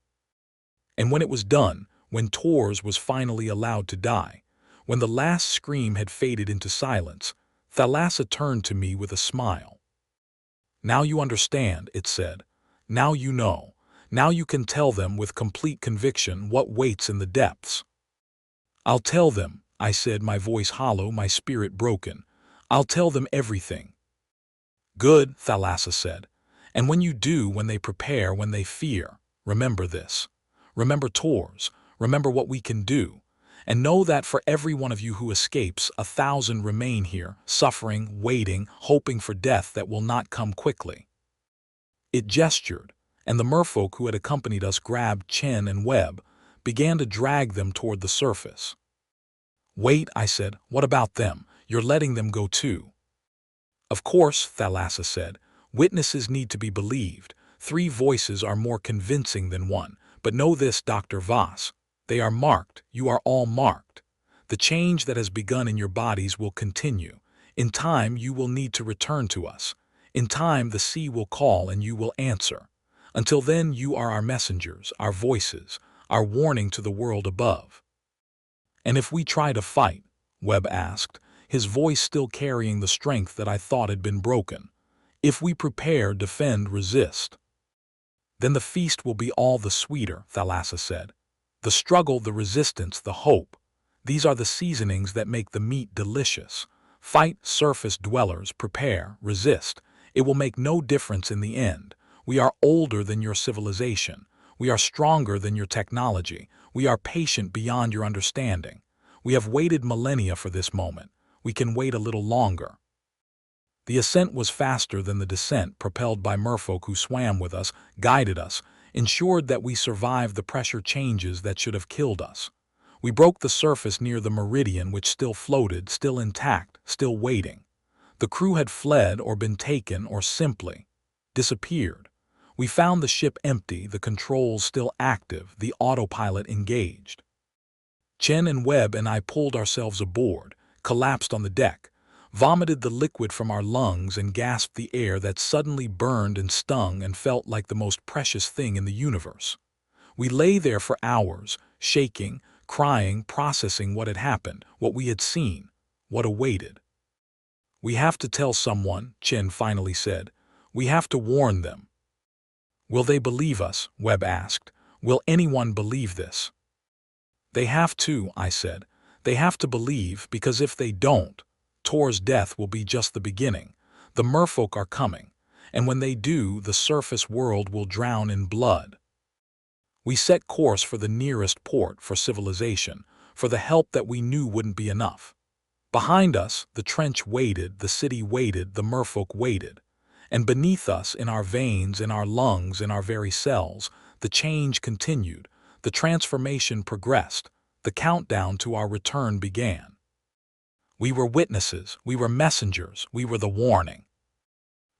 And when it was done, when Tors was finally allowed to die, when the last scream had faded into silence, Thalassa turned to me with a smile. Now you understand, it said. Now you know. Now you can tell them with complete conviction what waits in the depths. I'll tell them, I said, my voice hollow, my spirit broken. I'll tell them everything. Good, Thalassa said. And when you do, when they prepare, when they fear, remember this. Remember Tors. Remember what we can do. And know that for every one of you who escapes, 1,000 remain here, suffering, waiting, hoping for death that will not come quickly. It gestured, and the merfolk who had accompanied us grabbed Chen and Webb, began to drag them toward the surface. Wait, I said, what about them? You're letting them go too. Of course, Thalassa said, witnesses need to be believed. 3 voices are more convincing than one. But know this, Dr. Voss, they are marked. You are all marked. The change that has begun in your bodies will continue. In time, you will need to return to us. In time, the sea will call and you will answer. Until then, you are our messengers, our voices, our warning to the world above. And if we try to fight, Webb asked, his voice still carrying the strength that I thought had been broken, If we prepare, defend, resist, then the feast will be all the sweeter, Thalassa said. The struggle, the resistance, the hope. These are the seasonings that make the meat delicious. Fight, surface dwellers, prepare, resist. It will make no difference in the end. We are older than your civilization. We are stronger than your technology. We are patient beyond your understanding. We have waited millennia for this moment. We can wait a little longer. The ascent was faster than the descent, propelled by merfolk who swam with us, guided us, ensured that we survived the pressure changes that should have killed us. We broke the surface near the meridian, which still floated, still intact, still waiting. The crew had fled or been taken or simply disappeared. We found the ship empty, the controls still active, the autopilot engaged. Chen and Webb and I pulled ourselves aboard, collapsed on the deck, vomited the liquid from our lungs and gasped the air that suddenly burned and stung and felt like the most precious thing in the universe. We lay there for hours, shaking, crying, processing what had happened, what we had seen, what awaited. "We have to tell someone," Chen finally said. "We have to warn them." "Will they believe us?" Webb asked. "Will anyone believe this?" "They have to," I said. "They have to believe, because if they don't, Tor's death will be just the beginning. The merfolk are coming, and when they do, the surface world will drown in blood." We set course for the nearest port, for civilization, for the help that we knew wouldn't be enough. Behind us, the trench waited, the city waited, the merfolk waited. And beneath us, in our veins, in our lungs, in our very cells, the change continued, the transformation progressed, the countdown to our return began. We were witnesses, we were messengers, we were the warning.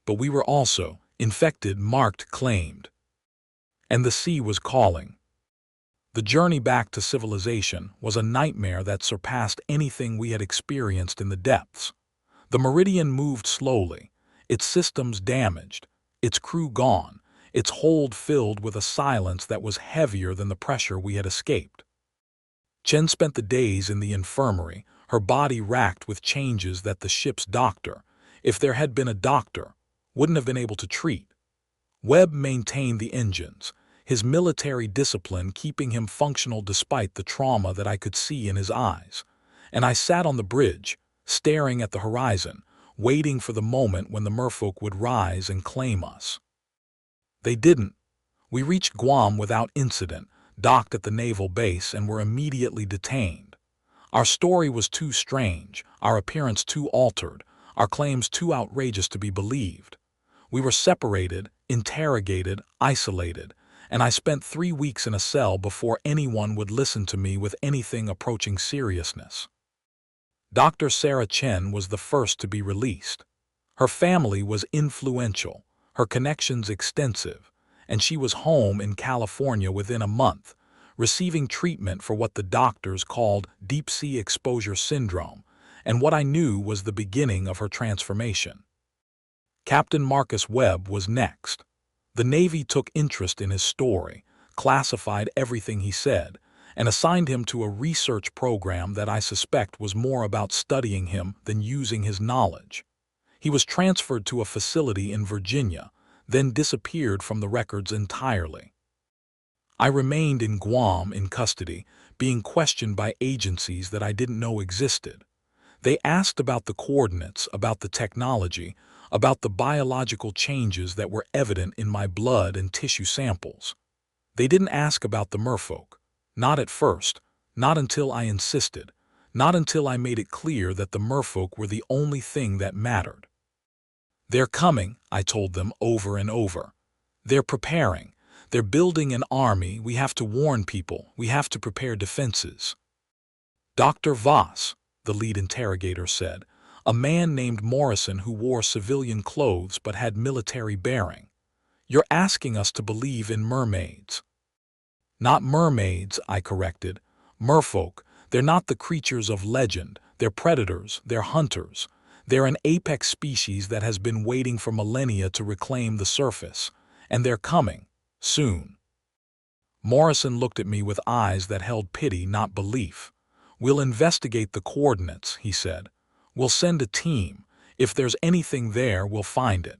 But we were also infected, marked, claimed. And the sea was calling. The journey back to civilization was a nightmare that surpassed anything we had experienced in the depths. The meridian moved slowly, its systems damaged, its crew gone, its hold filled with a silence that was heavier than the pressure we had escaped. Chen spent the days in the infirmary, her body racked with changes that the ship's doctor, if there had been a doctor, wouldn't have been able to treat. Webb maintained the engines, his military discipline keeping him functional despite the trauma that I could see in his eyes. And I sat on the bridge, staring at the horizon, waiting for the moment when the merfolk would rise and claim us. They didn't. We reached Guam without incident, docked at the naval base, and were immediately detained. Our story was too strange, our appearance too altered, our claims too outrageous to be believed. We were separated, interrogated, isolated, and I spent 3 weeks in a cell before anyone would listen to me with anything approaching seriousness. Dr. Sarah Chen was the first to be released. Her family was influential, her connections extensive, and she was home in California within a month, receiving treatment for what the doctors called deep-sea exposure syndrome, and what I knew was the beginning of her transformation. Captain Marcus Webb was next. The Navy took interest in his story, classified everything he said, and assigned him to a research program that I suspect was more about studying him than using his knowledge. He was transferred to a facility in Virginia, then disappeared from the records entirely. I remained in Guam in custody, being questioned by agencies that I didn't know existed. They asked about the coordinates, about the technology, about the biological changes that were evident in my blood and tissue samples. They didn't ask about the merfolk. Not at first, not until I insisted, not until I made it clear that the merfolk were the only thing that mattered. "They're coming," I told them over and over. "They're preparing. They're building an army. We have to warn people. We have to prepare defenses." "Dr. Voss," the lead interrogator said, "a man named Morrison who wore civilian clothes but had military bearing. You're asking us to believe in mermaids." "Not mermaids," I corrected. "Merfolk. They're not the creatures of legend. They're predators. They're hunters. They're an apex species that has been waiting for millennia to reclaim the surface. And they're coming. Soon." Morrison looked at me with eyes that held pity, not belief. "We'll investigate the coordinates," he said. "We'll send a team. If there's anything there, we'll find it."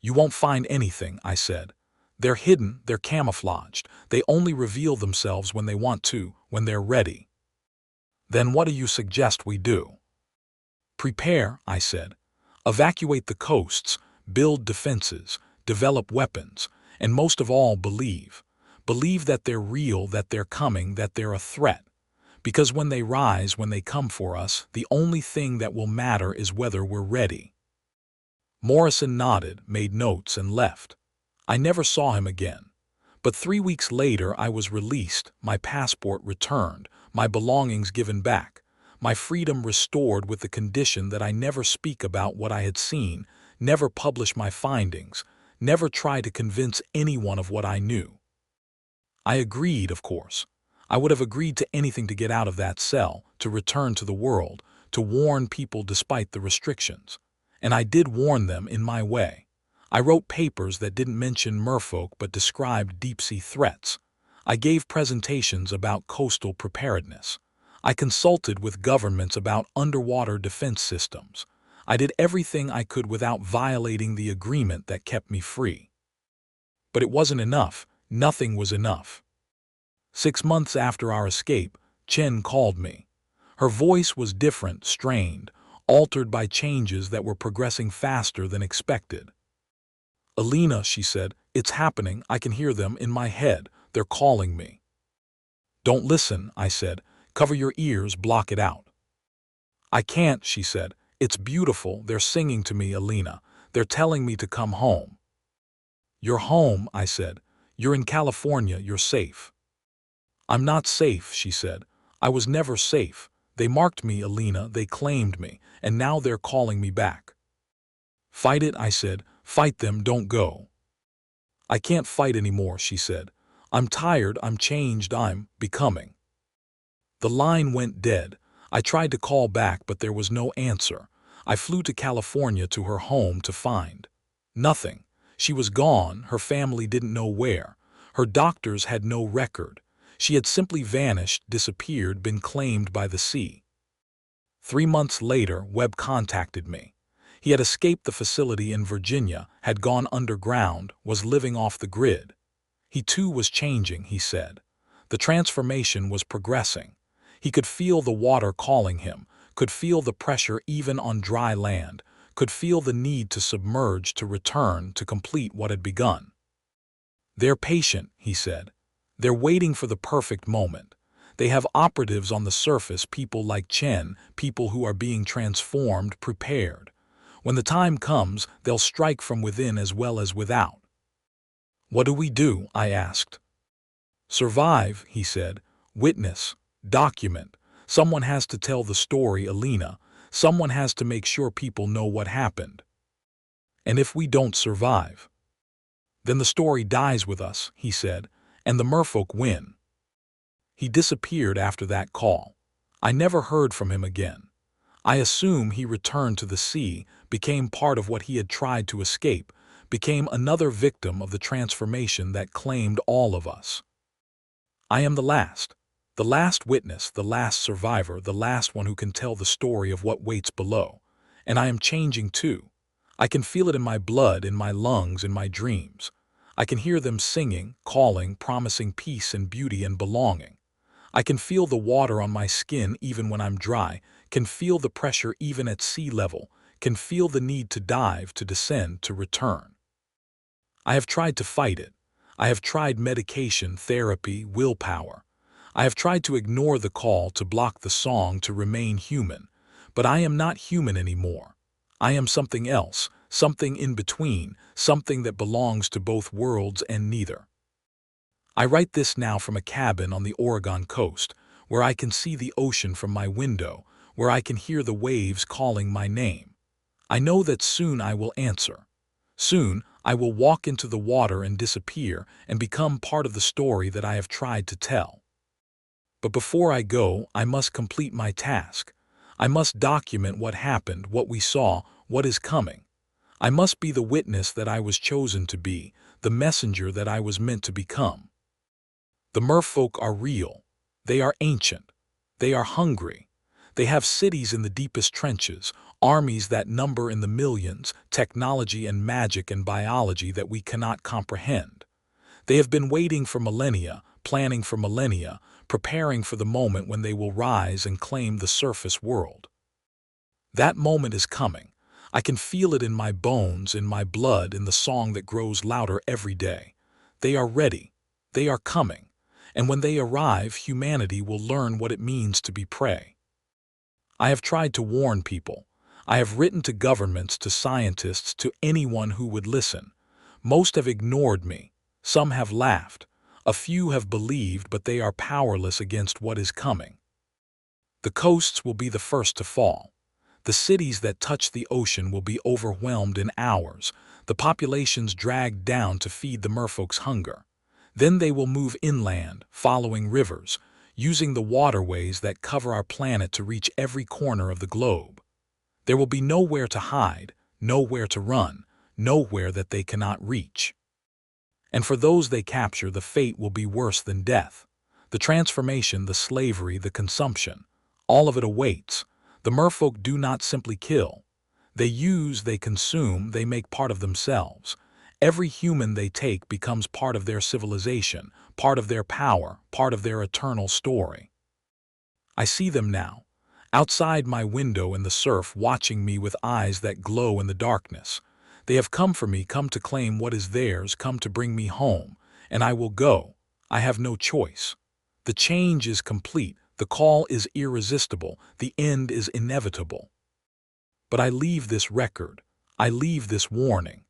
You won't find anything, I said. They're hidden, they're camouflaged. They only reveal themselves when they want to, when they're ready. Then what do you suggest we do? Prepare, I said. Evacuate the coasts, build defenses, develop weapons, and most of all, believe. Believe that they're real, that they're coming, that they're a threat. Because when they rise, when they come for us, the only thing that will matter is whether we're ready. Morrison nodded, made notes, and left. I never saw him again. But 3 weeks later I was released, my passport returned, my belongings given back, my freedom restored with the condition that I never speak about what I had seen, never publish my findings, never try to convince anyone of what I knew. I agreed, of course. I would have agreed to anything to get out of that cell, to return to the world, to warn people despite the restrictions. And I did warn them in my way. I wrote papers that didn't mention merfolk but described deep-sea threats. I gave presentations about coastal preparedness. I consulted with governments about underwater defense systems. I did everything I could without violating the agreement that kept me free. But it wasn't enough. Nothing was enough. 6 months after our escape, Chen called me. Her voice was different, strained, altered by changes that were progressing faster than expected. "Alina," she said, "it's happening. I can hear them in my head. They're calling me." "Don't listen," I said. "Cover your ears, block it out." "I can't," she said. "It's beautiful. They're singing to me, Alina. They're telling me to come home." "You're home," I said. "You're in California. You're safe." "I'm not safe," she said. "I was never safe. They marked me, Alina. They claimed me, and now they're calling me back." "Fight it," I said. "Fight them, don't go." "I can't fight anymore," she said. "I'm tired, I'm changed, I'm becoming." The line went dead. I tried to call back, but there was no answer. I flew to California to her home to find nothing. She was gone, her family didn't know where. Her doctors had no record. She had simply vanished, disappeared, been claimed by the sea. 3 months later, Webb contacted me. He had escaped the facility in Virginia, had gone underground, was living off the grid. He too was changing, he said. The transformation was progressing. He could feel the water calling him, could feel the pressure even on dry land, could feel the need to submerge, to return, to complete what had begun. "They're patient," he said. "They're waiting for the perfect moment. They have operatives on the surface, people like Chen, people who are being transformed, prepared. When the time comes, they'll strike from within as well as without." "What do we do?" I asked. "Survive," he said. "Witness. Document. Someone has to tell the story, Alina. Someone has to make sure people know what happened. And if we don't survive, then the story dies with us," he said, "and the merfolk win." He disappeared after that call. I never heard from him again. I assume he returned to the sea, became part of what he had tried to escape, became another victim of the transformation that claimed all of us. I am the last witness, the last survivor, the last one who can tell the story of what waits below. And I am changing too. I can feel it in my blood, in my lungs, in my dreams. I can hear them singing, calling, promising peace and beauty and belonging. I can feel the water on my skin even when I'm dry, can feel the pressure even at sea level, can feel the need to dive, to descend, to return. I have tried to fight it. I have tried medication, therapy, willpower. I have tried to ignore the call, to block the song, to remain human. But I am not human anymore. I am something else, something in between, something that belongs to both worlds and neither. I write this now from a cabin on the Oregon coast, where I can see the ocean from my window, where I can hear the waves calling my name. I know that soon I will answer. Soon I will walk into the water and disappear and become part of the story that I have tried to tell. But before I go, I must complete my task. I must document what happened, what we saw, what is coming. I must be the witness that I was chosen to be, the messenger that I was meant to become. The merfolk are real. They are ancient. They are hungry. They have cities in the deepest trenches, armies that number in the millions, technology and magic and biology that we cannot comprehend. They have been waiting for millennia, planning for millennia, preparing for the moment when they will rise and claim the surface world. That moment is coming. I can feel it in my bones, in my blood, in the song that grows louder every day. They are ready. They are coming. And when they arrive, humanity will learn what it means to be prey. I have tried to warn people. I have written to governments, to scientists, to anyone who would listen. Most have ignored me. Some have laughed. A few have believed, but they are powerless against what is coming. The coasts will be the first to fall. The cities that touch the ocean will be overwhelmed in hours, the populations dragged down to feed the merfolk's hunger. Then they will move inland, following rivers, using the waterways that cover our planet to reach every corner of the globe. There will be nowhere to hide, nowhere to run, nowhere that they cannot reach. And for those they capture, the fate will be worse than death. The transformation, the slavery, the consumption, all of it awaits. The merfolk do not simply kill. They use, they consume, they make part of themselves. Every human they take becomes part of their civilization, part of their power, part of their eternal story. I see them now, outside my window in the surf, watching me with eyes that glow in the darkness. They have come for me, come to claim what is theirs, come to bring me home, and I will go. I have no choice. The change is complete. The call is irresistible, the end is inevitable. But I leave this record, I leave this warning,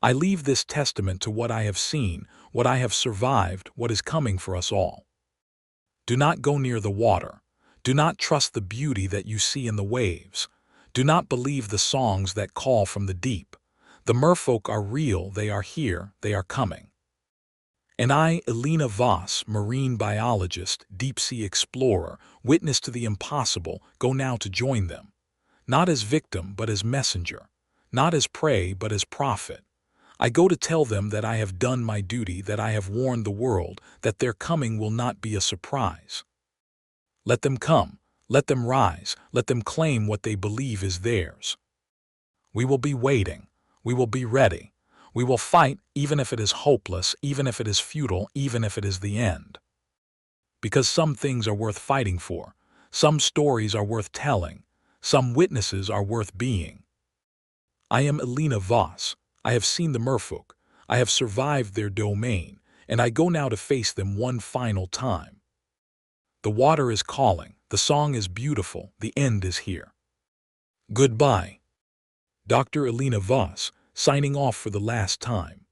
I leave this testament to what I have seen, what I have survived, what is coming for us all. Do not go near the water. Do not trust the beauty that you see in the waves. Do not believe the songs that call from the deep. The merfolk are real, they are here, they are coming. And I, Elena Voss, marine biologist, deep-sea explorer, witness to the impossible, go now to join them. Not as victim, but as messenger. Not as prey, but as prophet. I go to tell them that I have done my duty, that I have warned the world, that their coming will not be a surprise. Let them come. Let them rise. Let them claim what they believe is theirs. We will be waiting. We will be ready. We will fight, even if it is hopeless, even if it is futile, even if it is the end. Because some things are worth fighting for. Some stories are worth telling. Some witnesses are worth being. I am Elena Voss. I have seen the merfolk. I have survived their domain, and I go now to face them one final time. The water is calling. The song is beautiful. The end is here. Goodbye. Dr. Elena Voss, signing off for the last time.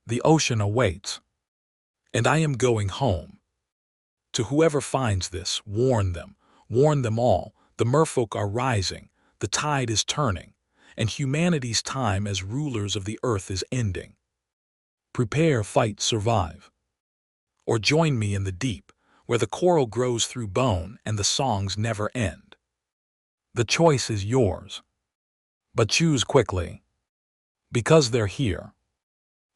The ocean awaits. And I am going home. To whoever finds this, warn them all. The merfolk are rising, the tide is turning, and humanity's time as rulers of the earth is ending. Prepare, fight, survive. Or join me in the deep, where the coral grows through bone and the songs never end. The choice is yours. But choose quickly. Because they're here.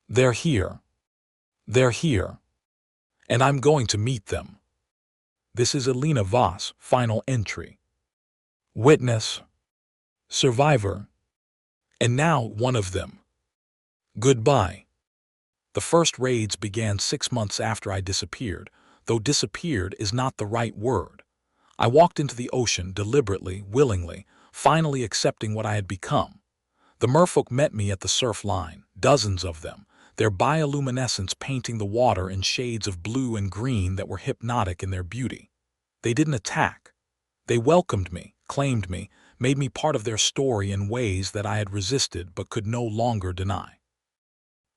They're here. They're here. And I'm going to meet them. This is Elena Voss, final entry. Witness. Survivor. And now one of them. Goodbye. The first raids began 6 months after I disappeared, though disappeared is not the right word. I walked into the ocean deliberately, willingly, finally accepting what I had become. The merfolk met me at the surf line, dozens of them, their bioluminescence painting the water in shades of blue and green that were hypnotic in their beauty. They didn't attack. They welcomed me, claimed me, made me part of their story in ways that I had resisted but could no longer deny.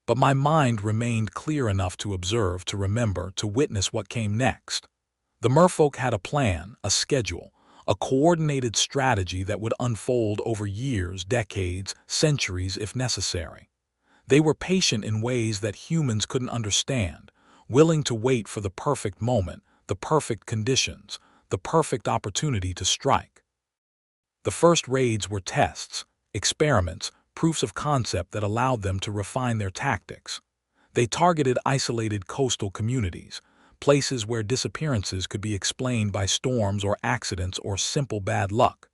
But my mind remained clear enough to observe, to remember, to witness what came next. The merfolk had a plan, a schedule, a coordinated strategy that would unfold over years, decades, centuries if necessary. They were patient in ways that humans couldn't understand, willing to wait for the perfect moment, the perfect conditions, the perfect opportunity to strike. The first raids were tests, experiments, proofs of concept that allowed them to refine their tactics. They targeted isolated coastal communities, places where disappearances could be explained by storms or accidents or simple bad luck.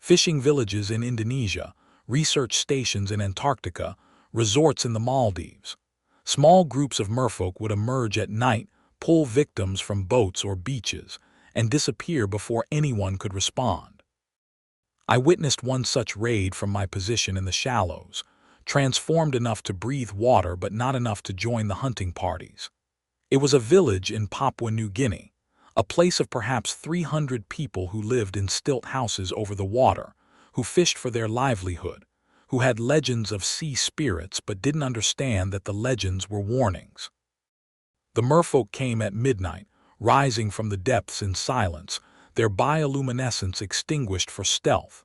Fishing villages in Indonesia, research stations in Antarctica, resorts in the Maldives. Small groups of merfolk would emerge at night, pull victims from boats or beaches, and disappear before anyone could respond. I witnessed one such raid from my position in the shallows, transformed enough to breathe water but not enough to join the hunting parties. It was a village in Papua New Guinea, a place of perhaps 300 people who lived in stilt houses over the water, who fished for their livelihood, who had legends of sea spirits but didn't understand that the legends were warnings. The merfolk came at midnight, rising from the depths in silence, their bioluminescence extinguished for stealth.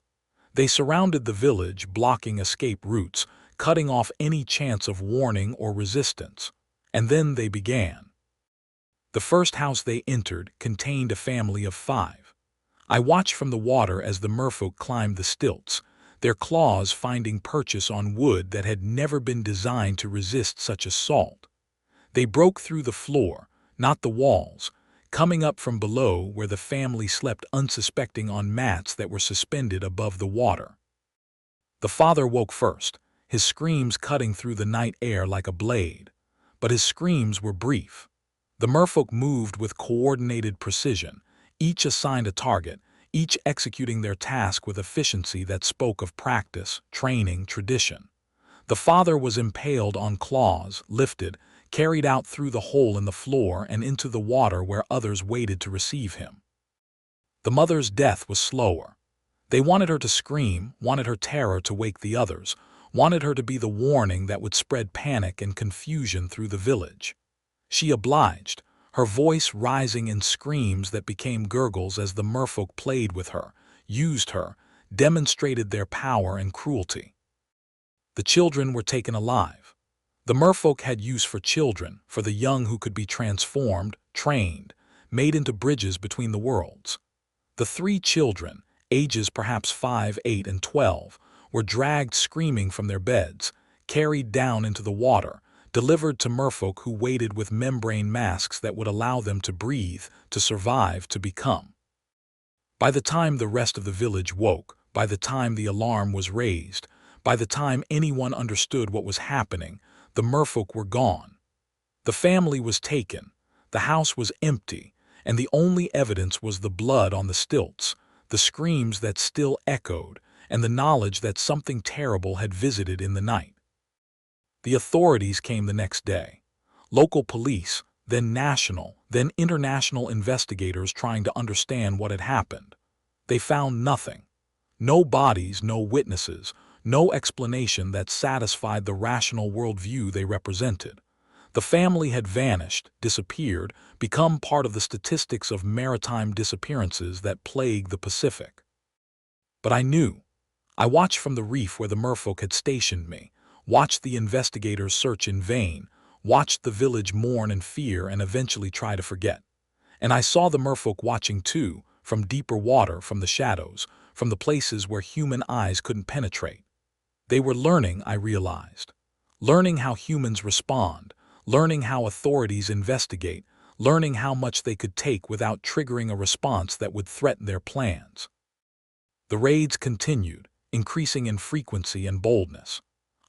They surrounded the village, blocking escape routes, cutting off any chance of warning or resistance. And then they began. The first house they entered contained a family of 5. I watched from the water as the merfolk climbed the stilts, their claws finding purchase on wood that had never been designed to resist such assault. They broke through the floor, not the walls, coming up from below where the family slept unsuspecting on mats that were suspended above the water. The father woke first, his screams cutting through the night air like a blade. But his screams were brief. The merfolk moved with coordinated precision, each assigned a target, each executing their task with efficiency that spoke of practice, training, tradition. The father was impaled on claws, lifted, carried out through the hole in the floor and into the water where others waited to receive him. The mother's death was slower. They wanted her to scream, wanted her terror to wake the others, wanted her to be the warning that would spread panic and confusion through the village. She obliged, her voice rising in screams that became gurgles as the merfolk played with her, used her, demonstrated their power and cruelty. The children were taken alive. The merfolk had use for children, for the young who could be transformed, trained, made into bridges between the worlds. The 3 children, ages perhaps 5, 8, and 12, were dragged screaming from their beds, carried down into the water, delivered to merfolk who waited with membrane masks that would allow them to breathe, to survive, to become. By the time the rest of the village woke, by the time the alarm was raised, by the time anyone understood what was happening, the merfolk were gone. The family was taken, the house was empty, and the only evidence was the blood on the stilts, the screams that still echoed, and the knowledge that something terrible had visited in the night. The authorities came the next day. Local police, then national, then international investigators trying to understand what had happened. They found nothing. No bodies, no witnesses, no explanation that satisfied the rational worldview they represented. The family had vanished, disappeared, become part of the statistics of maritime disappearances that plague the Pacific. But I knew. I watched from the reef where the merfolk had stationed me, watched the investigators search in vain, watched the village mourn in fear and eventually try to forget. And I saw the merfolk watching too, from deeper water, from the shadows, from the places where human eyes couldn't penetrate. They were learning, I realized. Learning how humans respond, learning how authorities investigate, learning how much they could take without triggering a response that would threaten their plans. The raids continued, increasing in frequency and boldness.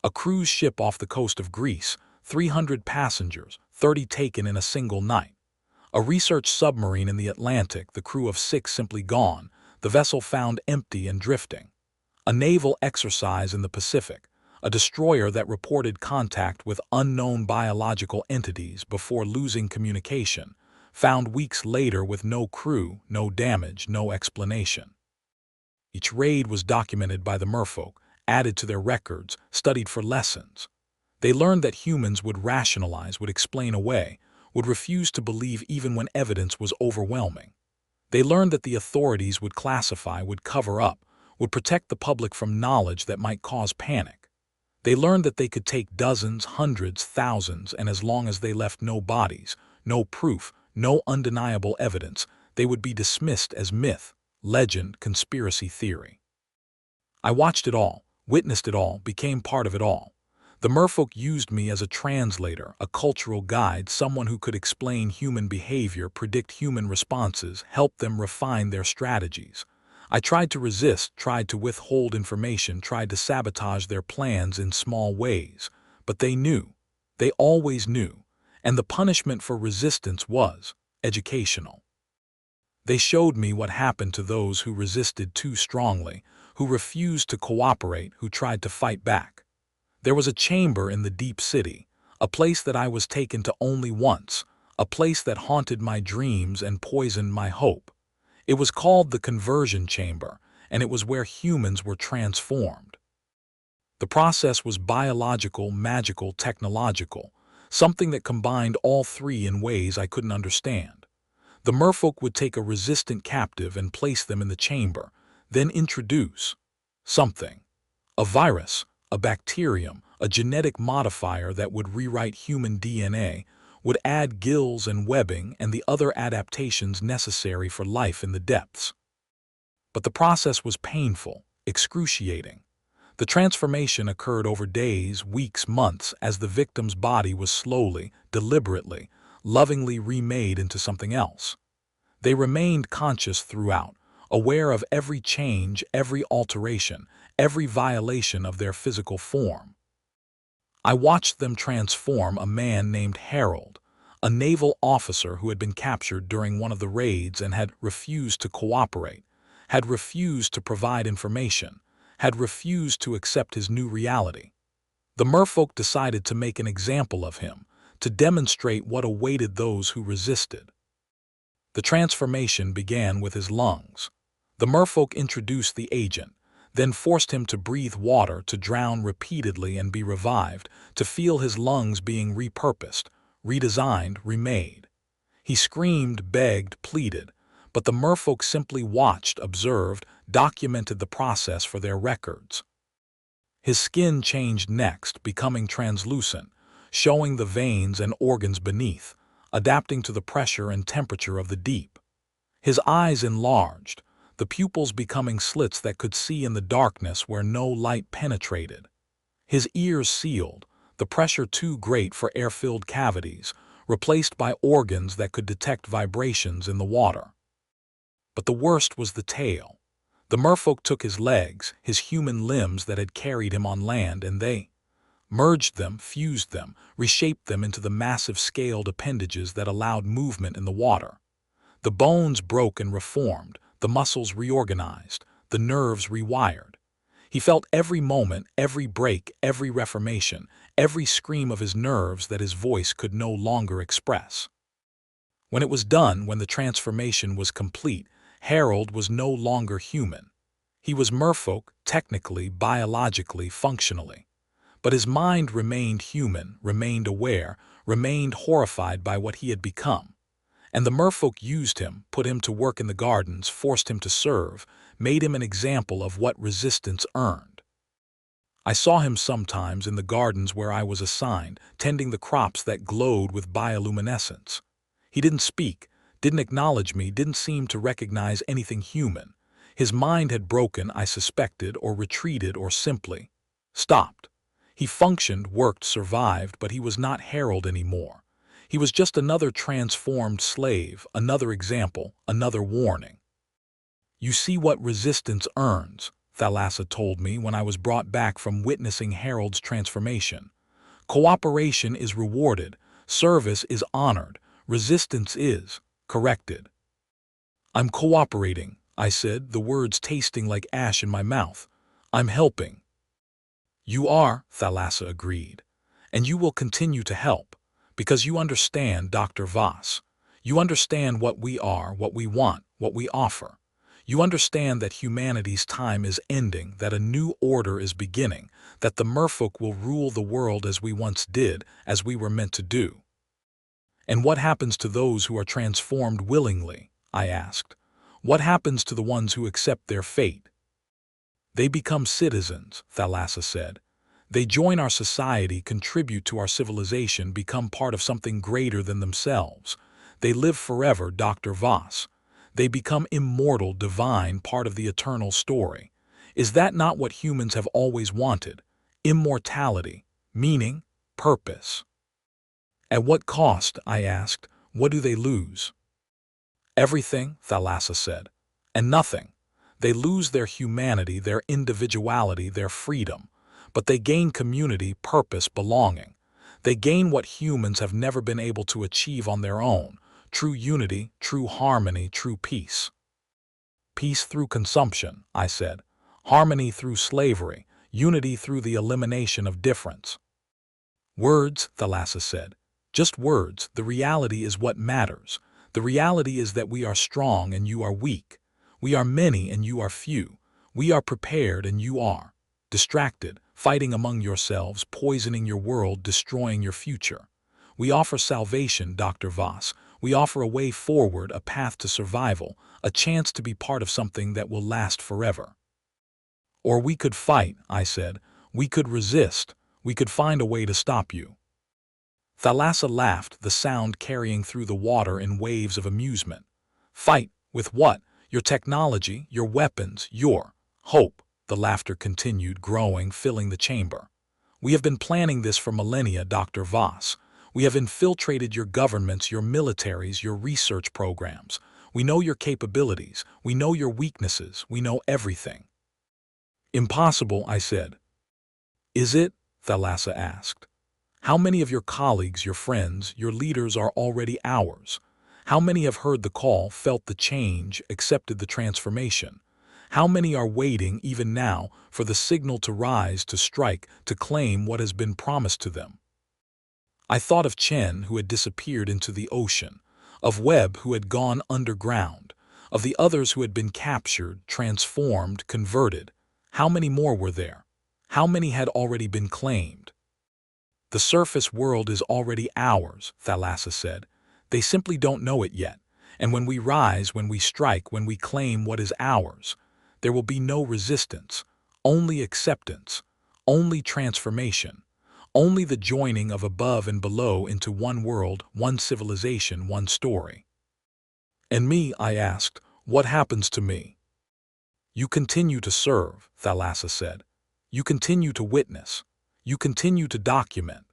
A cruise ship off the coast of Greece, 300 passengers, 30 taken in a single night. A research submarine in the Atlantic, the crew of 6 simply gone, the vessel found empty and drifting. A naval exercise in the Pacific, a destroyer that reported contact with unknown biological entities before losing communication, found weeks later with no crew, no damage, no explanation. Each raid was documented by the merfolk, added to their records, studied for lessons. They learned that humans would rationalize, would explain away, would refuse to believe even when evidence was overwhelming. They learned that the authorities would classify, would cover up, would protect the public from knowledge that might cause panic. They learned that they could take dozens, hundreds, thousands, and as long as they left no bodies, no proof, no undeniable evidence, they would be dismissed as myth, legend, conspiracy theory. I watched it all, witnessed it all, became part of it all. The merfolk used me as a translator, a cultural guide, someone who could explain human behavior, predict human responses, help them refine their strategies. I tried to resist, tried to withhold information, tried to sabotage their plans in small ways, but they knew. They always knew, and the punishment for resistance was educational. They showed me what happened to those who resisted too strongly, who refused to cooperate, who tried to fight back. There was a chamber in the deep city, a place that I was taken to only once, a place that haunted my dreams and poisoned my hope. It was called the conversion chamber, and it was where humans were transformed. The process was biological, magical, technological, something that combined all three in ways I couldn't understand. The merfolk would take a resistant captive and place them in the chamber, then introduce something. A virus, a bacterium, a genetic modifier that would rewrite human DNA, would add gills and webbing and the other adaptations necessary for life in the depths. But the process was painful, excruciating. The transformation occurred over days, weeks, months, as the victim's body was slowly, deliberately, lovingly remade into something else. They remained conscious throughout, aware of every change, every alteration, every violation of their physical form. I watched them transform a man named Harold, a naval officer who had been captured during one of the raids and had refused to cooperate, had refused to provide information, had refused to accept his new reality. The merfolk decided to make an example of him, to demonstrate what awaited those who resisted. The transformation began with his lungs. The merfolk introduced the agent, then forced him to breathe water, to drown repeatedly and be revived, to feel his lungs being repurposed, redesigned, remade. He screamed, begged, pleaded, but the merfolk simply watched, observed, documented the process for their records. His skin changed next, becoming translucent, showing the veins and organs beneath, adapting to the pressure and temperature of the deep. His eyes enlarged, the pupils becoming slits that could see in the darkness where no light penetrated. His ears sealed, the pressure too great for air-filled cavities, replaced by organs that could detect vibrations in the water. But the worst was the tail. The merfolk took his legs, his human limbs that had carried him on land, and they merged them, fused them, reshaped them into the massive scaled appendages that allowed movement in the water. The bones broke and reformed, the muscles reorganized, the nerves rewired. He felt every moment, every break, every reformation, every scream of his nerves that his voice could no longer express. When it was done, when the transformation was complete, Harold was no longer human. He was merfolk, technically, biologically, functionally. But his mind remained human, remained aware, remained horrified by what he had become. And the merfolk used him, put him to work in the gardens, forced him to serve, made him an example of what resistance earned. I saw him sometimes in the gardens where I was assigned, tending the crops that glowed with bioluminescence. He didn't speak, didn't acknowledge me, didn't seem to recognize anything human. His mind had broken, I suspected, or retreated, or simply stopped. He functioned, worked, survived, but he was not Harold anymore. He was just another transformed slave, another example, another warning. You see what resistance earns, Thalassa told me when I was brought back from witnessing Harold's transformation. Cooperation is rewarded, service is honored, resistance is corrected. I'm cooperating, I said, the words tasting like ash in my mouth. I'm helping. You are, Thalassa agreed, and you will continue to help, because you understand, Dr. Voss. You understand what we are, what we want, what we offer. You understand that humanity's time is ending, that a new order is beginning, that the merfolk will rule the world as we once did, as we were meant to do. And what happens to those who are transformed willingly? I asked. What happens to the ones who accept their fate? They become citizens, Thalassa said. They join our society, contribute to our civilization, become part of something greater than themselves. They live forever, Dr. Voss. They become immortal, divine, part of the eternal story. Is that not what humans have always wanted? Immortality, meaning, purpose. At what cost, I asked, what do they lose? Everything, Thalassa said. And nothing. They lose their humanity, their individuality, their freedom. But they gain community, purpose, belonging. They gain what humans have never been able to achieve on their own: true unity, true harmony, true peace. Peace through consumption, I said. Harmony through slavery, unity through the elimination of difference. Words, Thalassa said. Just words. The reality is what matters. The reality is that we are strong and you are weak. We are many and you are few. We are prepared and you are distracted, fighting among yourselves, poisoning your world, destroying your future. We offer salvation, Dr. Voss. We offer a way forward, a path to survival, a chance to be part of something that will last forever. Or we could fight, I said. We could resist. We could find a way to stop you. Thalassa laughed, the sound carrying through the water in waves of amusement. Fight? With what? Your technology, your weapons, your hope. The laughter continued, growing, filling the chamber. We have been planning this for millennia, Dr. Voss. We have infiltrated your governments, your militaries, your research programs. We know your capabilities. We know your weaknesses. We know everything. Impossible, I said. Is it? Thalassa asked. How many of your colleagues, your friends, your leaders are already ours? How many have heard the call, felt the change, accepted the transformation? How many are waiting, even now, for the signal to rise, to strike, to claim what has been promised to them? I thought of Chen, who had disappeared into the ocean, of Webb, who had gone underground, of the others who had been captured, transformed, converted. How many more were there? How many had already been claimed? The surface world is already ours, Thalassa said. They simply don't know it yet. And when we rise, when we strike, when we claim what is ours, there will be no resistance, only acceptance, only transformation, only the joining of above and below into one world, one civilization, one story. And me, I asked, what happens to me? You continue to serve, Thalassa said. You continue to witness. You continue to document.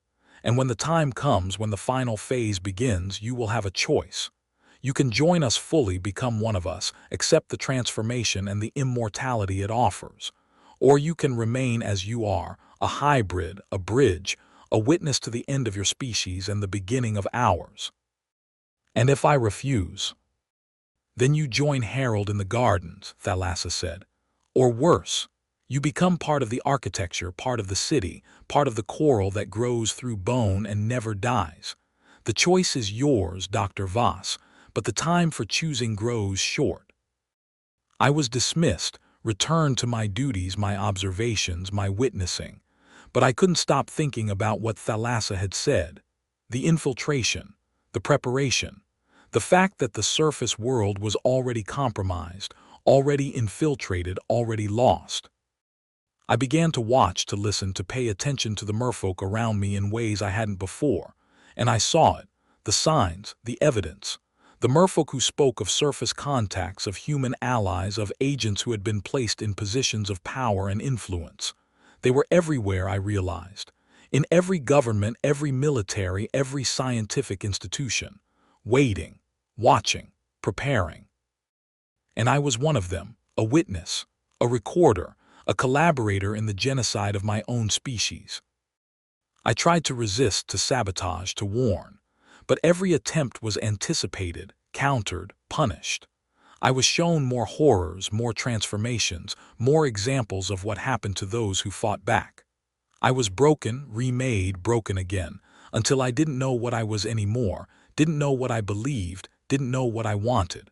And when the time comes, when the final phase begins, you will have a choice. You can join us fully, become one of us, accept the transformation and the immortality it offers. Or you can remain as you are, a hybrid, a bridge, a witness to the end of your species and the beginning of ours. And if I refuse? Then you join Harold in the gardens, Thalassa said. Or worse, you become part of the architecture, part of the city, part of the coral that grows through bone and never dies. The choice is yours, Dr. Voss, but the time for choosing grows short. I was dismissed, returned to my duties, my observations, my witnessing. But I couldn't stop thinking about what Thalassa had said. The infiltration, the preparation, the fact that the surface world was already compromised, already infiltrated, already lost. I began to watch, to listen, to pay attention to the merfolk around me in ways I hadn't before, and I saw it, the signs, the evidence. The merfolk who spoke of surface contacts, of human allies, of agents who had been placed in positions of power and influence. They were everywhere, I realized. In every government, every military, every scientific institution. Waiting, watching, preparing. And I was one of them, a witness, a recorder, a collaborator in the genocide of my own species. I tried to resist, to sabotage, to warn, but every attempt was anticipated, countered, punished. I was shown more horrors, more transformations, more examples of what happened to those who fought back. I was broken, remade, broken again, until I didn't know what I was anymore, didn't know what I believed, didn't know what I wanted.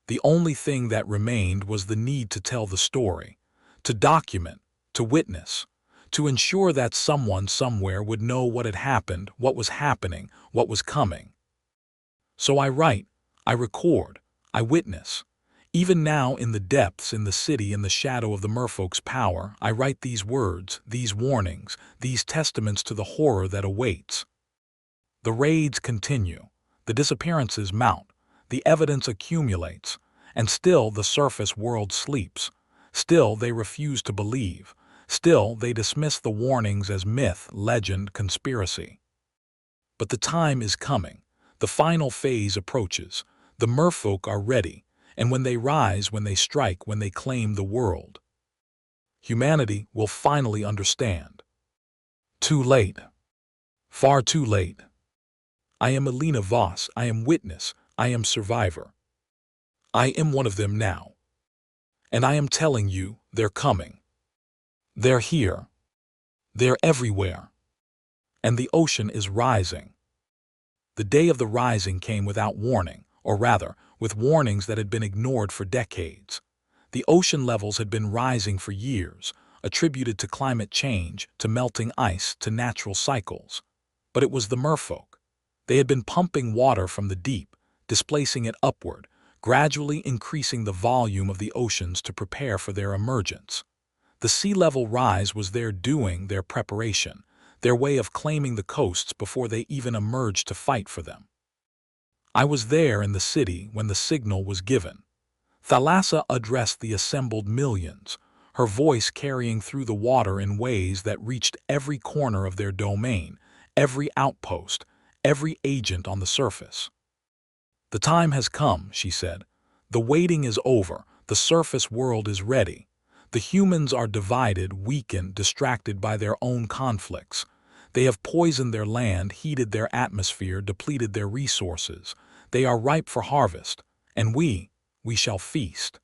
The only thing that remained was the need to tell the story, to document, to witness, to ensure that someone somewhere would know what had happened, what was happening, what was coming. So I write, I record, I witness. Even now in the depths, in the city, in the shadow of the merfolk's power, I write these words, these warnings, these testaments to the horror that awaits. The raids continue, the disappearances mount, the evidence accumulates, and still the surface world sleeps. Still they refuse to believe. Still they dismiss the warnings as myth, legend, conspiracy. But the time is coming. The final phase approaches. The merfolk are ready. And when they rise, when they strike, when they claim the world, humanity will finally understand. Too late. Far too late. I am Elena Voss. I am witness. I am survivor. I am one of them now. And I am telling you, they're coming. They're here. They're everywhere. And the ocean is rising. The day of the rising came without warning, or rather, with warnings that had been ignored for decades. The ocean levels had been rising for years, attributed to climate change, to melting ice, to natural cycles. But it was the merfolk. They had been pumping water from the deep, displacing it upward, gradually increasing the volume of the oceans to prepare for their emergence. The sea level rise was their doing, their preparation, their way of claiming the coasts before they even emerged to fight for them. I was there in the city when the signal was given. Thalassa addressed the assembled millions, her voice carrying through the water in ways that reached every corner of their domain, every outpost, every agent on the surface. The time has come, she said. The waiting is over. The surface world is ready. The humans are divided, weakened, distracted by their own conflicts. They have poisoned their land, heated their atmosphere, depleted their resources. They are ripe for harvest, and we shall feast.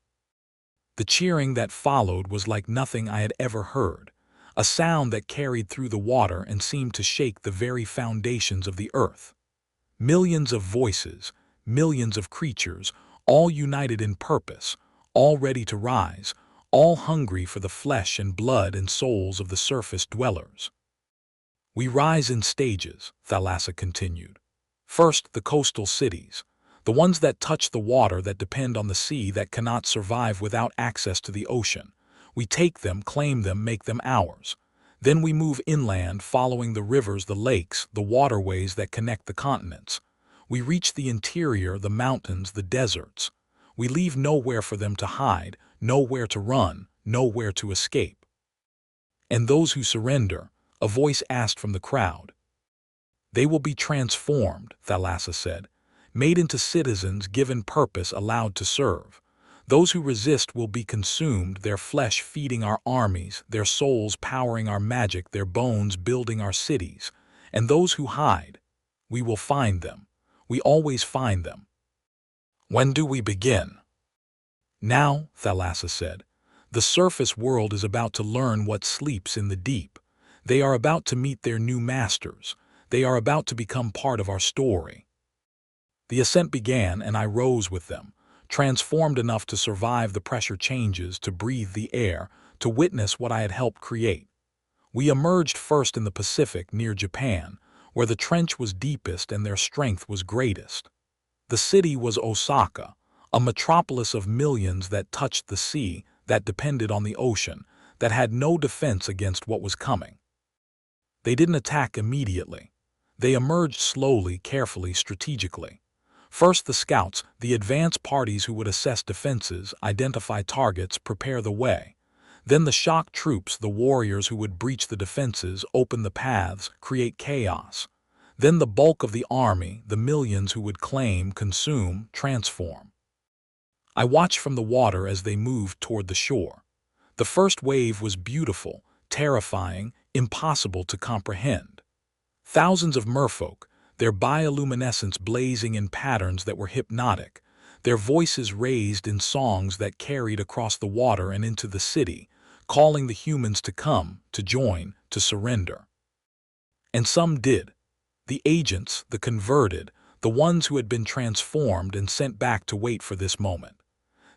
The cheering that followed was like nothing I had ever heard, a sound that carried through the water and seemed to shake the very foundations of the earth. Millions of voices, millions of creatures, all united in purpose, all ready to rise, all hungry for the flesh and blood and souls of the surface dwellers. We rise in stages, Thalassa continued. First, the coastal cities, the ones that touch the water, that depend on the sea, that cannot survive without access to the ocean. We take them, claim them, make them ours. Then we move inland, following the rivers, the lakes, the waterways that connect the continents. We reach the interior, the mountains, the deserts. We leave nowhere for them to hide, nowhere to run, nowhere to escape. And those who surrender, a voice asked from the crowd. They will be transformed, Thalassa said, made into citizens, given purpose, allowed to serve. Those who resist will be consumed, their flesh feeding our armies, their souls powering our magic, their bones building our cities. And those who hide, we will find them. We always find them. When do we begin? Now, Thalassa said. The surface world is about to learn what sleeps in the deep. They are about to meet their new masters. They are about to become part of our story. The ascent began, and I rose with them, transformed enough to survive the pressure changes, to breathe the air, to witness what I had helped create. We emerged first in the Pacific, near Japan, where the trench was deepest and their strength was greatest. The city was Osaka, a metropolis of millions that touched the sea, that depended on the ocean, that had no defense against what was coming. They didn't attack immediately. They emerged slowly, carefully, strategically. First the scouts, the advance parties who would assess defenses, identify targets, prepare the way. Then the shock troops, the warriors who would breach the defenses, open the paths, create chaos. Then the bulk of the army, the millions who would claim, consume, transform. I watched from the water as they moved toward the shore. The first wave was beautiful, terrifying, impossible to comprehend. Thousands of merfolk, their bioluminescence blazing in patterns that were hypnotic, their voices raised in songs that carried across the water and into the city, calling the humans to come, to join, to surrender. And some did. The agents, the converted, the ones who had been transformed and sent back to wait for this moment.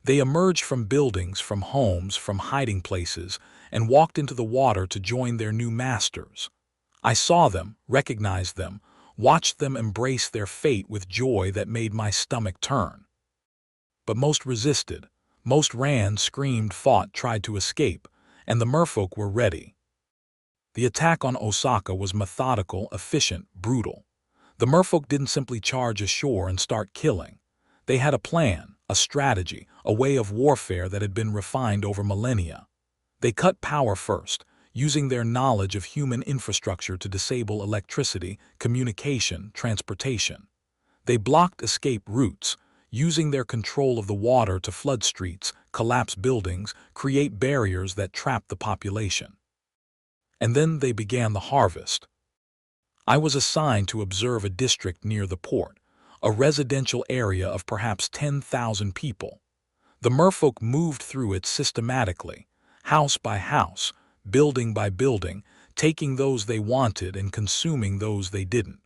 They emerged from buildings, from homes, from hiding places, and walked into the water to join their new masters. I saw them, recognized them, watched them embrace their fate with joy that made my stomach turn. But most resisted, most ran, screamed, fought, tried to escape, and the merfolk were ready. The attack on Osaka was methodical, efficient, brutal. The merfolk didn't simply charge ashore and start killing. They had a plan, a strategy, a way of warfare that had been refined over millennia. They cut power first, using their knowledge of human infrastructure to disable electricity, communication, transportation. They blocked escape routes, using their control of the water to flood streets, collapse buildings, create barriers that trap the population. And then they began the harvest. I was assigned to observe a district near the port, a residential area of perhaps 10,000 people. The merfolk moved through it systematically, house by house, building by building, taking those they wanted and consuming those they didn't.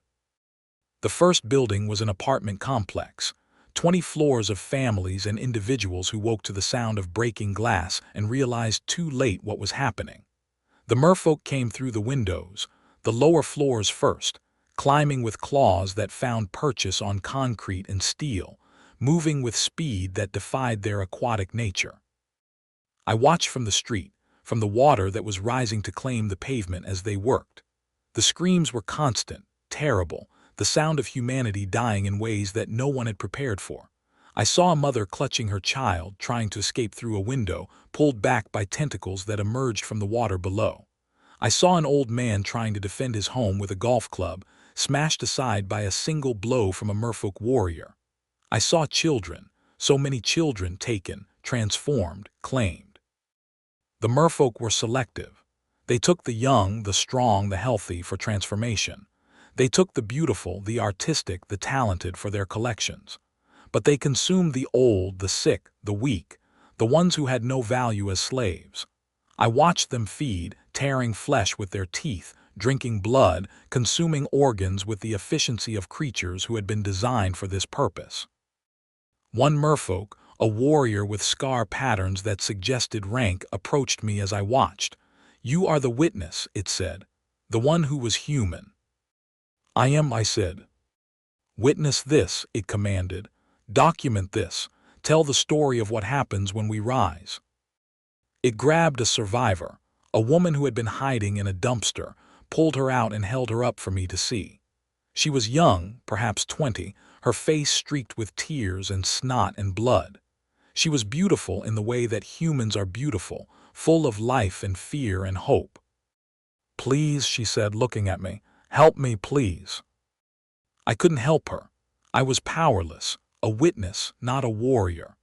The first building was an apartment complex, 20 floors of families and individuals who woke to the sound of breaking glass and realized too late what was happening. The merfolk came through the windows, the lower floors first, climbing with claws that found purchase on concrete and steel, moving with speed that defied their aquatic nature. I watched from the street, from the water that was rising to claim the pavement as they worked. The screams were constant, terrible, the sound of humanity dying in ways that no one had prepared for. I saw a mother clutching her child, trying to escape through a window, pulled back by tentacles that emerged from the water below. I saw an old man trying to defend his home with a golf club, smashed aside by a single blow from a merfolk warrior. I saw children, so many children taken, transformed, claimed. The merfolk were selective. They took the young, the strong, the healthy for transformation. They took the beautiful, the artistic, the talented for their collections. But they consumed the old, the sick, the weak, the ones who had no value as slaves. I watched them feed, tearing flesh with their teeth, drinking blood, consuming organs with the efficiency of creatures who had been designed for this purpose. One merfolk, a warrior with scar patterns that suggested rank, approached me as I watched. "You are the witness," it said, "the one who was human." "I am," I said. "Witness this," it commanded. "Document this. Tell the story of what happens when we rise." It grabbed a survivor, a woman who had been hiding in a dumpster, pulled her out and held her up for me to see. She was young, perhaps 20, her face streaked with tears and snot and blood. She was beautiful in the way that humans are beautiful, full of life and fear and hope. "Please," she said, looking at me, "help me, please." I couldn't help her. I was powerless, a witness, not a warrior.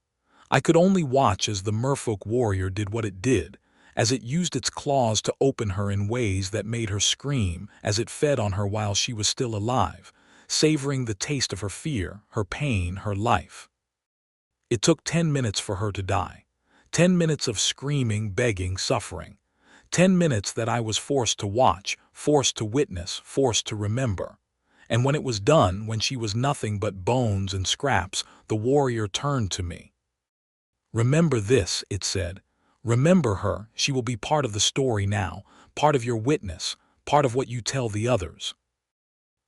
I could only watch as the merfolk warrior did what it did, as it used its claws to open her in ways that made her scream, as it fed on her while she was still alive, savoring the taste of her fear, her pain, her life. It took 10 minutes for her to die. 10 minutes of screaming, begging, suffering. 10 minutes that I was forced to watch, forced to witness, forced to remember. And when it was done, when she was nothing but bones and scraps, the warrior turned to me. "Remember this," it said. "Remember her. She will be part of the story now, part of your witness, part of what you tell the others."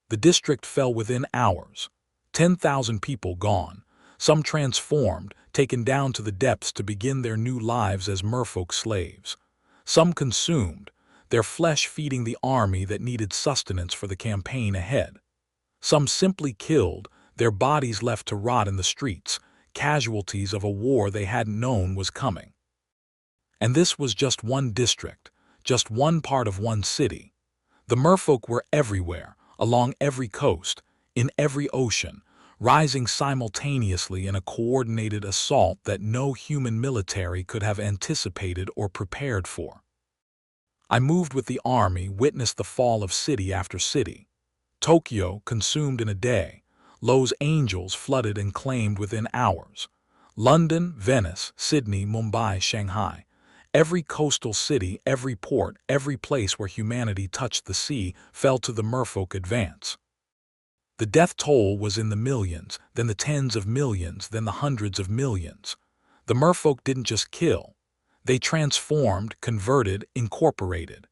The district fell within hours. 10,000 people gone, some transformed, taken down to the depths to begin their new lives as merfolk slaves. Some consumed, their flesh feeding the army that needed sustenance for the campaign ahead. Some simply killed, their bodies left to rot in the streets, casualties of a war they hadn't known was coming. And this was just one district, just one part of one city. The merfolk were everywhere, along every coast, in every ocean, rising simultaneously in a coordinated assault that no human military could have anticipated or prepared for. I moved with the army, witnessed the fall of city after city. Tokyo consumed in a day, Los Angeles flooded and claimed within hours. London, Venice, Sydney, Mumbai, Shanghai. Every coastal city, every port, every place where humanity touched the sea fell to the merfolk advance. The death toll was in the millions, then the tens of millions, then the hundreds of millions. The merfolk didn't just kill. They transformed, converted, incorporated.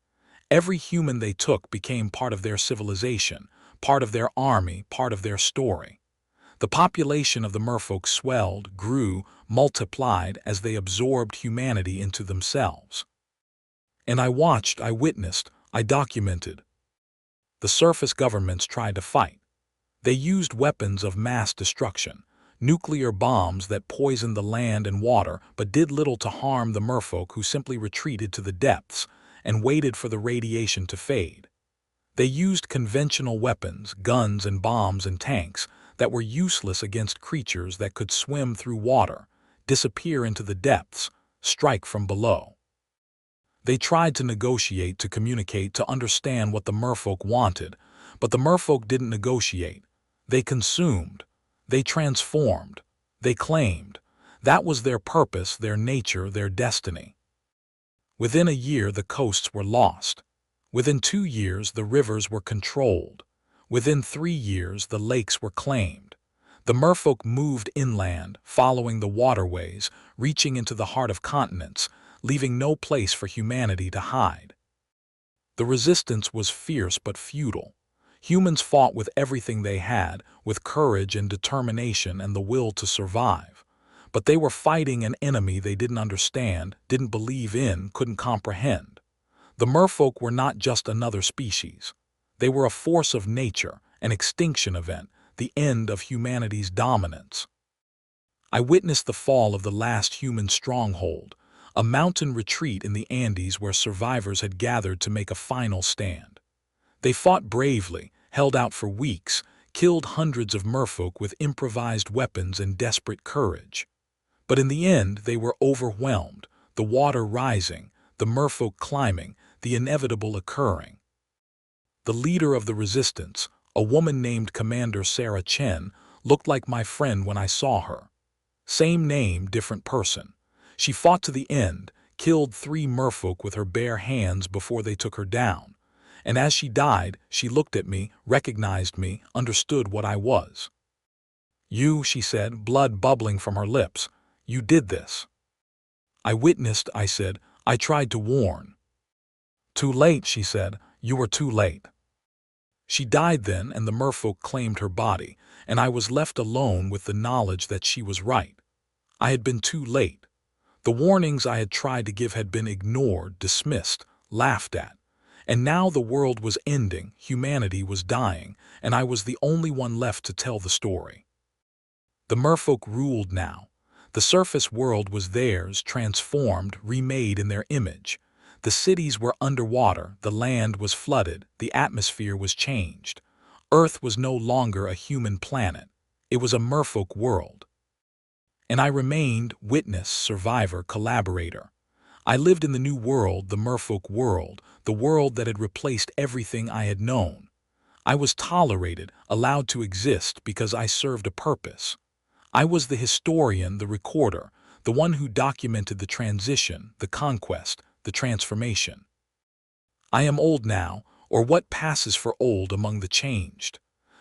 Every human they took became part of their civilization, part of their army, part of their story. The population of the merfolk swelled, grew, multiplied as they absorbed humanity into themselves. And I watched, I witnessed, I documented. The surface governments tried to fight. They used weapons of mass destruction, nuclear bombs that poisoned the land and water but did little to harm the merfolk, who simply retreated to the depths and waited for the radiation to fade. They used conventional weapons, guns and bombs and tanks, that were useless against creatures that could swim through water, disappear into the depths, strike from below. They tried to negotiate, to communicate, to understand what the Merfolk wanted, but the Merfolk didn't negotiate. They consumed. They transformed. They claimed. That was their purpose, their nature, their destiny. Within a year, the coasts were lost. Within 2 years, the rivers were controlled. Within 3 years, the lakes were claimed. The Merfolk moved inland, following the waterways, reaching into the heart of continents, leaving no place for humanity to hide. The resistance was fierce but futile. Humans fought with everything they had, with courage and determination and the will to survive. But they were fighting an enemy they didn't understand, didn't believe in, couldn't comprehend. The Merfolk were not just another species. They were a force of nature, an extinction event, the end of humanity's dominance. I witnessed the fall of the last human stronghold, a mountain retreat in the Andes where survivors had gathered to make a final stand. They fought bravely, held out for weeks, killed hundreds of Merfolk with improvised weapons and desperate courage. But in the end, they were overwhelmed, the water rising, the Merfolk climbing, the inevitable occurring. The leader of the resistance, a woman named Commander Sarah Chen, looked like my friend when I saw her. Same name, different person. She fought to the end, killed 3 Merfolk with her bare hands before they took her down. And as she died, she looked at me, recognized me, understood what I was. "You," she said, blood bubbling from her lips, "you did this." "I witnessed," I said. "I tried to warn." "Too late," she said. "You were too late." She died then, and the Merfolk claimed her body, and I was left alone with the knowledge that she was right. I had been too late. The warnings I had tried to give had been ignored, dismissed, laughed at. And now the world was ending, humanity was dying, and I was the only one left to tell the story. The Merfolk ruled now. The surface world was theirs, transformed, remade in their image. The cities were underwater, the land was flooded, the atmosphere was changed. Earth was no longer a human planet. It was a Merfolk world. And I remained witness, survivor, collaborator. I lived in the new world, the Merfolk world, the world that had replaced everything I had known. I was tolerated, allowed to exist because I served a purpose. I was the historian, the recorder, the one who documented the transition, the conquest, the transformation. I am old now, or what passes for old among the changed.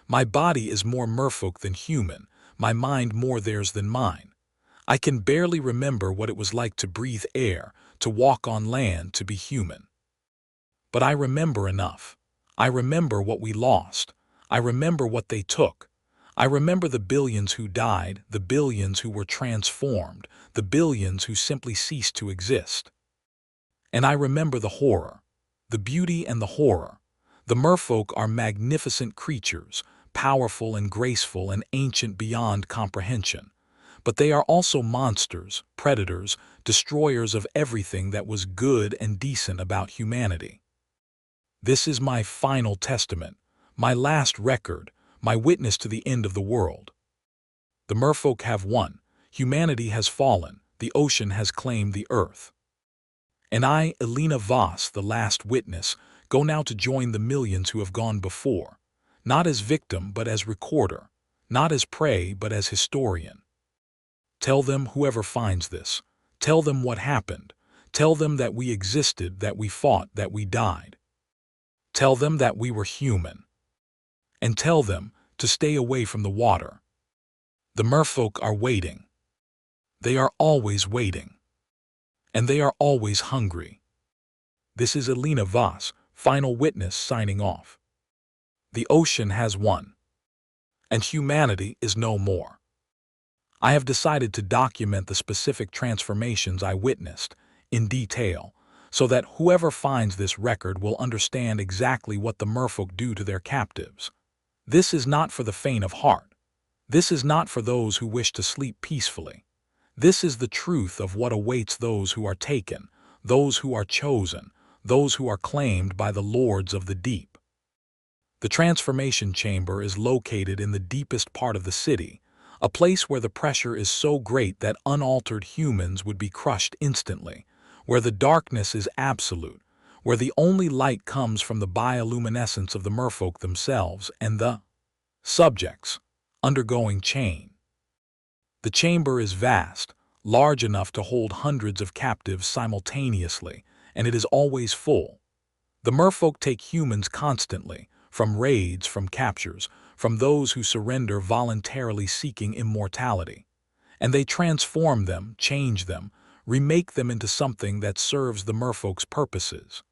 My body is more Merfolk than human, my mind more theirs than mine. I can barely remember what it was like to breathe air, to walk on land, to be human. But I remember enough. I remember what we lost. I remember what they took. I remember the billions who died, the billions who were transformed, the billions who simply ceased to exist. And I remember the horror, the beauty and the horror. The Merfolk are magnificent creatures, powerful and graceful and ancient beyond comprehension. But they are also monsters, predators, destroyers of everything that was good and decent about humanity. This is my final testament, my last record, my witness to the end of the world. The Merfolk have won, humanity has fallen, the ocean has claimed the earth. And I, Elena Voss, the last witness, go now to join the millions who have gone before, not as victim but as recorder, not as prey but as historian. Tell them, whoever finds this, tell them what happened, tell them that we existed, that we fought, that we died. Tell them that we were human. And tell them to stay away from the water. The Merfolk are waiting. They are always waiting. And they are always hungry. This is Elena Voss, final witness, signing off. The ocean has won. And humanity is no more. I have decided to document the specific transformations I witnessed, in detail, so that whoever finds this record will understand exactly what the Merfolk do to their captives. This is not for the faint of heart. This is not for those who wish to sleep peacefully. This is the truth of what awaits those who are taken, those who are chosen, those who are claimed by the lords of the deep. The transformation chamber is located in the deepest part of the city, a place where the pressure is so great that unaltered humans would be crushed instantly, where the darkness is absolute, where the only light comes from the bioluminescence of the merfolk themselves and the subjects undergoing change. The chamber is vast, large enough to hold hundreds of captives simultaneously, and it is always full. The merfolk take humans constantly, from raids, from captures, from those who surrender voluntarily seeking immortality. And they transform them, change them, remake them into something that serves the merfolk's purposes.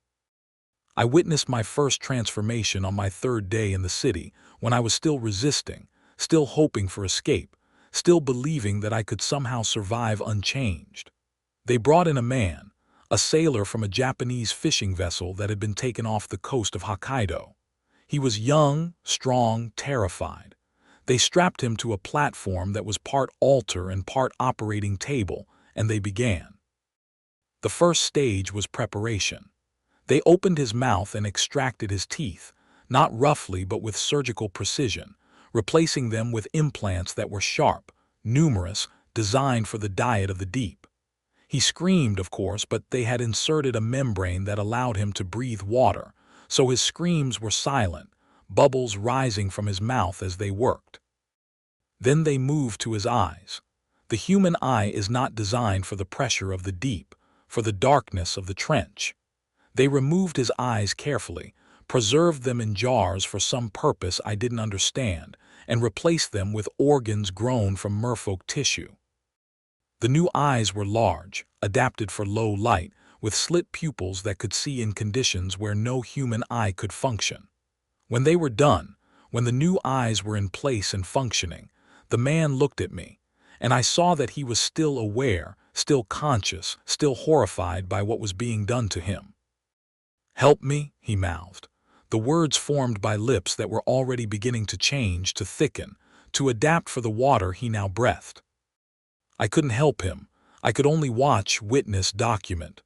I witnessed my first transformation on my third day in the city, when I was still resisting, still hoping for escape, still believing that I could somehow survive unchanged. They brought in a man, a sailor from a Japanese fishing vessel that had been taken off the coast of Hokkaido. He was young, strong, terrified. They strapped him to a platform that was part altar and part operating table, and they began. The first stage was preparation. They opened his mouth and extracted his teeth, not roughly but with surgical precision, replacing them with implants that were sharp, numerous, designed for the diet of the deep. He screamed, of course, but they had inserted a membrane that allowed him to breathe water, so his screams were silent, bubbles rising from his mouth as they worked. Then they moved to his eyes. The human eye is not designed for the pressure of the deep, for the darkness of the trench. They removed his eyes carefully, preserved them in jars for some purpose I didn't understand, and replaced them with organs grown from merfolk tissue. The new eyes were large, adapted for low light, with slit pupils that could see in conditions where no human eye could function. When they were done, when the new eyes were in place and functioning, the man looked at me, and I saw that he was still aware, still conscious, still horrified by what was being done to him. "Help me," he mouthed. The words formed by lips that were already beginning to change, to thicken, to adapt for the water he now breathed. I couldn't help him. I could only watch, witness, document.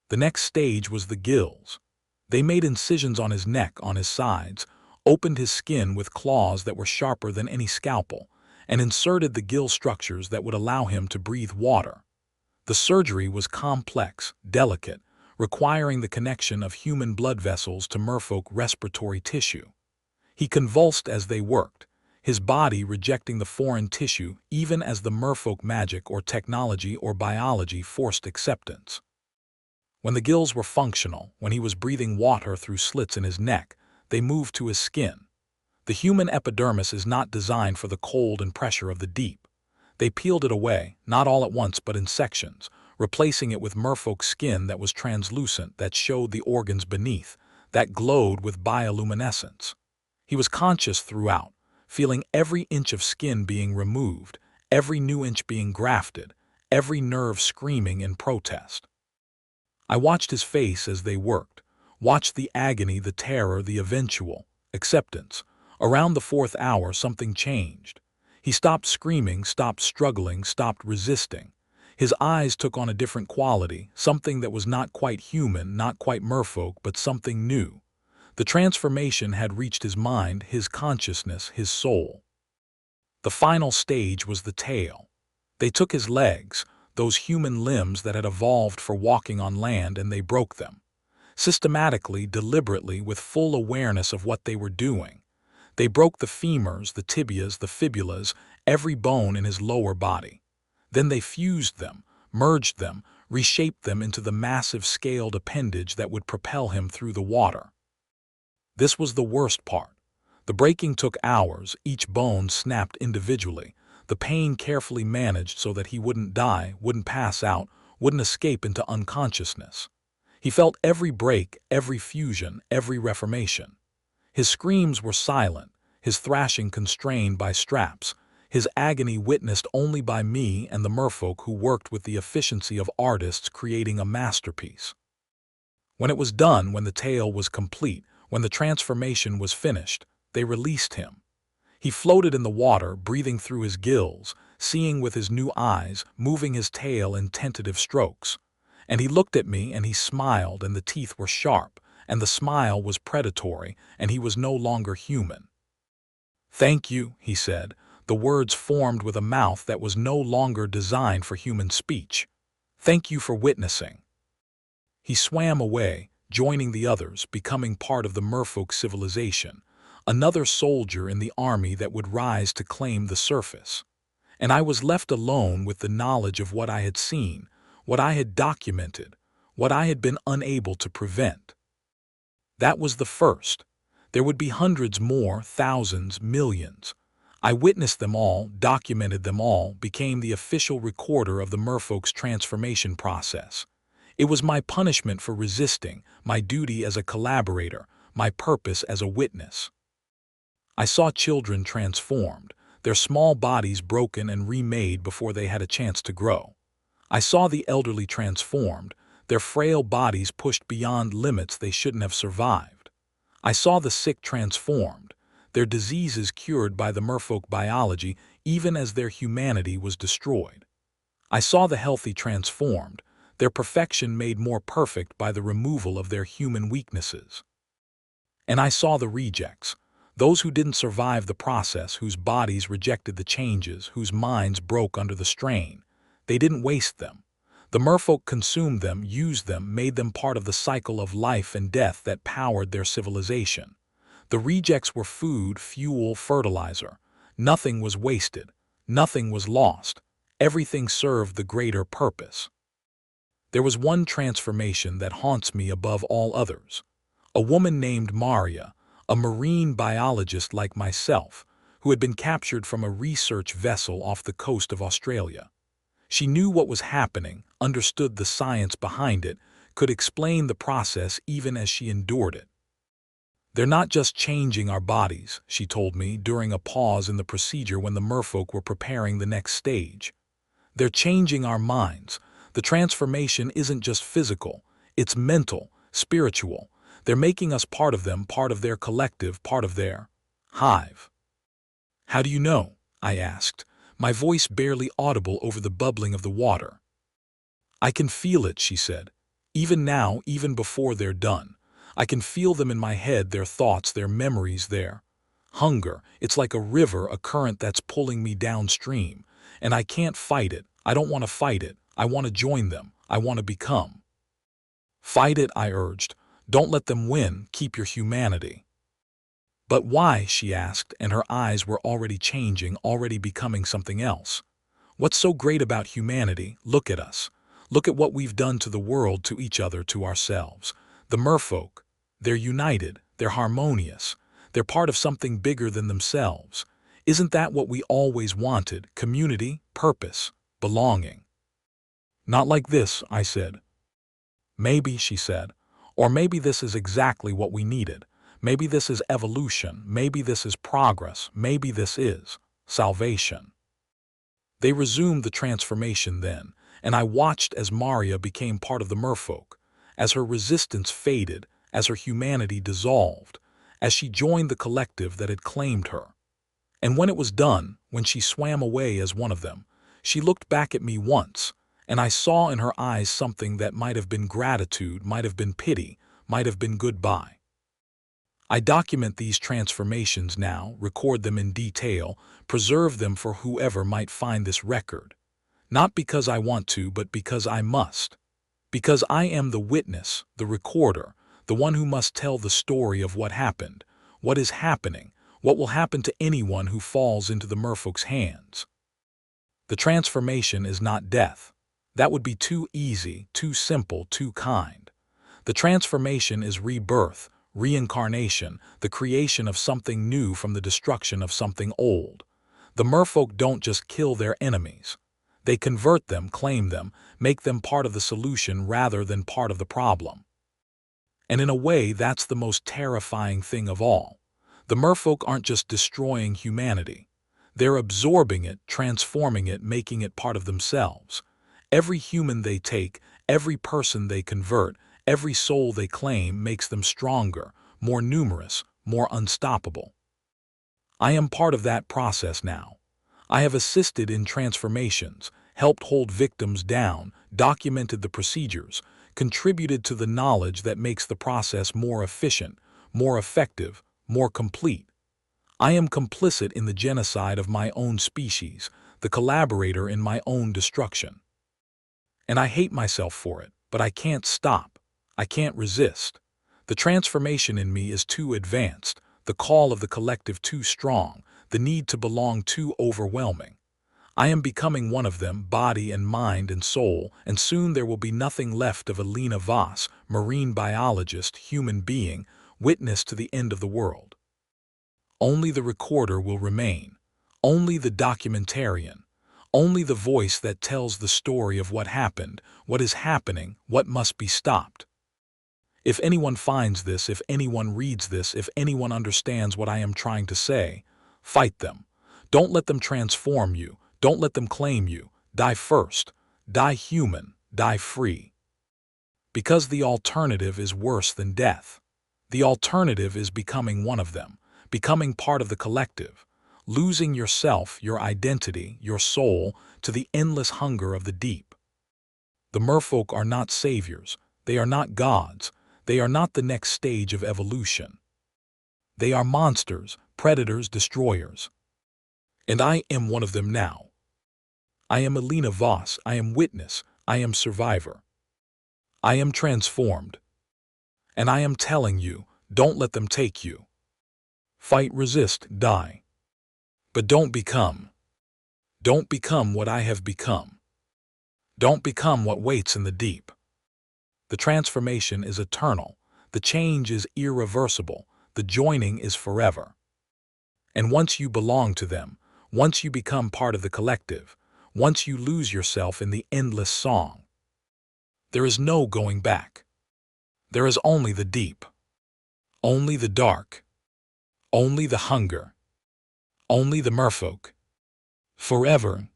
The next stage was the gills. They made incisions on his neck, on his sides, opened his skin with claws that were sharper than any scalpel, and inserted the gill structures that would allow him to breathe water. The surgery was complex, delicate, requiring the connection of human blood vessels to merfolk respiratory tissue. He convulsed as they worked, his body rejecting the foreign tissue even as the merfolk magic or technology or biology forced acceptance. When the gills were functional, when he was breathing water through slits in his neck, they moved to his skin. The human epidermis is not designed for the cold and pressure of the deep. They peeled it away, not all at once but in sections, replacing it with merfolk skin that was translucent, that showed the organs beneath, that glowed with bioluminescence. He was conscious throughout, feeling every inch of skin being removed, every new inch being grafted, every nerve screaming in protest. I watched his face as they worked, watched the agony, the terror, the eventual acceptance. Around the fourth hour, something changed. He stopped screaming, stopped struggling, stopped resisting. His eyes took on a different quality, something that was not quite human, not quite merfolk, but something new. The transformation had reached his mind, his consciousness, his soul. The final stage was the tail. They took his legs, those human limbs that had evolved for walking on land, and they broke them. Systematically, deliberately, with full awareness of what they were doing. They broke the femurs, the tibias, the fibulas, every bone in his lower body. Then they fused them, merged them, reshaped them into the massive scaled appendage that would propel him through the water. This was the worst part. The breaking took hours, each bone snapped individually, the pain carefully managed so that he wouldn't die, wouldn't pass out, wouldn't escape into unconsciousness. He felt every break, every fusion, every reformation. His screams were silent, his thrashing constrained by straps, his agony witnessed only by me and the merfolk who worked with the efficiency of artists creating a masterpiece. When it was done, when the tale was complete, when the transformation was finished, they released him. He floated in the water, breathing through his gills, seeing with his new eyes, moving his tail in tentative strokes. And he looked at me and he smiled, and the teeth were sharp, and the smile was predatory, and he was no longer human. "Thank you," he said, the words formed with a mouth that was no longer designed for human speech. "Thank you for witnessing." He swam away, joining the others, becoming part of the Merfolk civilization, another soldier in the army that would rise to claim the surface. And I was left alone with the knowledge of what I had seen, what I had documented, what I had been unable to prevent. That was the first. There would be hundreds more, thousands, millions. I witnessed them all, documented them all, became the official recorder of the Merfolk's transformation process. It was my punishment for resisting, my duty as a collaborator, my purpose as a witness. I saw children transformed, their small bodies broken and remade before they had a chance to grow. I saw the elderly transformed, their frail bodies pushed beyond limits they shouldn't have survived. I saw the sick transformed, their diseases cured by the Merfolk biology even as their humanity was destroyed. I saw the healthy transformed, their perfection made more perfect by the removal of their human weaknesses. And I saw the rejects, those who didn't survive the process, whose bodies rejected the changes, whose minds broke under the strain. They didn't waste them. The Merfolk consumed them, used them, made them part of the cycle of life and death that powered their civilization. The rejects were food, fuel, fertilizer. Nothing was wasted. Nothing was lost. Everything served the greater purpose. There was one transformation that haunts me above all others. A woman named Maria, a marine biologist like myself, who had been captured from a research vessel off the coast of Australia. She knew what was happening, understood the science behind it, could explain the process even as she endured it. "They're not just changing our bodies," she told me during a pause in the procedure when the Merfolk were preparing the next stage. "They're changing our minds. The transformation isn't just physical, it's mental, spiritual. They're making us part of them, part of their collective, part of their hive." "How do you know?" I asked, my voice barely audible over the bubbling of the water. "I can feel it," she said. "Even now, even before they're done. I can feel them in my head, their thoughts, their memories, their hunger. It's like a river, a current that's pulling me downstream. And I can't fight it. I don't want to fight it. I want to join them. I want to become." "Fight it," I urged. "Don't let them win. Keep your humanity." "But why?" she asked, and her eyes were already changing, already becoming something else. "What's so great about humanity? Look at us. Look at what we've done to the world, to each other, to ourselves. The Merfolk, they're united, they're harmonious, they're part of something bigger than themselves. Isn't that what we always wanted? Community, purpose, belonging." "Not like this," I said. "Maybe," she said. "Or maybe this is exactly what we needed. Maybe this is evolution. Maybe this is progress. Maybe this is salvation." They resumed the transformation then, and I watched as Maria became part of the Merfolk, as her resistance faded, as her humanity dissolved, as she joined the collective that had claimed her. And when it was done, when she swam away as one of them, she looked back at me once, and I saw in her eyes something that might have been gratitude, might have been pity, might have been goodbye. I document these transformations now, record them in detail, preserve them for whoever might find this record. Not because I want to, but because I must. Because I am the witness, the recorder, the one who must tell the story of what happened, what is happening, what will happen to anyone who falls into the Merfolk's hands. The transformation is not death. That would be too easy, too simple, too kind. The transformation is rebirth, reincarnation, the creation of something new from the destruction of something old. The Merfolk don't just kill their enemies. They convert them, claim them, make them part of the solution rather than part of the problem. And in a way, that's the most terrifying thing of all. The Merfolk aren't just destroying humanity. They're absorbing it, transforming it, making it part of themselves. Every human they take, every person they convert, every soul they claim makes them stronger, more numerous, more unstoppable. I am part of that process now. I have assisted in transformations, helped hold victims down, documented the procedures, contributed to the knowledge that makes the process more efficient, more effective, more complete. I am complicit in the genocide of my own species, the collaborator in my own destruction. And I hate myself for it, but I can't stop. I can't resist. The transformation in me is too advanced, the call of the collective too strong, the need to belong too overwhelming. I am becoming one of them, body and mind and soul, and soon there will be nothing left of Alina Voss, marine biologist, human being, witness to the end of the world. Only the recorder will remain, only the documentarian, only the voice that tells the story of what happened, what is happening, what must be stopped. If anyone finds this, if anyone reads this, if anyone understands what I am trying to say, fight them. Don't let them transform you. Don't let them claim you. Die first. Die human. Die free. Because the alternative is worse than death. The alternative is becoming one of them, becoming part of the collective, losing yourself, your identity, your soul, to the endless hunger of the deep. The Merfolk are not saviors. They are not gods. They are not the next stage of evolution. They are monsters, predators, destroyers. And I am one of them now. I am Alina Voss. I am witness. I am survivor. I am transformed. And I am telling you, don't let them take you. Fight, resist, die. But don't become. Don't become what I have become. Don't become what waits in the deep. The transformation is eternal. The change is irreversible. The joining is forever. And once you belong to them, once you become part of the collective, once you lose yourself in the endless song, there is no going back. There is only the deep, only the dark, only the hunger, only the Merfolk. Forever.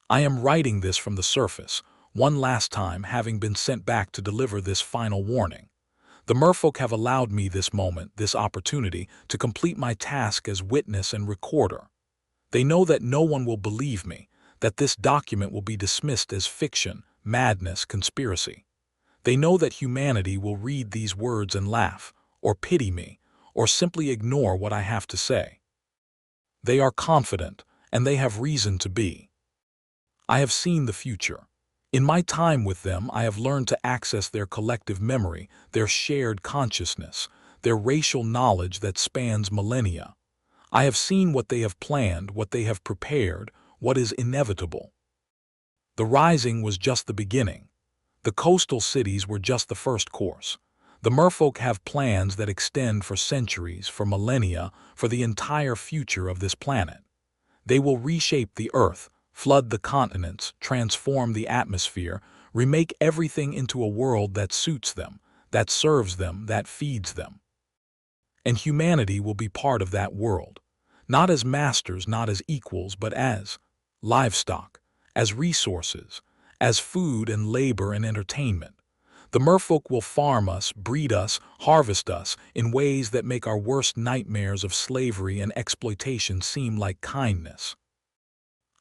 I am writing this from the surface, one last time having been sent back to deliver this final warning. The Merfolk have allowed me this moment, this opportunity, to complete my task as witness and recorder. They know that no one will believe me, that this document will be dismissed as fiction, madness, conspiracy. They know that humanity will read these words and laugh, or pity me, or simply ignore what I have to say. They are confident, and they have reason to be. I have seen the future. In my time with them, I have learned to access their collective memory, their shared consciousness, their racial knowledge that spans millennia. I have seen what they have planned, what they have prepared, what is inevitable. The rising was just the beginning. The coastal cities were just the first course. The Merfolk have plans that extend for centuries, for millennia, for the entire future of this planet. They will reshape the earth, flood the continents, transform the atmosphere, remake everything into a world that suits them, that serves them, that feeds them. And humanity will be part of that world, not as masters, not as equals, but as livestock, as resources, as food and labor and entertainment. The Merfolk will farm us, breed us, harvest us in ways that make our worst nightmares of slavery and exploitation seem like kindness.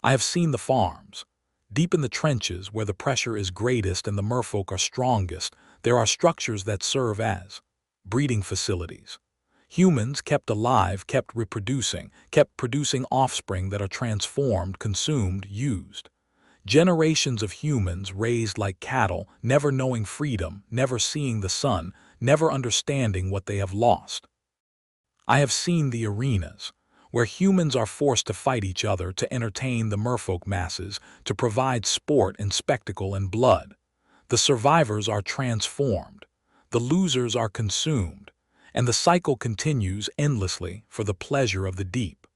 I have seen the farms. Deep in the trenches where the pressure is greatest and the Merfolk are strongest, there are structures that serve as breeding facilities. Humans kept alive, kept reproducing, kept producing offspring that are transformed, consumed, used. Generations of humans raised like cattle, never knowing freedom, never seeing the sun, never understanding what they have lost. I have seen the arenas, where humans are forced to fight each other to entertain the Merfolk masses, to provide sport and spectacle and blood. The survivors are transformed, the losers are consumed, and the cycle continues endlessly for the pleasure of the deep.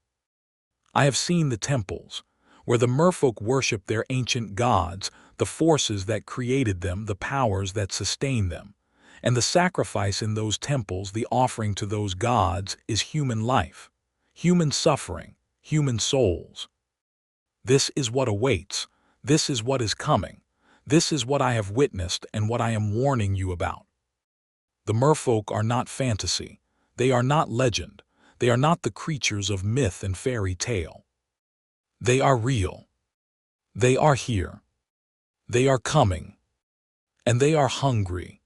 I have seen the temples, where the Merfolk worship their ancient gods, the forces that created them, the powers that sustain them. And the sacrifice in those temples, the offering to those gods, is human life, human suffering, human souls. This is what awaits. This is what is coming. This is what I have witnessed and what I am warning you about. The Merfolk are not fantasy. They are not legend. They are not the creatures of myth and fairy tale. They are real. They are here. They are coming. And they are hungry.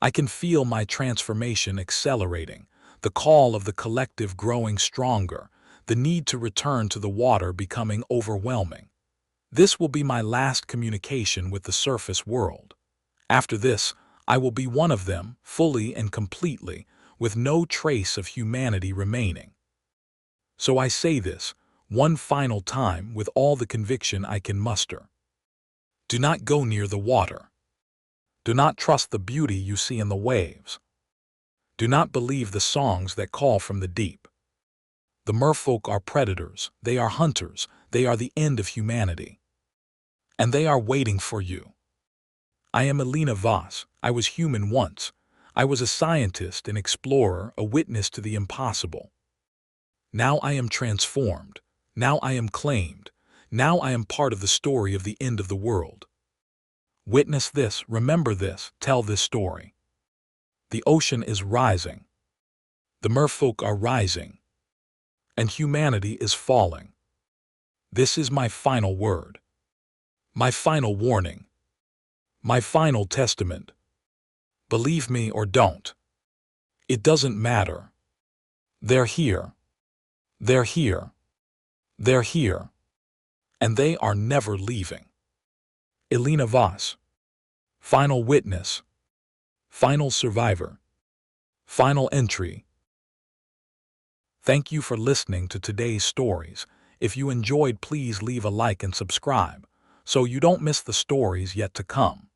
I can feel my transformation accelerating, the call of the collective growing stronger, the need to return to the water becoming overwhelming. This will be my last communication with the surface world. After this, I will be one of them, fully and completely, with no trace of humanity remaining. So I say this, one final time with all the conviction I can muster. Do not go near the water. Do not trust the beauty you see in the waves. Do not believe the songs that call from the deep. The merfolk are predators, they are hunters, they are the end of humanity. And they are waiting for you. I am Elena Voss. I was human once. I was a scientist, an explorer, a witness to the impossible. Now I am transformed. Now I am claimed. Now I am part of the story of the end of the world. Witness this, remember this, tell this story. The ocean is rising. The merfolk are rising. And humanity is falling. This is my final word. My final warning. My final testament. Believe me or don't. It doesn't matter. They're here. They're here. They're here. And they are never leaving. Elena Voss. Final witness. Final survivor. Final entry. Thank you for listening to today's stories. If you enjoyed, please leave a like and subscribe, so you don't miss the stories yet to come.